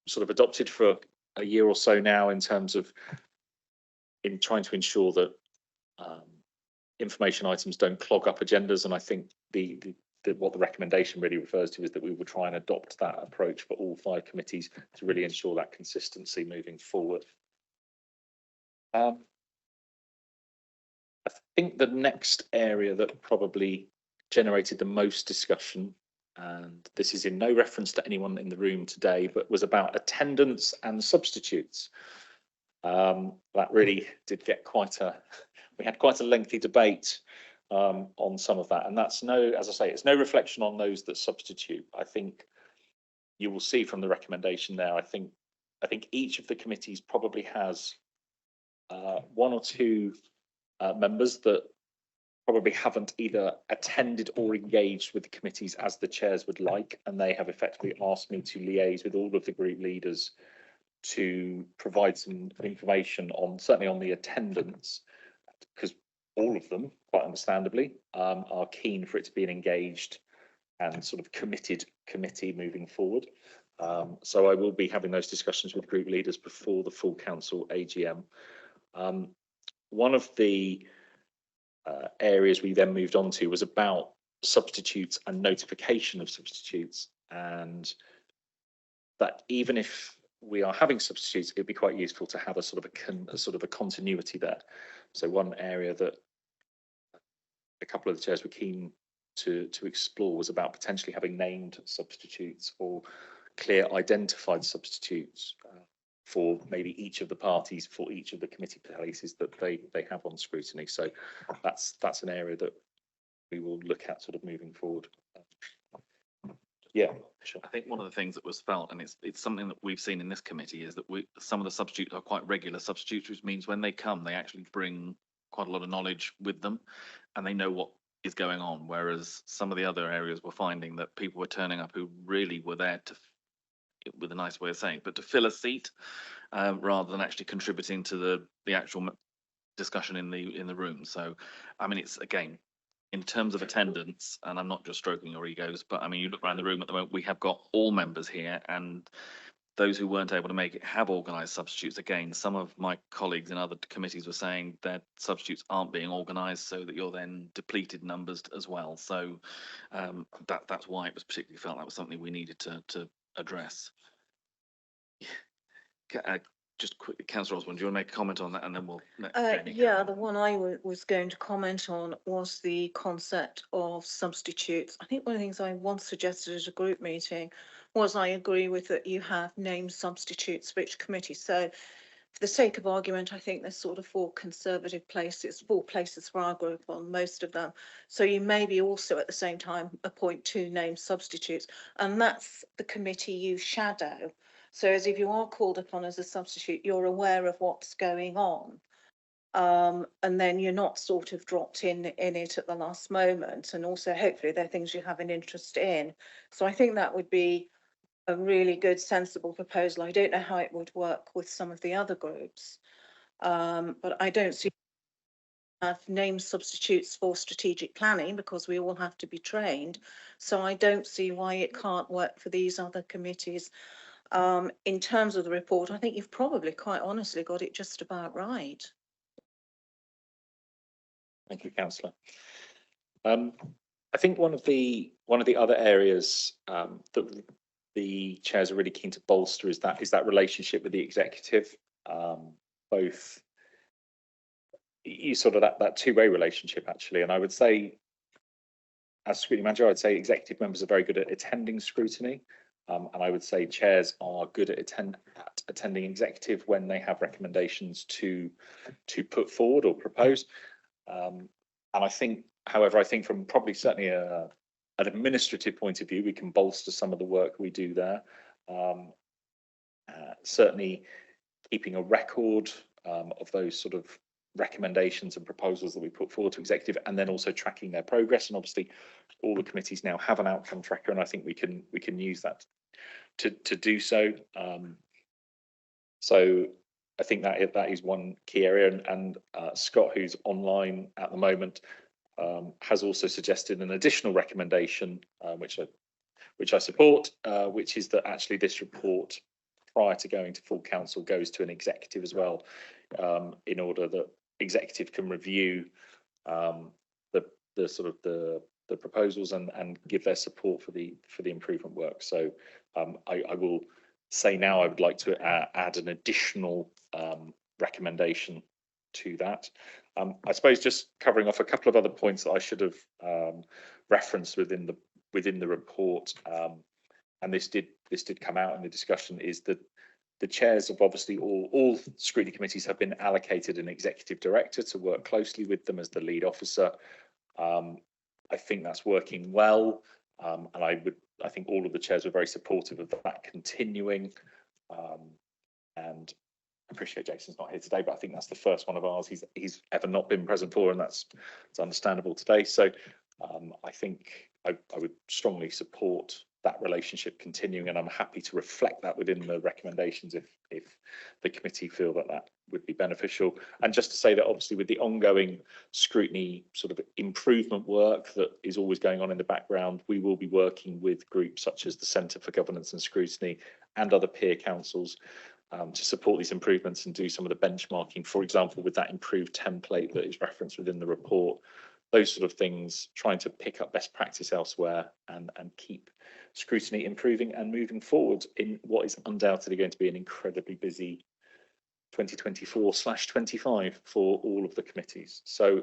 sort of adopted for a year or so now in terms of trying to ensure that information items don't clog up agendas, and I think what the recommendation really refers to is that we will try and adopt that approach for all 5 committees to really ensure that consistency moving forward. I think the next area that probably generated the most discussion, and this is in no reference to anyone in the room today, but was about attendance and substitutes. That really did get we had quite a lengthy debate on some of that, and that's as I say, it's no reflection on those that substitute. I think you will see from the recommendation there, I think each of the committees probably has 1 or 2 members that probably haven't either attended or engaged with the committees as the chairs would like, and they have effectively asked me to liaise with all of the group leaders to provide some information on, certainly on the attendance, because all of them, quite understandably, are keen for it to be an engaged and sort of committed committee moving forward. So I will be having those discussions with group leaders before the full council AGM. One of the areas we then moved on to was about substitutes and notification of substitutes, and that even if we are having substitutes, it'd be quite useful to have a sort of a continuity there. So one area that a couple of the chairs were keen to explore was about potentially having named substitutes or clear identified substitutes for maybe each of the parties for each of the committee places that they have on scrutiny. So that's an area that we will look at sort of moving forward. Yeah, sure. I think one of the things that was felt, and it's something that we've seen in this committee, is that some of the substitutes are quite regular substitutes, which means when they come, they actually bring quite a lot of knowledge with them, and they know what is going on. Whereas some of the other areas we're finding that people were turning up who really were there to, with a nice way of saying, but to fill a seat, rather than actually contributing to the actual discussion in the room. So, I mean, it's again, in terms of attendance, and I'm not just stroking your egos, but I mean, you look around the room at the moment, we have got all members here, and those who weren't able to make it have organised substitutes. Again, some of my colleagues in other committees were saying that substitutes aren't being organised, so that you're then depleted numbers as well. So that's why it was particularly felt that was something we needed to address. Just quickly, Councillor Osborne, do you want to make a comment on that, and then we'll yeah, the one I was going to comment on was the concept of substitutes. I think one of the things I once suggested at a group meeting was I agree with that you have named substitutes for each committee. So for the sake of argument, I think there's sort of four places for our group on most of them. So you maybe also at the same time appoint 2 named substitutes, and that's the committee you shadow. So as if you are called upon as a substitute, you're aware of what's going on. And then you're not sort of dropped in it at the last moment. And also hopefully there are things you have an interest in. So I think that would be a really good, sensible proposal. I don't know how it would work with some of the other groups, but I don't see have named substitutes for strategic planning because we all have to be trained. So I don't see why it can't work for these other committees. In terms of the report, I think you've probably quite honestly got it just about right. Thank you, Councillor. I think one of the other areas that the chairs are really keen to bolster is that relationship with the executive, both you sort of that two-way relationship actually. And I would say, as scrutiny manager, I'd say executive members are very good at attending scrutiny. And I would say chairs are good at attending executive when they have recommendations to put forward or propose. And I think, however, I think from probably certainly an administrative point of view, we can bolster some of the work we do there. Certainly keeping a record of those sort of recommendations and proposals that we put forward to executive, and then also tracking their progress. And obviously all the committees now have an outcome tracker, and I think we can use that to do so. So I think that is one key area, and Scott, who's online at the moment, has also suggested an additional recommendation, which I support, which is that actually this report, prior to going to full council, goes to an executive as well, in order that executive can review the sort of the proposals and give their support for the improvement work. So I will say now I would like to add an additional recommendation to that. I suppose just covering off a couple of other points that I should have referenced within the report, and this did come out in the discussion, is that the chairs of obviously all scrutiny committees have been allocated an executive director to work closely with them as the lead officer. I think that's working well, and I think all of the chairs were very supportive of that continuing. And appreciate Jason's not here today, but I think that's the first one of ours he's ever not been present for, and it's understandable today. So I think I would strongly support that relationship continuing, and I'm happy to reflect that within the recommendations if the committee feel that that would be beneficial. And just to say that obviously with the ongoing scrutiny sort of improvement work that is always going on in the background, we will be working with groups such as the Centre for Governance and Scrutiny and other peer councils to support these improvements and do some of the benchmarking, for example, with that improved template that is referenced within the report. Those sort of things, trying to pick up best practice elsewhere and keep scrutiny improving and moving forward in what is undoubtedly going to be an incredibly busy 2024/25 for all of the committees. So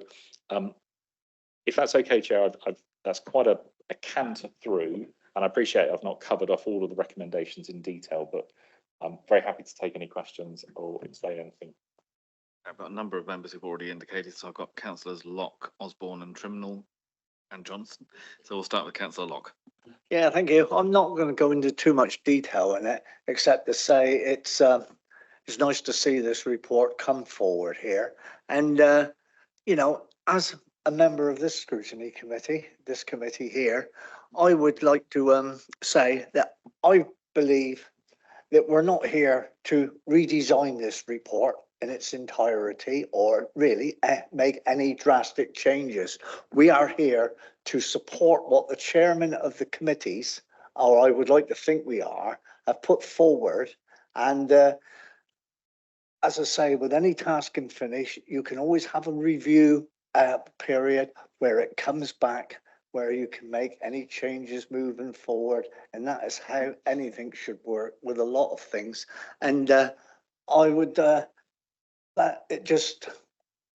if that's okay, Chair, that's quite a canter through, and I appreciate I've not covered off all of the recommendations in detail, but I'm very happy to take any questions or say anything. I've got a number of members who've already indicated, so I've got councillors Locke, Osborne and Trimnall and Johnson. So we'll start with Councillor Locke. Yeah, thank you. I'm not going to go into too much detail in it, except to say it's nice to see this report come forward here. And, you know, as a member of this scrutiny committee, this committee here, I would like to say that I believe that we're not here to redesign this report in its entirety or really make any drastic changes. We are here to support what the chairman of the committees, or I would like to think we are, have put forward. And as I say, with any task and finish, you can always have a review period where it comes back, where you can make any changes moving forward. And that is how anything should work with a lot of things. And I would, that it just,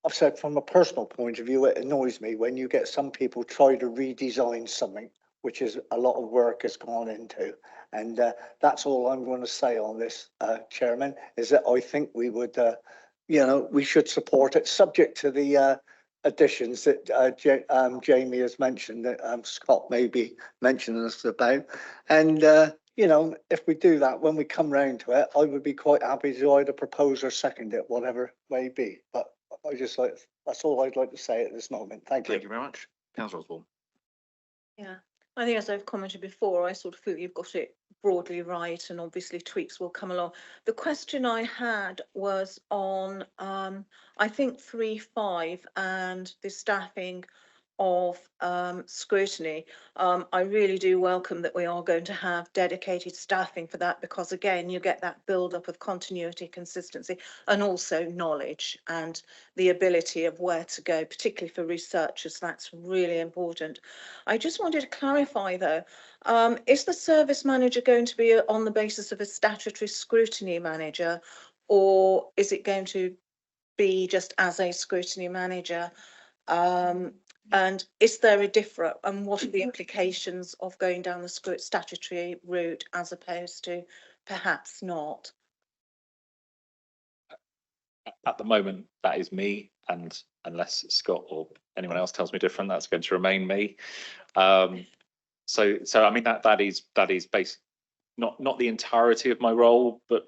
I've said from a personal point of view, it annoys me when you get some people try to redesign something, which is a lot of work has gone into. And that's all I'm going to say on this, Chairman, is that I think we would, you know, we should support it, subject to the additions that Jamie has mentioned, that Scott may be mentioning us about. And you know, if we do that, when we come round to it, I would be quite happy to either propose or second it, whatever may be. But I just like, that's all I'd like to say at this moment. Thank you. Thank you very much. Councillor Osborne. Yeah, I think as I've commented before, I sort of feel you've got it broadly right, and obviously tweaks will come along. The question I had was on, I think 3.5 and the staffing of scrutiny. I really do welcome that we are going to have dedicated staffing for that, because again, you get that build up of continuity, consistency, and also knowledge and the ability of where to go, particularly for researchers. That's really important. I just wanted to clarify though, is the service manager going to be on the basis of a statutory scrutiny manager, or is it going to be just as a scrutiny manager? And is there a difference, and what are the implications of going down the statutory route as opposed to perhaps not? At the moment, that is me, and unless Scott or anyone else tells me different, that's going to remain me. So I mean that is based not the entirety of my role, but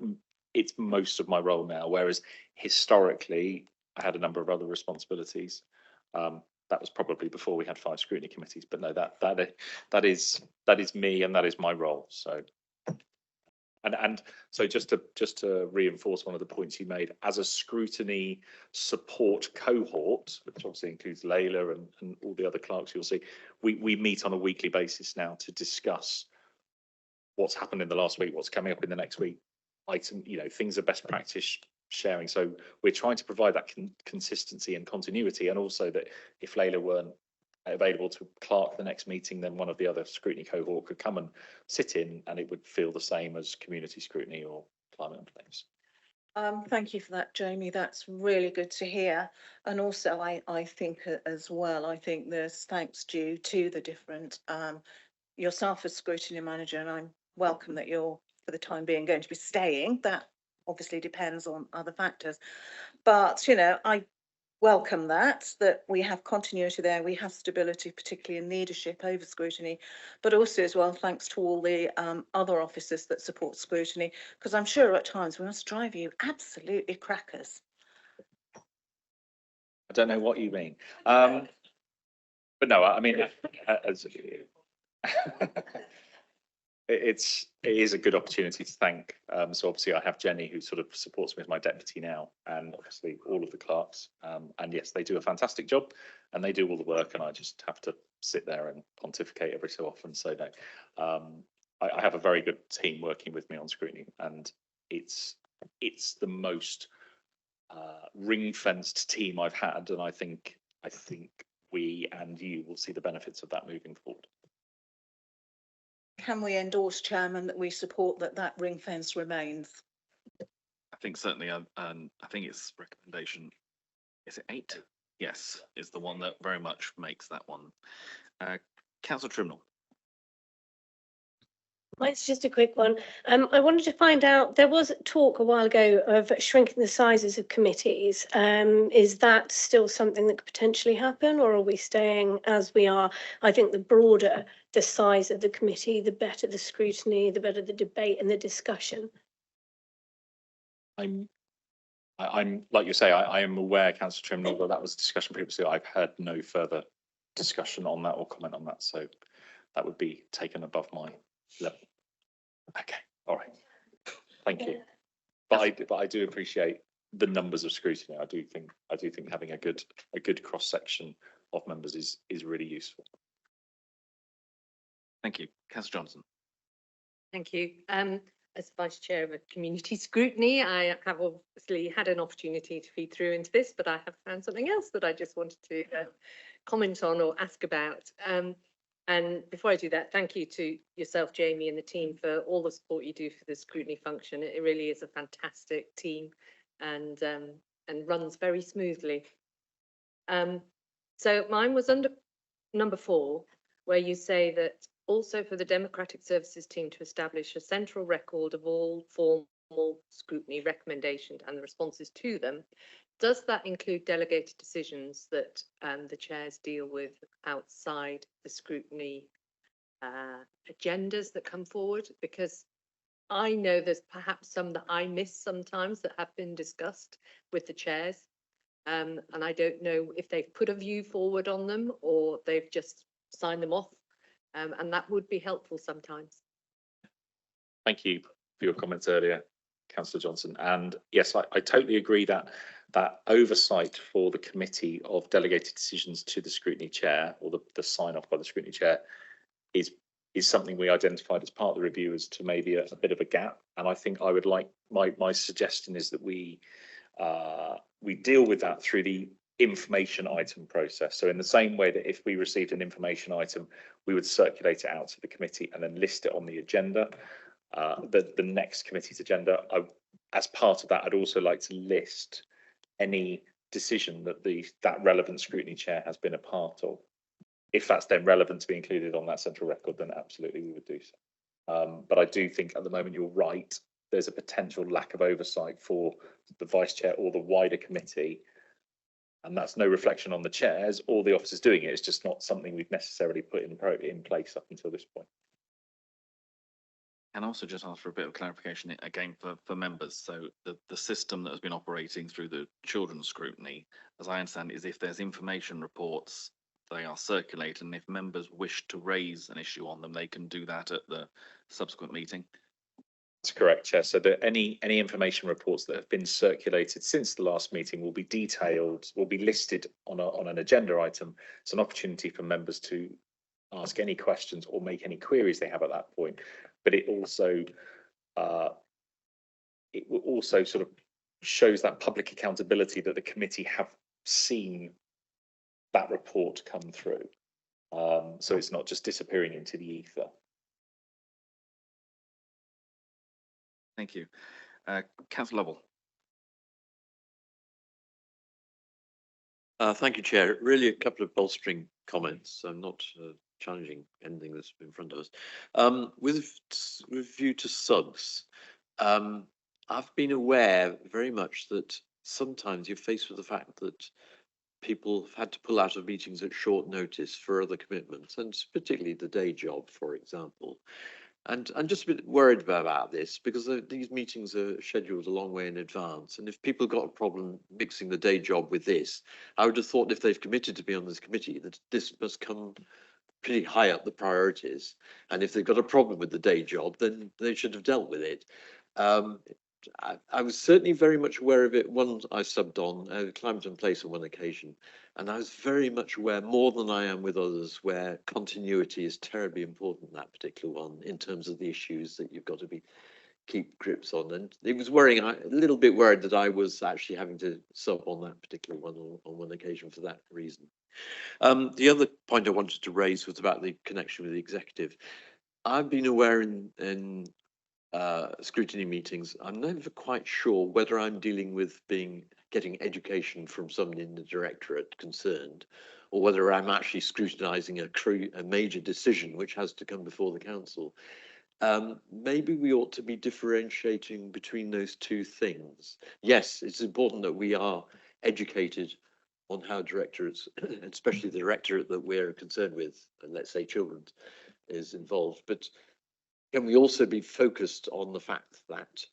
it's most of my role now. Whereas historically, I had a number of other responsibilities. That was probably before we had 5 scrutiny committees, but no, that is me, and that is my role. So, and so just to reinforce one of the points you made, as a scrutiny support cohort, which obviously includes Layla and all the other clerks you'll see, we meet on a weekly basis now to discuss what's happened in the last week, what's coming up in the next week, things of best practice sharing. So we're trying to provide that consistency and continuity, and also that if Layla weren't available to clerk the next meeting, then one of the other scrutiny cohort could come and sit in, and it would feel the same as community scrutiny or climate and place. Thank you for that, Jamie. That's really good to hear. And also, I think as well, I think there's thanks due to the different, yourself as scrutiny manager, and I'm welcome that you're, for the time being, going to be staying. That obviously depends on other factors. But, you know, I welcome that we have continuity there, we have stability, particularly in leadership over scrutiny, but also as well thanks to all the other officers that support scrutiny, because I'm sure at times we must drive you absolutely crackers. I don't know what you mean. But no, I mean, as it is a good opportunity to thank. So obviously I have Jenny, who sort of supports me as my deputy now, and obviously all of the clerks. And yes, they do a fantastic job and they do all the work, and I just have to sit there and pontificate every so often. So no, I have a very good team working with me on scrutiny, and it's the most ring-fenced team I've had, and I think we and you will see the benefits of that moving forward. Can we endorse, Chairman, that we support that ring fence remains? I think certainly, I think it's recommendation, is it 8? Yes, is the one that very much makes that one. Councillor Trimnell. It's just a quick one. I wanted to find out, there was talk a while ago of shrinking the sizes of committees. Is that still something that could potentially happen, or are we staying as we are? I think the broader the size of the committee, the better the scrutiny, the better the debate and the discussion. I'm like you say, I am aware, Councillor Trimnell, that was a discussion previously. I've heard no further discussion on that or comment on that, so that would be taken above my level. Okay, all right. Thank you. But I do appreciate the numbers of scrutiny. I do think having a good cross section of members is really useful. Thank you, Councillor Johnson. Thank you. As Vice Chair of Community Scrutiny, I have obviously had an opportunity to feed through into this, but I have found something else that I just wanted to comment on or ask about. And before I do that, thank you to yourself, Jamie, and the team for all the support you do for the scrutiny function. It really is a fantastic team and runs very smoothly. So mine was under number 4, where you say that also for the Democratic Services team to establish a central record of all formal scrutiny recommendations and the responses to them. Does that include delegated decisions that the chairs deal with outside the scrutiny agendas that come forward? Because I know there's perhaps some that I miss sometimes that have been discussed with the chairs. And I don't know if they've put a view forward on them or they've just signed them off. And that would be helpful sometimes. Thank you for your comments earlier, Councillor Johnson. And yes, I totally agree that oversight for the committee of delegated decisions to the scrutiny chair, or the sign off by the scrutiny chair, is something we identified as part of the review as to maybe a bit of a gap. And I think I would like, my suggestion is that we deal with that through the information item process. So in the same way that if we received an information item, we would circulate it out to the committee and then list it on the agenda, the next committee's agenda. As part of that, I'd also like to list any decision that that relevant scrutiny chair has been a part of. If that's then relevant to be included on that central record, then absolutely we would do so. But I do think at the moment you're right. There's a potential lack of oversight for the vice chair or the wider committee. And that's no reflection on the chairs or the officers doing it. It's just not something we've necessarily put in place up until this point. And also just ask for a bit of clarification again for members. So the system that has been operating through the children's scrutiny, as I understand, is if there's information reports, they are circulated, and if members wish to raise an issue on them, they can do that at the subsequent meeting. That's correct, Chair. So that any information reports that have been circulated since the last meeting will be detailed, will be listed on an agenda item. It's an opportunity for members to ask any questions or make any queries they have at that point. But it also sort of shows that public accountability that the committee have seen that report come through. So it's not just disappearing into the ether. Thank you. Councillor Lovell. Thank you, Chair. Really a couple of bolstering comments. I'm not challenging anything that's in front of us. With view to subs, I've been aware very much that sometimes you're faced with the fact that people have had to pull out of meetings at short notice for other commitments, and particularly the day job, for example. And I'm just a bit worried about this because these meetings are scheduled a long way in advance. And if people got a problem mixing the day job with this, I would have thought if they've committed to be on this committee, that this must come pretty high up the priorities. And if they've got a problem with the day job, then they should have dealt with it. I was certainly very much aware of it. One I subbed on Climate and Place on one occasion, and I was very much aware, more than I am with others, where continuity is terribly important in that particular one in terms of the issues that you've got to keep grips on. And it was worrying, a little bit worried that I was actually having to sub on that particular one on one occasion for that reason. The other point I wanted to raise was about the connection with the executive. I've been aware in scrutiny meetings, I'm never quite sure whether I'm dealing with getting education from someone in the directorate concerned, or whether I'm actually scrutinising a major decision which has to come before the council. Maybe we ought to be differentiating between those two things. Yes, it's important that we are educated on how directorates, especially the directorate that we're concerned with, and let's say children, is involved, but can we also be focused on the fact that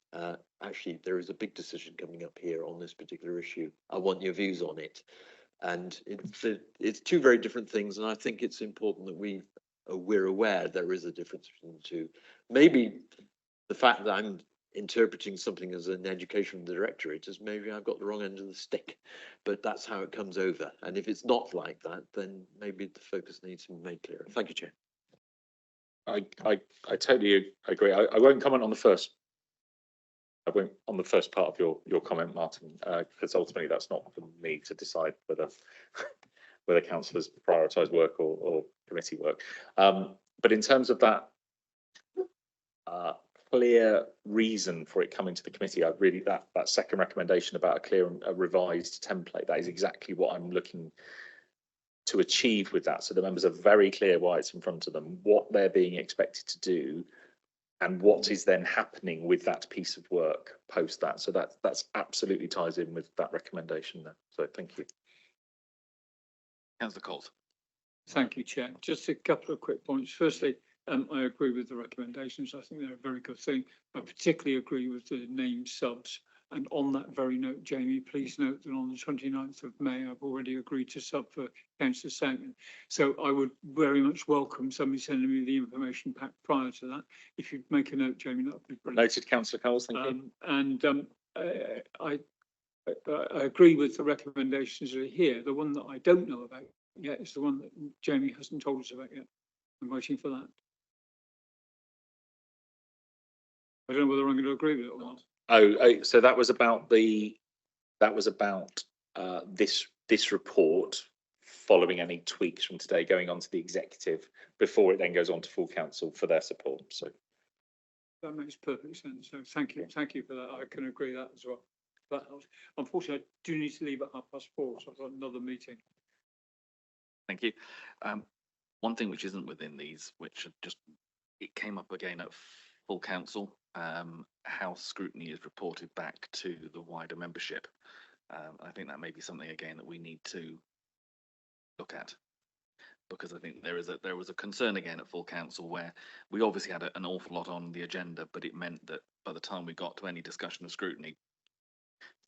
actually there is a big decision coming up here on this particular issue? I want your views on it. And it's two very different things. And I think it's important that we're aware there is a difference between the two. Maybe the fact that I'm interpreting something as an education directorate is maybe I've got the wrong end of the stick, but that's how it comes over. And if it's not like that, then maybe the focus needs to be made clearer. Thank you, Chair. I totally agree. I won't comment on the first. I won't on the first part of your comment, Martin, because ultimately that's not for me to decide whether councillors prioritise work or committee work. But in terms of that clear reason for it coming to the committee, I really that second recommendation about a clear and a revised template, that is exactly what I'm looking to achieve with that, so the members are very clear why it's in front of them, what they're being expected to do, and what is then happening with that piece of work post that. So that's absolutely ties in with that recommendation there. So thank you. Councillor Colt. Thank you, Chair. Just a couple of quick points. Firstly, I agree with the recommendations. I think they're a very good thing. I particularly agree with the name subs. And on that very note, Jamie, please note that on the 29th of May, I've already agreed to sub for Councillor Sankman. So I would very much welcome somebody sending me the information pack prior to that. If you'd make a note, Jamie, that would be brilliant. Noted, Councillor Coles, thank you. And I agree with the recommendations that are here. The one that I don't know about yet is the one that Jamie hasn't told us about yet. I'm waiting for that. I don't know whether I'm going to agree with it or not. Oh, so that was about this report following any tweaks from today going on to the executive before it then goes on to full council for their support. So that makes perfect sense. So thank you for that. I can agree that as well. But unfortunately, I do need to leave at 4:30, so I've got another meeting. Thank you. One thing which isn't within these, which it came up again at full council, how scrutiny is reported back to the wider membership. I think that may be something again that we need to look at, because I think there was a concern again at full council where we obviously had an awful lot on the agenda, but it meant that by the time we got to any discussion of scrutiny,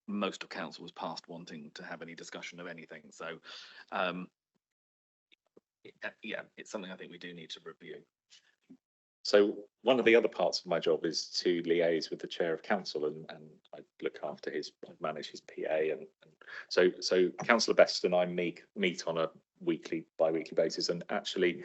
most of council was past wanting to have any discussion of anything. So yeah, it's something I think we do need to review. So one of the other parts of my job is to liaise with the chair of council, and I look after I manage his PA, and so Councillor Best and I meet on a bi-weekly basis, and actually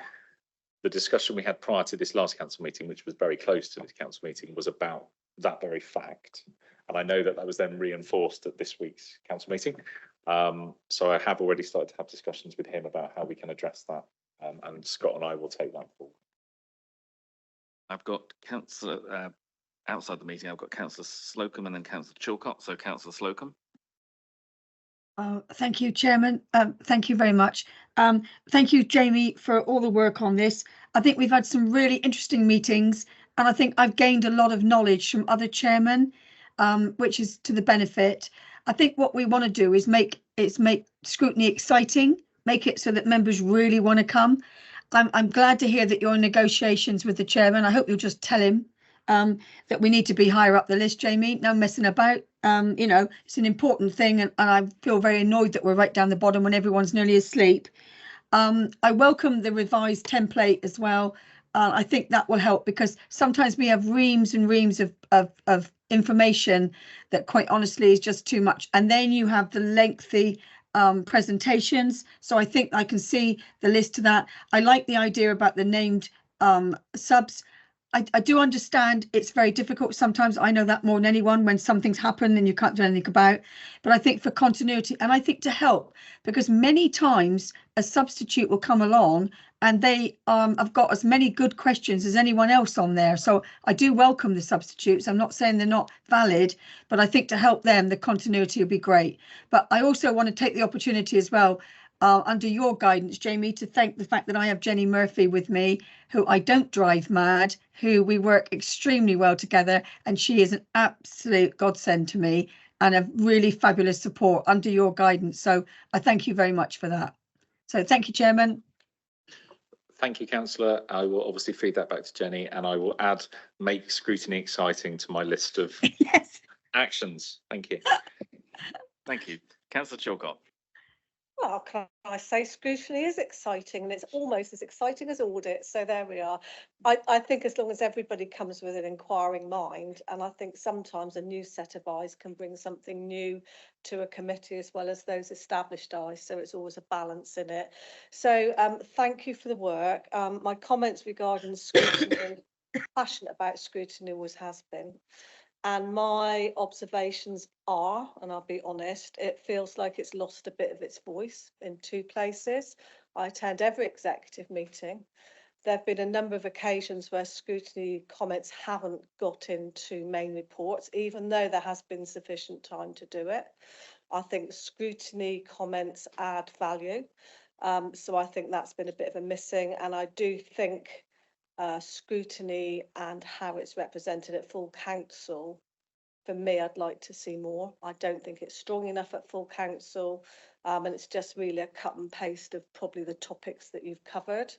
the discussion we had prior to this last council meeting, which was very close to this council meeting, was about that very fact, and I know that was then reinforced at this week's council meeting. So I have already started to have discussions with him about how we can address that, and Scott and I will take that forward. I've got Councillor outside the meeting. I've got Councillor Slocum and then Councillor Chilcott. So Councillor Slocum. Thank you, Chairman. Thank you very much. Thank you, Jamie, for all the work on this. I think we've had some really interesting meetings, and I think I've gained a lot of knowledge from other chairmen, which is to the benefit. I think what we want to do is make scrutiny exciting, make it so that members really want to come. I'm glad to hear that you're in negotiations with the chairman. I hope you'll just tell him that we need to be higher up the list, Jamie. No messing about. You know, it's an important thing, and I feel very annoyed that we're right down the bottom when everyone's nearly asleep. I welcome the revised template as well. I think that will help, because sometimes we have reams and reams of information that quite honestly is just too much. And then you have the lengthy presentations. So I think I can see the list to that. I like the idea about the named subs. I do understand it's very difficult sometimes. I know that more than anyone, when something's happened and you can't do anything about. But I think for continuity, and I think to help, because many times a substitute will come along and they have got as many good questions as anyone else on there. So I do welcome the substitutes. I'm not saying they're not valid, but I think to help them, the continuity would be great. But I also want to take the opportunity as well, under your guidance, Jamie, to thank the fact that I have Jenny Murphy with me, who I don't drive mad, who we work extremely well together, and she is an absolute godsend to me and a really fabulous support under your guidance. So I thank you very much for that. So thank you, Chairman. Thank you, Councillor. I will obviously feed that back to Jenny, and I will add make scrutiny exciting to my list of yes. actions. Thank you. Thank you. Councillor Chilcott. Well, can I say scrutiny is exciting, and it's almost as exciting as audit. So there we are. I think as long as everybody comes with an inquiring mind, and I think sometimes a new set of eyes can bring something new to a committee as well as those established eyes. So it's always a balance in it. So thank you for the work. My comments regarding scrutiny, passionate about scrutiny, always has been. And my observations are, and I'll be honest, it feels like it's lost a bit of its voice in two places. I attend every executive meeting. There have been a number of occasions where scrutiny comments haven't got into main reports, even though there has been sufficient time to do it. I think scrutiny comments add value. So I think that's been a bit of a missing, and I do think scrutiny and how it's represented at full council, for me, I'd like to see more. I don't think it's strong enough at full council, and it's just really a cut and paste of probably the topics that you've covered.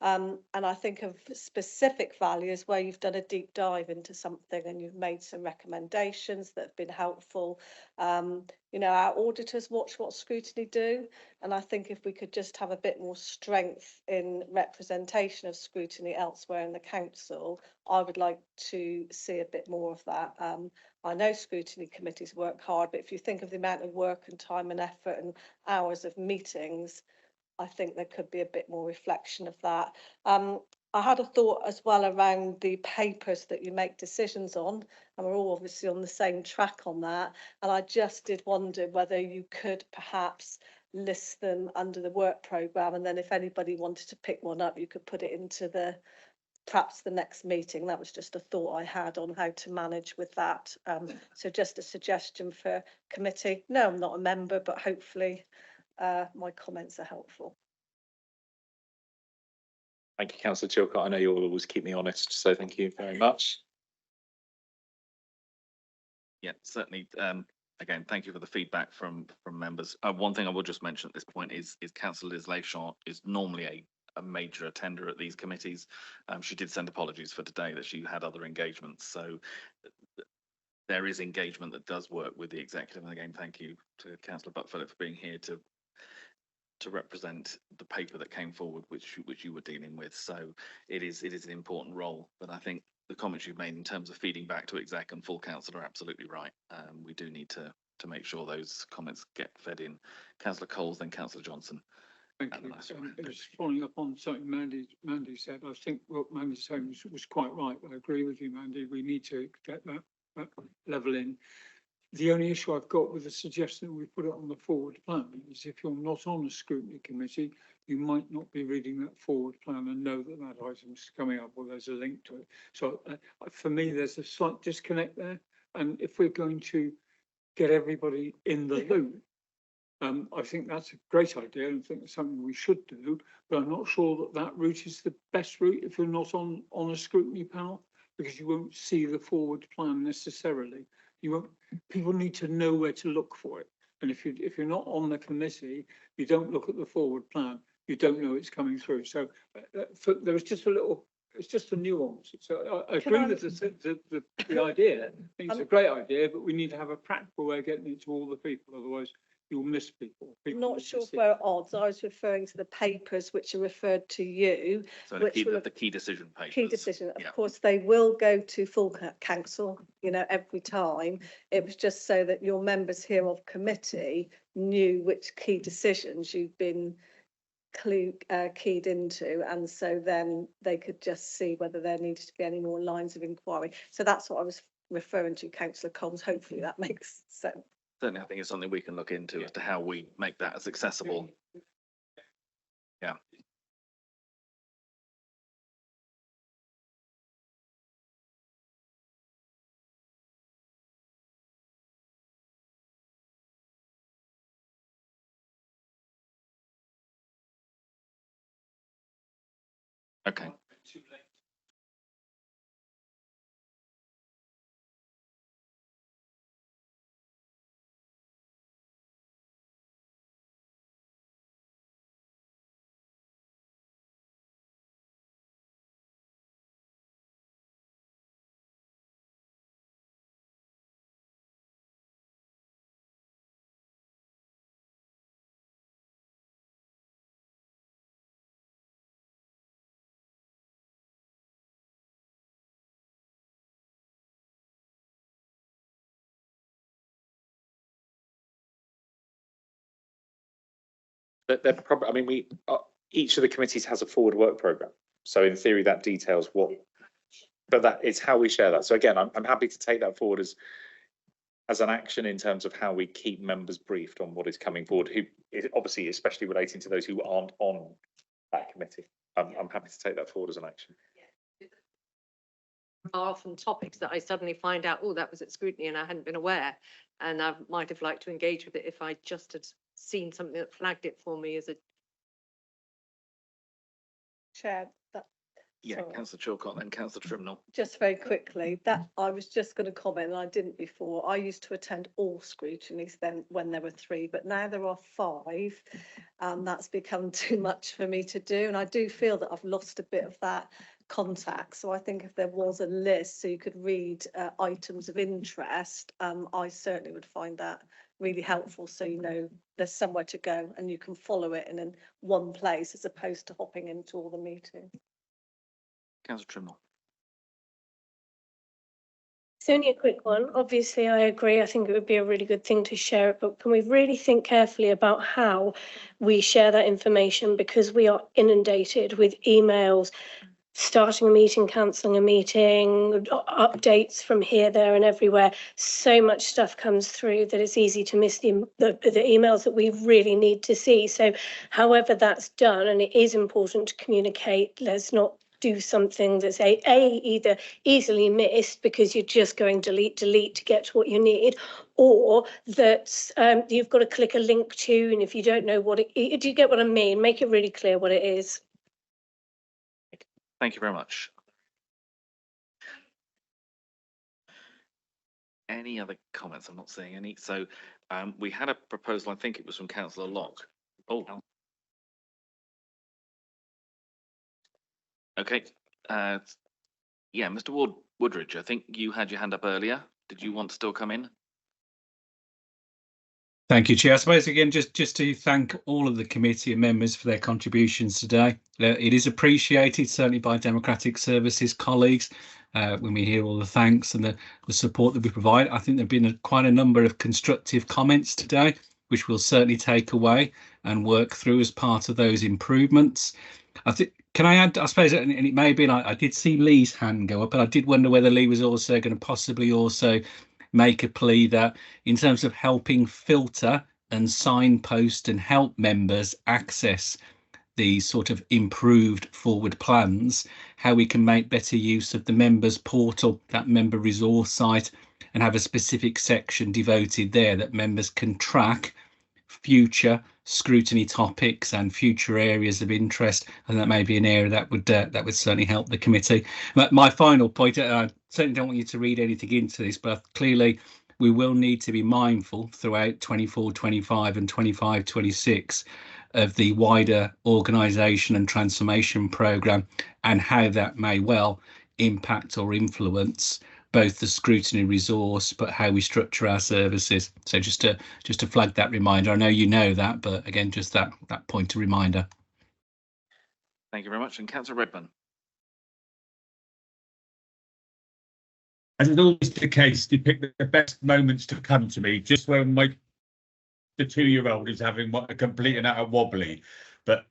And I think of specific values where you've done a deep dive into something and you've made some recommendations that have been helpful. You know, our auditors watch what scrutiny do, and I think if we could just have a bit more strength in representation of scrutiny elsewhere in the council, I would like to see a bit more of that. I know scrutiny committees work hard, but if you think of the amount of work and time and effort and hours of meetings, I think there could be a bit more reflection of that. I had a thought as well around the papers that you make decisions on, and we're all obviously on the same track on that. And I just did wonder whether you could perhaps list them under the work programme, and then if anybody wanted to pick one up, you could put it into the perhaps the next meeting. That was just a thought I had on how to manage with that. So just a suggestion for committee. No, I'm not a member, but hopefully my comments are helpful. Thank you, Councillor Chilcott. I know you'll always keep me honest, so thank you very much. Yeah, certainly. Again, thank you for the feedback from members. One thing I will just mention at this point is Councillor Liz Lachant is normally a major attender at these committees. She did send apologies for today that she had other engagements. So there is engagement that does work with the executive. And again, thank you to Councillor Buck-Philip for being here to represent the paper that came forward, which you were dealing with. So it is an important role. But I think the comments you've made in terms of feeding back to exec and full council are absolutely right. We do need to make sure those comments get fed in. Councillor Coles, then Councillor Johnson. Thank you. Just following up on something Mandy said, I think what Mandy said was quite right. I agree with you, Mandy. We need to get that level in. The only issue I've got with the suggestion that we put it on the forward plan is if you're not on a scrutiny committee, you might not be reading that forward plan and know that that item's coming up or there's a link to it. So for me, there's a slight disconnect there. And if we're going to get everybody in the loop, I think that's a great idea and I think it's something we should do, but I'm not sure that route is the best route if you're not on a scrutiny panel, because you won't see the forward plan necessarily. You won't. People need to know where to look for it. And if you're not on the committee, you don't look at the forward plan. You don't know it's coming through. So there was just a little. It's just a nuance. So I agree with the idea. I think it's a great idea, but we need to have a practical way of getting it to all the people. Otherwise, you'll miss people. I'm not sure if we're at odds. I was referring to the papers which are referred to you. So which the key decision papers. Key decision. Of course, they will go to full council, you know, every time. It was just so that your members here of committee knew which key decisions you've been keyed into, and so then they could just see whether there needed to be any more lines of inquiry. So that's what I was referring to, Councillor Coles. Hopefully that makes sense. Certainly, I think it's something we can look into as to how we make that as accessible. Yeah. Okay. They're probably, I mean, we each of the committees has a forward work programme. So in theory, that details what, but that is how we share that. So again, I'm happy to take that forward as an action in terms of how we keep members briefed on what is coming forward, who is obviously especially relating to those who aren't on that committee. I'm happy to take that forward as an action. Are often topics that I suddenly find out, oh, that was at scrutiny and I hadn't been aware. And I might have liked to engage with it if I just had seen something that flagged it for me as a Chair. Yeah, Councillor Chilcott and Councillor Trimnell. Just very quickly, that I was just going to comment, and I didn't before. I used to attend all scrutinies then when there were 3, but now there are 5, and that's become too much for me to do. And I do feel that I've lost a bit of that contact. So I think if there was a list so you could read items of interest, I certainly would find that really helpful. So you know there's somewhere to go and you can follow it in one place as opposed to hopping into all the meetings. Councillor Trimnell. It's only a quick one. Obviously, I agree. I think it would be a really good thing to share it, but can we really think carefully about how we share that information, because we are inundated with emails, starting a meeting, cancelling a meeting, updates from here, there and everywhere. So much stuff comes through that it's easy to miss the emails that we really need to see. So however that's done, and it is important to communicate, let's not do something that's either easily missed because you're just going delete to get to what you need, or that you've got to click a link to, and if you don't know what do you get what I mean? Make it really clear what it is. Thank you very much. Any other comments? I'm not seeing any. So we had a proposal, I think it was from Councillor Locke. Oh. Okay. Yeah, Mr. Woodridge, I think you had your hand up earlier. Did you want to still come in? Thank you, Chair. I suppose again, just to thank all of the committee and members for their contributions today. It is appreciated, certainly by Democratic Services colleagues, when we hear all the thanks and the support that we provide. I think there have been quite a number of constructive comments today, which we'll certainly take away and work through as part of those improvements. I think, can I add, I suppose, and it may be, I did see Lee's hand go up, and I did wonder whether Lee was also going to possibly also make a plea that in terms of helping filter and signpost and help members access these sort of improved forward plans, how we can make better use of the members portal, that member resource site, and have a specific section devoted there that members can track future scrutiny topics and future areas of interest, and that may be an area that would certainly help the committee. But my final point, I certainly don't want you to read anything into this, but clearly we will need to be mindful throughout 24-25 and 25-26 of the wider organisation and transformation programme and how that may well impact or influence both the scrutiny resource, but how we structure our services. So just to flag that reminder. I know you know that, but again, just that point of reminder. Thank you very much. And Councillor Redmond. As is always the case, you pick the best moments to come to me, just when the 2-year-old is having a complete and utter wobbly. But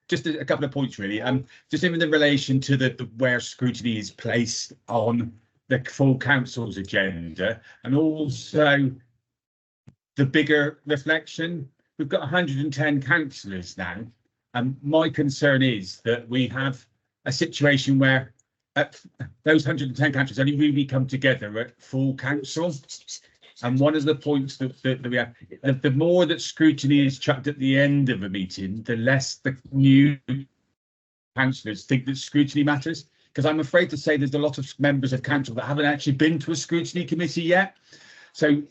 just a couple of points really. Just in relation to the where scrutiny is placed on the full council's agenda, and also the bigger reflection. We've got 110 councillors now, and my concern is that we have a situation where those 110 councillors only really come together at full council. And one of the points that we have, the more that scrutiny is chucked at the end of a meeting, the less the new councillors think that scrutiny matters. Because I'm afraid to say there's a lot of members of council that haven't actually been to a scrutiny committee yet. So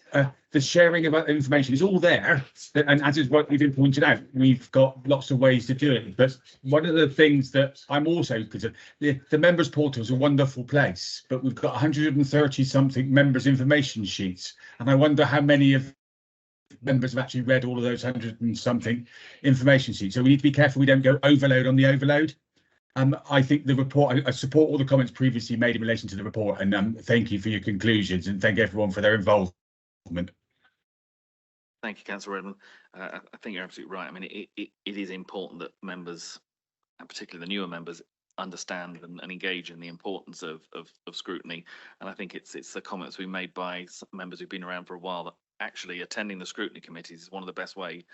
the sharing of information is all there, and as is what we've been pointed out, we've got lots of ways to do it. But one of the things that I'm also concerned, the members' portal is a wonderful place, but we've got 130 something members' information sheets, and I wonder how many of members have actually read all of those 100 and something information sheets. So we need to be careful we don't go overload on the overload. I think the report, I support all the comments previously made in relation to the report, and thank you for your conclusions, and thank everyone for their involvement. Thank you, Councillor Redmond. I think you're absolutely right. I mean, it is important that members, and particularly the newer members, understand and engage in the importance of scrutiny. And I think it's the comments we made by some members who've been around for a while that actually attending the scrutiny committees is one of the best way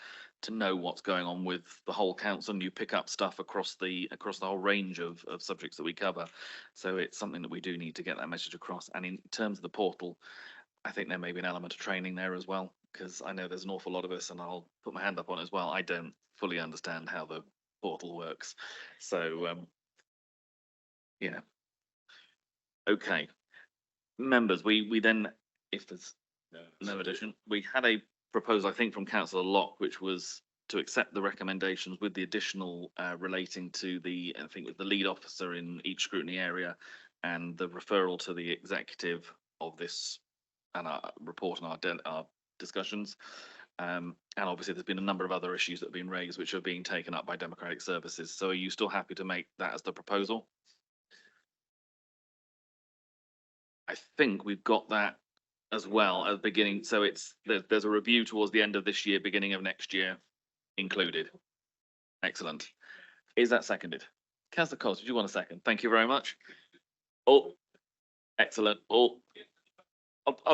to know what's going on with the whole council, and you pick up stuff across the whole range of subjects that we cover. So it's something that we do need to get that message across. And in terms of the portal, I think there may be an element of training there as well, because I know there's an awful lot of us, and I'll put my hand up on it as well. I don't fully understand how the portal works. So, yeah. Okay. Members, we then, if there's no addition, we had a proposal, I think, from Councillor Locke, which was to accept the recommendations with the additional relating to the, I think, with the lead officer in each scrutiny area and the referral to the executive of this and our report and our discussions. And obviously there's been a number of other issues that have been raised which are being taken up by Democratic Services. So are you still happy to make that as the proposal? I think we've got that as well at the beginning. So there's a review towards the end of this year, beginning of next year included. Excellent. Is that seconded? Councillor Coles, did you want a second? Thank you very much. Oh, excellent. I'll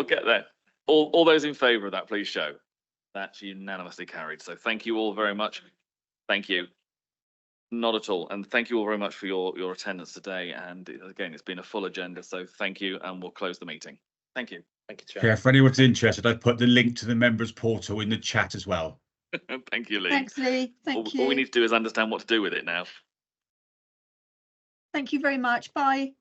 get there. All those in favour of that, please show. That's unanimously carried. So thank you all very much. Thank you. Not at all. And thank you all very much for your attendance today. And again, it's been a full agenda. So thank you, and we'll close the meeting. Thank you. Thank you, Chair. Yeah, for anyone's interested, I've put the link to the members portal in the chat as well. Thank you, Lee. Thanks, Lee. Thank you. All we need to do is understand what to do with it now. Thank you very much. Bye.